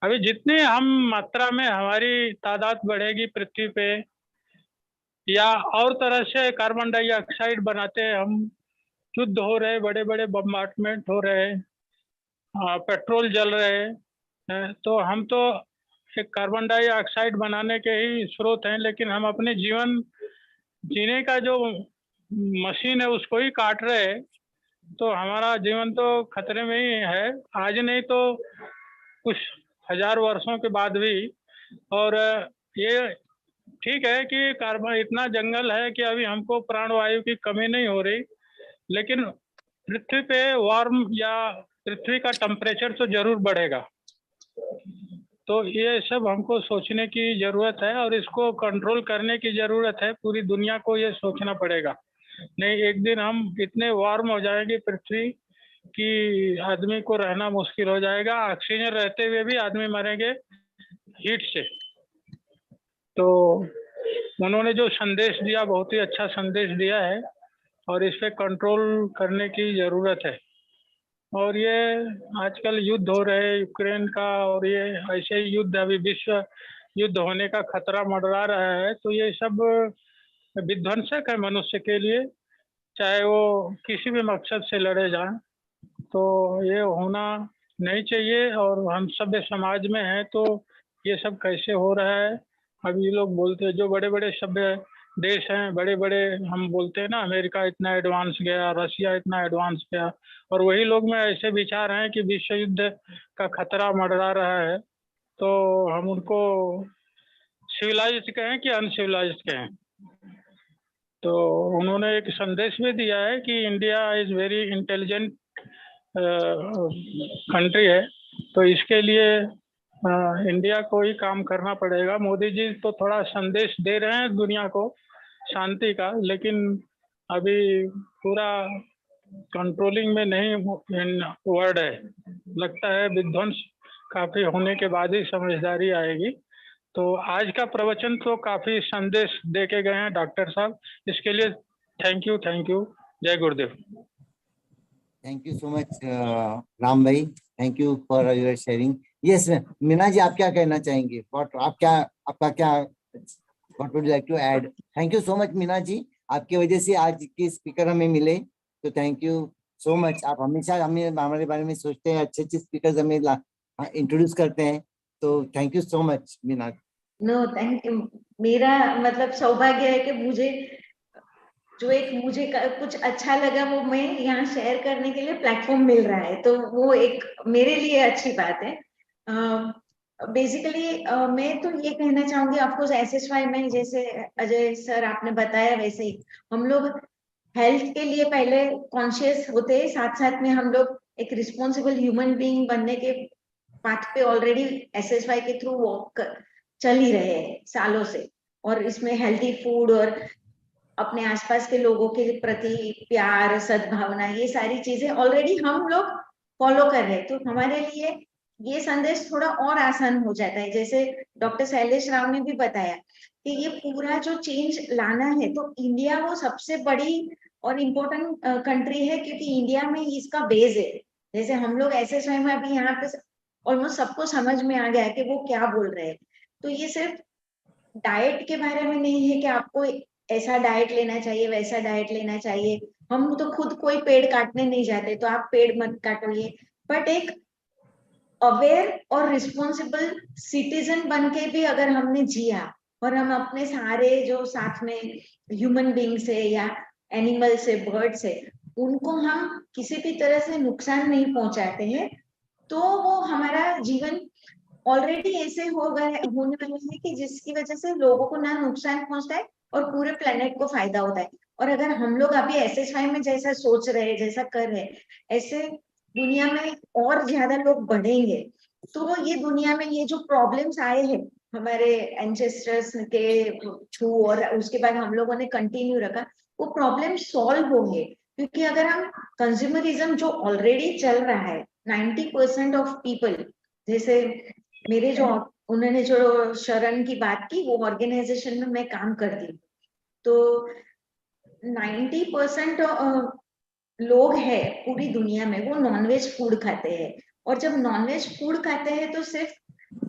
Speaker 6: अभी जितनी हम मात्रा में हमारी तादाद बढ़ेगी पृथ्वी पे, या और तरह से कार्बन डाइऑक्साइड बनाते हैं हम, युद्ध हो रहे, बड़े बड़े बम्बार्टमेंट हो रहे, पेट्रोल जल रहे, तो हम तो एक कार्बन डाइऑक्साइड बनाने के ही स्रोत हैं. लेकिन हम अपने जीवन जीने का जो मशीन है उसको ही काट रहे हैं. तो हमारा जीवन तो खतरे में ही है, आज नहीं तो कुछ हजार वर्षों के बाद भी. और ये ठीक है कि कार्बन, इतना जंगल है कि अभी हमको प्राणवायु की कमी नहीं हो रही, लेकिन पृथ्वी पे वार्म या पृथ्वी का टेम्परेचर तो जरूर बढ़ेगा। तो ये सब हमको सोचने की जरूरत है और इसको कंट्रोल करने की जरूरत है। पूरी दुनिया को ये सोचना पड़ेगा, नहीं एक दिन हम इतने वार्म हो जाएंगे पृथ्वी कि आदमी को रहना मुश्किल हो जाएगा। ऑक्सीजन रहते हुए भी आदमी मरेंगे हीट से। तो उन्होंने जो संदेश दिया, बहुत ही अच्छा संदेश दिया है और इस पे कंट्रोल करने की जरूरत है। और ये आजकल युद्ध हो रहे हैं यूक्रेन का, और ये ऐसे ही युद्ध अभी विश्व युद्ध होने का खतरा मंडरा रहा है। तो ये सब विध्वंसक है मनुष्य के लिए, चाहे वो किसी भी मकसद से लड़े जाएं। तो ये होना नहीं चाहिए। और हम सभ्य समाज में हैं तो ये सब कैसे हो रहा है। अब ये लोग बोलते हैं, जो बड़े बड़े सभ्य देश हैं, बड़े बड़े, हम बोलते हैं ना अमेरिका इतना एडवांस गया, रशिया इतना एडवांस गया, और वही लोग में ऐसे विचार हैं कि विश्व युद्ध का खतरा मंडरा रहा है। तो हम उनको सिविलाइज्ड कहें कि अनसिविलाइज्ड कहें। तो उन्होंने एक संदेश भी दिया है कि India is very intelligent country है। तो इसके लिए इंडिया को ही काम करना पड़ेगा। मोदी जी तो थोड़ा संदेश दे रहे हैं दुनिया को शांति का, लेकिन अभी पूरा कंट्रोलिंग में नहीं वर्ड है। लगता है विध्वंस काफी होने के बाद ही समझदारी आएगी। तो आज का प्रवचन तो काफी संदेश दे के गए हैं डॉक्टर साहब, इसके लिए थैंक यू। जय गुरुदेव।
Speaker 1: Thank you so much Ram भाई, thank you for your sharing. Yes Meena ji, आप क्या कहना चाहेंगे? What would you like to add? Thank you so much Meena ji, आपकी वजह से आज के स्पीकर हमें मिले, तो थैंक यू सो मच। आप हमेशा हमारे बारे में सोचते हैं, अच्छे स्पीकर्स हमें इंट्रोड्यूस करते हैं, तो thank you so much Meena.
Speaker 2: No thank you. मेरा मतलब सौभाग्य है कि मुझे कुछ अच्छा लगा वो मैं यहाँ शेयर करने के लिए प्लेटफॉर्म मिल रहा है, तो वो एक मेरे लिए अच्छी बात है। बेसिकली मैं तो ये कहना चाहूंगी, ऑफकोर्स एसएसवाई में जैसे अजय सर आपने बताया वैसे ही हम लोग हेल्थ के लिए पहले कॉन्शियस होते हैं, साथ साथ में हम लोग एक रिस्पॉन्सिबल ह्यूमन बीइंग बनने के पाथ पे ऑलरेडी एसएसवाई के थ्रू वॉक चल ही रहे हैं सालों से। और इसमें हेल्दी फूड और अपने आसपास के लोगों के प्रति प्यार, सद्भावना, ये सारी चीजें ऑलरेडी हम लोग फॉलो कर रहे हैं। तो हमारे लिए ये संदेश थोड़ा और आसान हो जाता है। जैसे डॉक्टर शैलेश राव ने भी बताया कि ये पूरा जो चेंज लाना है, तो इंडिया वो सबसे बड़ी और इम्पोर्टेंट कंट्री है, क्योंकि इंडिया में इसका बेस है। जैसे हम लोग ऐसे स्वयं अभी यहाँ पे ऑलमोस्ट सबको समझ में आ गया है कि वो क्या बोल रहे हैं। तो ये सिर्फ डाइट के बारे में नहीं है कि आपको ऐसा डाइट लेना चाहिए, वैसा डाइट लेना चाहिए। हम तो खुद कोई पेड़ काटने नहीं जाते, तो आप पेड़ मत काटोगे, बट एक अवेयर और रिस्पॉन्सिबल सिटीजन बन के भी अगर हमने जिया और हम अपने सारे जो साथ में ह्यूमन बीइंग से या एनिमल से, बर्ड से, उनको हम किसी भी तरह से नुकसान नहीं पहुंचाते हैं, तो वो हमारा जीवन ऑलरेडी ऐसे होने वाला है कि जिसकी वजह से लोगों को ना नुकसान पहुंचता है और पूरे प्लेनेट को फायदा होता है। और अगर हम लोग अभी एसएसवाई में जैसा सोच रहे हैं, जैसा कर रहे हैं, ऐसे दुनिया में और ज्यादा लोग बढ़ेंगे, तो ये दुनिया में ये जो प्रॉब्लम्स आए हैं हमारे एंसेस्टर्स के थ्रू और उसके बाद हम लोगों ने कंटिन्यू रखा, वो प्रॉब्लम सॉल्व होंगे। क्योंकि अगर हम कंज्यूमरिज्म जो ऑलरेडी चल रहा है, 90% ऑफ पीपल, जैसे मेरे जो उन्होंने जो शरण की बात की, वो ऑर्गेनाइजेशन में मैं काम करती हूँ, तो 90% लोग हैं पूरी दुनिया में वो नॉनवेज फूड खाते हैं। और जब नॉनवेज फूड खाते हैं तो सिर्फ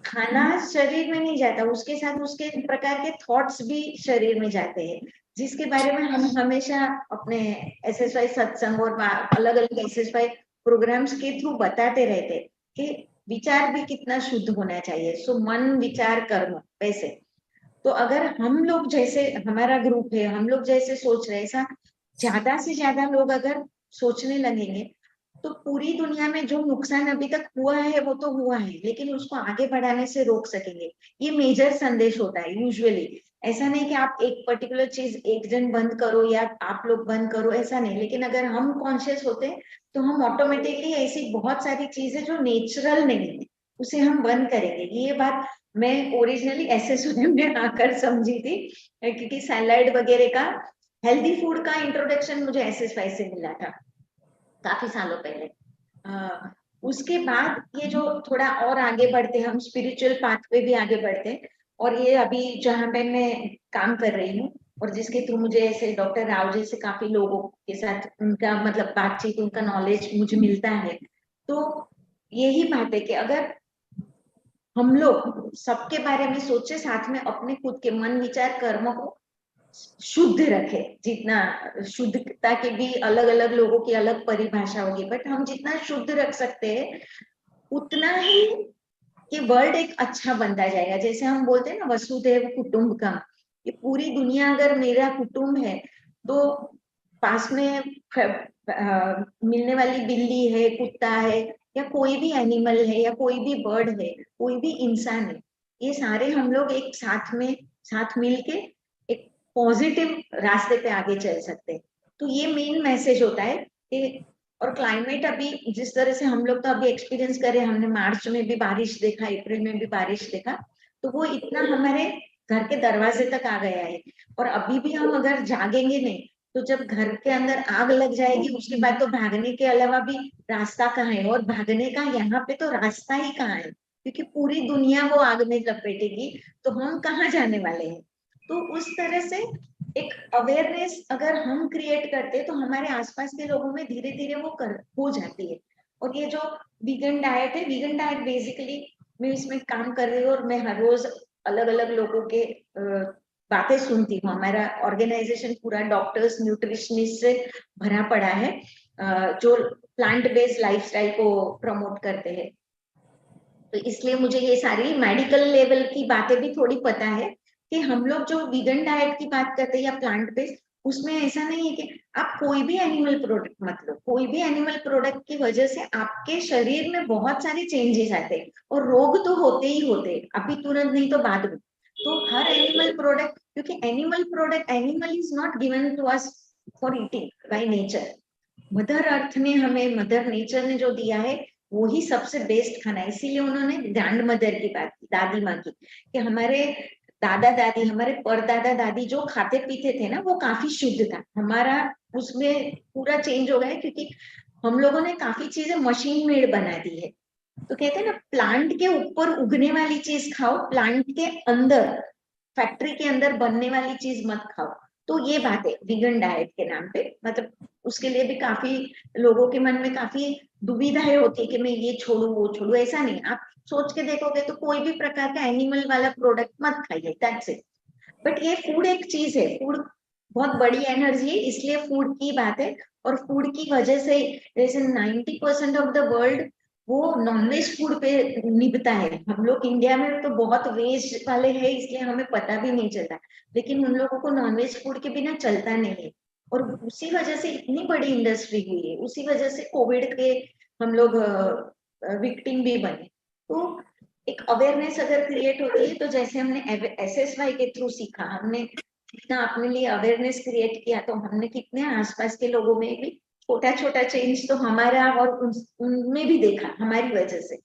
Speaker 2: खाना शरीर में नहीं जाता, उसके साथ उसके प्रकार के थॉट्स भी शरीर में जाते हैं, जिसके बारे में हम हमेशा अपने एसएसवाई सत्संग और अलग अलग एसएसवाई प्रोग्राम्स के थ्रू बताते रहते कि विचार भी कितना शुद्ध होना चाहिए। सो मन, विचार, कर्म, वैसे तो अगर हम लोग जैसे हमारा ग्रुप है, हम लोग जैसे सोच रहे, ऐसा ज्यादा से ज्यादा लोग अगर सोचने लगेंगे, तो पूरी दुनिया में जो नुकसान अभी तक हुआ है वो तो हुआ है, लेकिन उसको आगे बढ़ाने से रोक सकेंगे, ये मेजर संदेश होता है यूजुअली। ऐसा नहीं कि आप एक पर्टिकुलर चीज एक जन बंद करो या आप लोग बंद करो, ऐसा नहीं, लेकिन अगर हम कॉन्शियस होते हैं तो हम ऑटोमेटिकली ऐसी बहुत सारी चीजें जो नेचुरल नहीं है उसे हम बंद करेंगे। ये बात मैं ओरिजिनली एसएसओ में आकर समझी थी, क्योंकि सैलड वगैरह का, हेल्दी फूड का इंट्रोडक्शन मुझे एसएसवाई से मिला था काफी सालों पहले। उसके बाद ये जो थोड़ा और आगे बढ़ते, हम स्पिरिचुअल पाथ पे भी आगे बढ़ते, और ये अभी जहाँ पे मैं काम कर रही हूँ और जिसके थ्रू मुझे ऐसे डॉक्टर राव जैसे काफी लोगों के साथ उनका मतलब बातचीत, उनका नॉलेज मुझे मिलता है, तो यही बात है कि अगर हम लोग सबके बारे में सोचे, साथ में अपने खुद के मन विचार कर्म को शुद्ध रखे, जितना शुद्धता की भी अलग अलग लोगों की अलग परिभाषा होगी, बट हम जितना शुद्ध रख सकते हैं उतना ही कि वर्ल्ड एक अच्छा बनता जाएगा। जैसे हम बोलते हैं ना वसुधैव कुटुंबकम, ये पूरी दुनिया अगर मेरा कुटुंब है तो पास में मिलने वाली बिल्ली है, कुत्ता है, या कोई भी एनिमल है, या कोई भी बर्ड है, कोई भी इंसान है, ये सारे हम लोग एक साथ में साथ मिलके एक पॉजिटिव रास्ते पे आगे चल सकते हैं। तो ये मेन मैसेज होता है कि, और क्लाइमेट अभी जिस तरह से हम लोग तो अभी एक्सपीरियंस कर रहे हैं, हमने मार्च में भी बारिश देखा, अप्रैल में भी बारिश देखा, तो वो इतना हमारे घर के दरवाजे तक आ गया है। और अभी भी हम अगर जागेंगे नहीं तो जब घर के अंदर आग लग जाएगी उसके बाद तो भागने के अलावा भी रास्ता कहाँ है, और भागने का यहाँ पे तो रास्ता ही कहाँ है, क्योंकि पूरी दुनिया वो आग में लपेटेगी, तो हम कहाँ जाने वाले हैं। तो उस तरह से एक अवेयरनेस अगर हम क्रिएट करते तो हमारे आसपास के लोगों में धीरे धीरे वो हो जाती है। और ये जो वीगन डाइट है, वीगन डाइट बेसिकली मैं इसमें काम कर रही हूँ और मैं हर रोज अलग अलग लोगों के बातें सुनती हूँ। हमारा ऑर्गेनाइजेशन पूरा डॉक्टर्स न्यूट्रिशनिस्ट से भरा पड़ा है, जो प्लांट बेस्ड लाइफस्टाइल को प्रमोट करते हैं। तो इसलिए मुझे ये सारी मेडिकल लेवल की बातें भी थोड़ी पता है कि हम लोग जो वीगन डाइट की बात करते हैं या प्लांट बेस्ड, उसमें ऐसा नहीं है कि आप कोई भी एनिमल प्रोडक्ट मत लो, कोई भी एनिमल प्रोडक्ट की वजह से आपके शरीर में बहुत सारे चेंजेस आते हैं और रोग तो होते ही होते हैं, अभी तुरंत नहीं तो बाद में। तो हर एनिमल प्रोडक्ट, क्योंकि animal product, animal is not given to us for eating by nature, mother earth ने हमें, मदर नेचर ने जो दिया है वो ही सबसे बेस्ट खाना है। इसीलिए उन्होंने ग्रैंड मदर की बात की, दादी माँ की, कि हमारे दादा दादी, हमारे परदादा दादी जो खाते पीते थे ना वो काफी शुद्ध था। हमारा उसमें पूरा चेंज हो गया है क्योंकि हम लोगों ने काफी चीजें मशीन मेड बना दी है। तो कहते हैं ना, प्लांट के ऊपर उगने वाली चीज खाओ, प्लांट के अंदर, फैक्ट्री के अंदर बनने वाली चीज मत खाओ। तो ये बात है वीगन डाइट के नाम पे, मतलब उसके लिए भी काफी लोगों के मन में काफी दुविधाएं होती है कि मैं ये छोड़ू वो छोड़ू। ऐसा नहीं, आप सोच के देखोगे तो कोई भी प्रकार का एनिमल वाला प्रोडक्ट मत खाइए, दैट्स इट। बट ये फूड एक चीज है, फूड बहुत बड़ी एनर्जी है, इसलिए फूड की बात है। और फूड की वजह से जैसे 90% ऑफ द वर्ल्ड वो नॉनवेज फूड पे निभता है। हम लोग इंडिया में तो बहुत वेज वाले हैं इसलिए हमें पता भी नहीं चलता, लेकिन उन लोगों को नॉनवेज फूड के बिना चलता नहीं है। और उसी वजह से इतनी बड़ी इंडस्ट्री हुई है, उसी वजह से कोविड के हम लोग विक्टिम भी बने। तो एक अवेयरनेस अगर क्रिएट होती है, तो जैसे हमने एसएसवाई के थ्रू सीखा, हमने कितना अपने लिए अवेयरनेस क्रिएट किया, तो हमने कितने आसपास के लोगों में भी छोटा छोटा चेंज तो हमारा और उनमें भी देखा हमारी वजह से।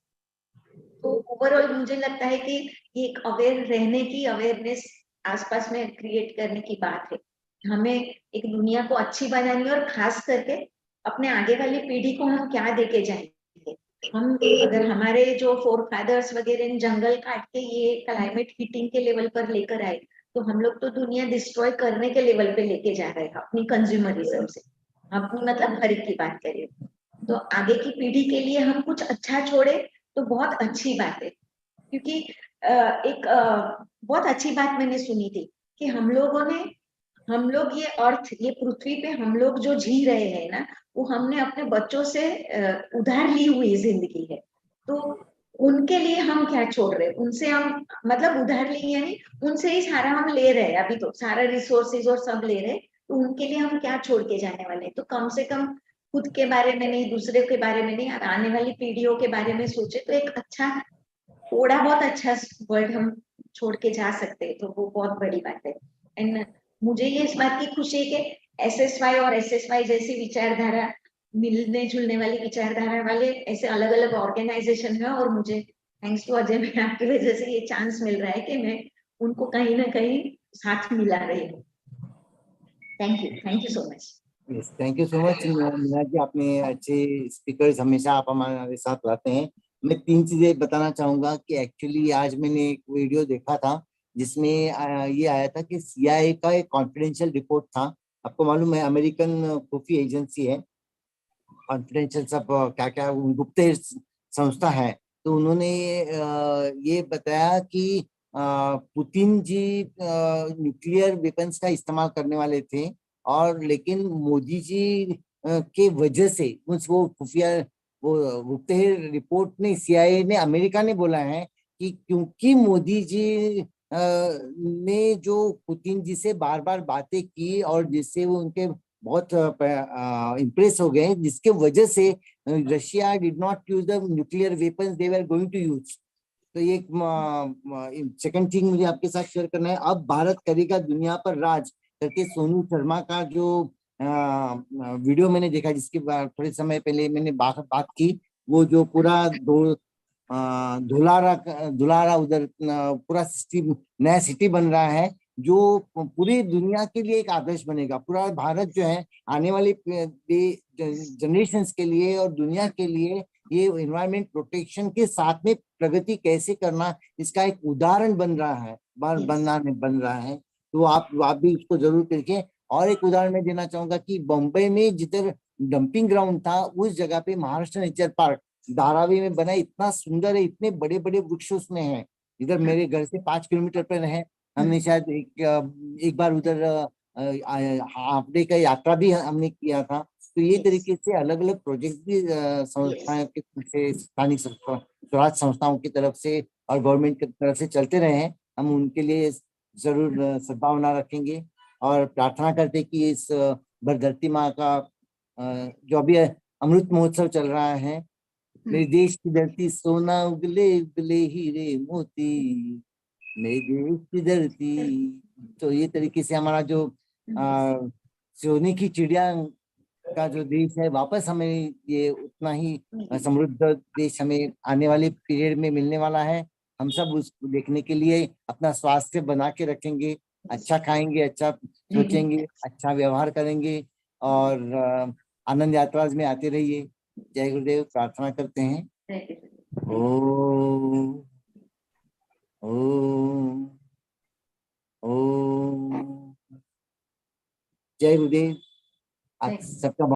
Speaker 2: तो ओवरऑल मुझे लगता है कि ये एक अवेयर रहने की, अवेयरनेस आसपास में क्रिएट करने की बात है। हमें एक दुनिया को अच्छी बनानी है और खास करके अपने आगे वाली पीढ़ी को हम क्या देके जाएंगे। हम अगर हमारे जो फोर फादर्स वगैरह जंगल काट के ये क्लाइमेट हीटिंग के लेवल पर लेकर आए, तो हम लोग तो दुनिया डिस्ट्रॉय करने के लेवल पे लेके जा रहे हैं अपनी कंज्यूमरिज्म से। अपनी मतलब हर एक की बात करें तो आगे की पीढ़ी के लिए हम कुछ अच्छा छोड़े तो बहुत अच्छी बात है। क्योंकि एक बहुत अच्छी बात मैंने सुनी थी कि हम लोग ये अर्थ, ये पृथ्वी पे हम लोग जो जी रहे हैं ना, वो हमने अपने बच्चों से उधार ली हुई जिंदगी है। तो उनके लिए हम क्या छोड़ रहे हैं, उनसे हम मतलब उधार ली यानी उनसे ही सारा हम ले रहे हैं, अभी तो सारा रिसोर्सेज और सब ले रहे हैं, तो उनके लिए हम क्या छोड़ के जाने वाले हैं। तो कम से कम खुद के बारे में नहीं, दूसरे के बारे में नहीं, आने वाली पीढ़ियों के बारे में सोचे तो एक अच्छा, थोड़ा बहुत अच्छा वर्ड हम छोड़ के जा सकते हैं, तो वो बहुत बड़ी बात है। एंड मुझे ये इस बात की खुशी है कि SSY और SSY जैसी विचारधारा, मिलने जुलने वाली विचारधारा वाले ऐसे अलग अलग ऑर्गेनाइजेशन है, और मुझे थैंक्स टू अजय में आपकी वजह से ये चांस मिल रहा है कि मैं उनको कहीं ना कहीं साथ मिला रही हूँ। Thank you so much.
Speaker 1: Yes, thank you so much Meena ji, आपने अच्छे स्पीकर्स हमेशा आप हमारे साथ लाते हैं। मैं 3 चीजें बताना चाहूंगा कि एक्चुअली आज मैंने एक वीडियो देखा था जिसमें ये आया था कि CIA का एक कॉन्फिडेंशियल रिपोर्ट था। आपको मालूम है अमेरिकन खुफिया एजेंसी है, कॉन्फिडेंशियल सब क्या क्या गुप्त संस्था है। तो उन्होंने ये बताया कि पुतिन जी न्यूक्लियर वेपन्स का इस्तेमाल करने वाले थे, और लेकिन मोदी जी के वजह से वो खुफिया वो गुप्तहेर रिपोर्ट ने, CIA ने, अमेरिका ने बोला है कि क्योंकि मोदी जी ने जो पुतिन जी से बार बार बातें की और जिससे वो उनके बहुत इम्प्रेस हो गए, जिसके वजह से Russia did not use the nuclear weapons they were going to use. तो ये सेकंड थिंग मुझे आपके साथ शेयर करना है। अब भारत करेगा दुनिया पर राज करके सोनू शर्मा का जो वीडियो मैंने देखा, जिसके थोड़े समय पहले मैंने बात की, वो जो पूरा धुलारा उधर पूरा सिटी, नया सिटी बन रहा है जो पूरी दुनिया के लिए एक आदर्श बनेगा। पूरा भारत जो है आने वाली जनरेशंस के लिए और दुनिया के लिए ये एनवायरमेंट प्रोटेक्शन के साथ में प्रगति कैसे करना, इसका एक उदाहरण बन रहा है, बन रहा है। तो आप भी उसको जरूर करिए। और एक उदाहरण मैं देना चाहूंगा कि बम्बई में जिधर डंपिंग ग्राउंड था, उस जगह पे महाराष्ट्र नेचर पार्क धारावी में बना, इतना सुंदर है, इतने बड़े बड़े वृक्ष उसमें हैं। इधर मेरे घर से 5 किलोमीटर पर है। हमने शायद एक बार उधर हाफ डे का यात्रा भी हमने किया था। तो ये तरीके से अलग अलग प्रोजेक्ट भी संस्थाओं के से, स्थानीय स्वराज संस्थाओं की तरफ से और गवर्नमेंट की तरफ से चलते रहे हैं। हम उनके लिए जरूर सद्भावना रखेंगे और प्रार्थना करते कि इस बरधरती माँ का जो अभी अमृत महोत्सव चल रहा है, मेरे देश की धरती सोना उगले उगले हीरे मोती, मेरे देश की धरती। तो ये तरीके से हमारा जो सोने की चिड़िया का जो देश है, वापस हमें ये उतना ही समृद्ध देश हमें आने वाले पीरियड में मिलने वाला है। हम सब उसको देखने के लिए अपना स्वास्थ्य बना के रखेंगे, अच्छा खाएंगे, अच्छा सोचेंगे, अच्छा व्यवहार करेंगे और आनंद यात्रा में आते रहिए। जय गुरुदेव। प्रार्थना करते हैं। ओम ओम ओम। जय गुरुदेव। आप सबका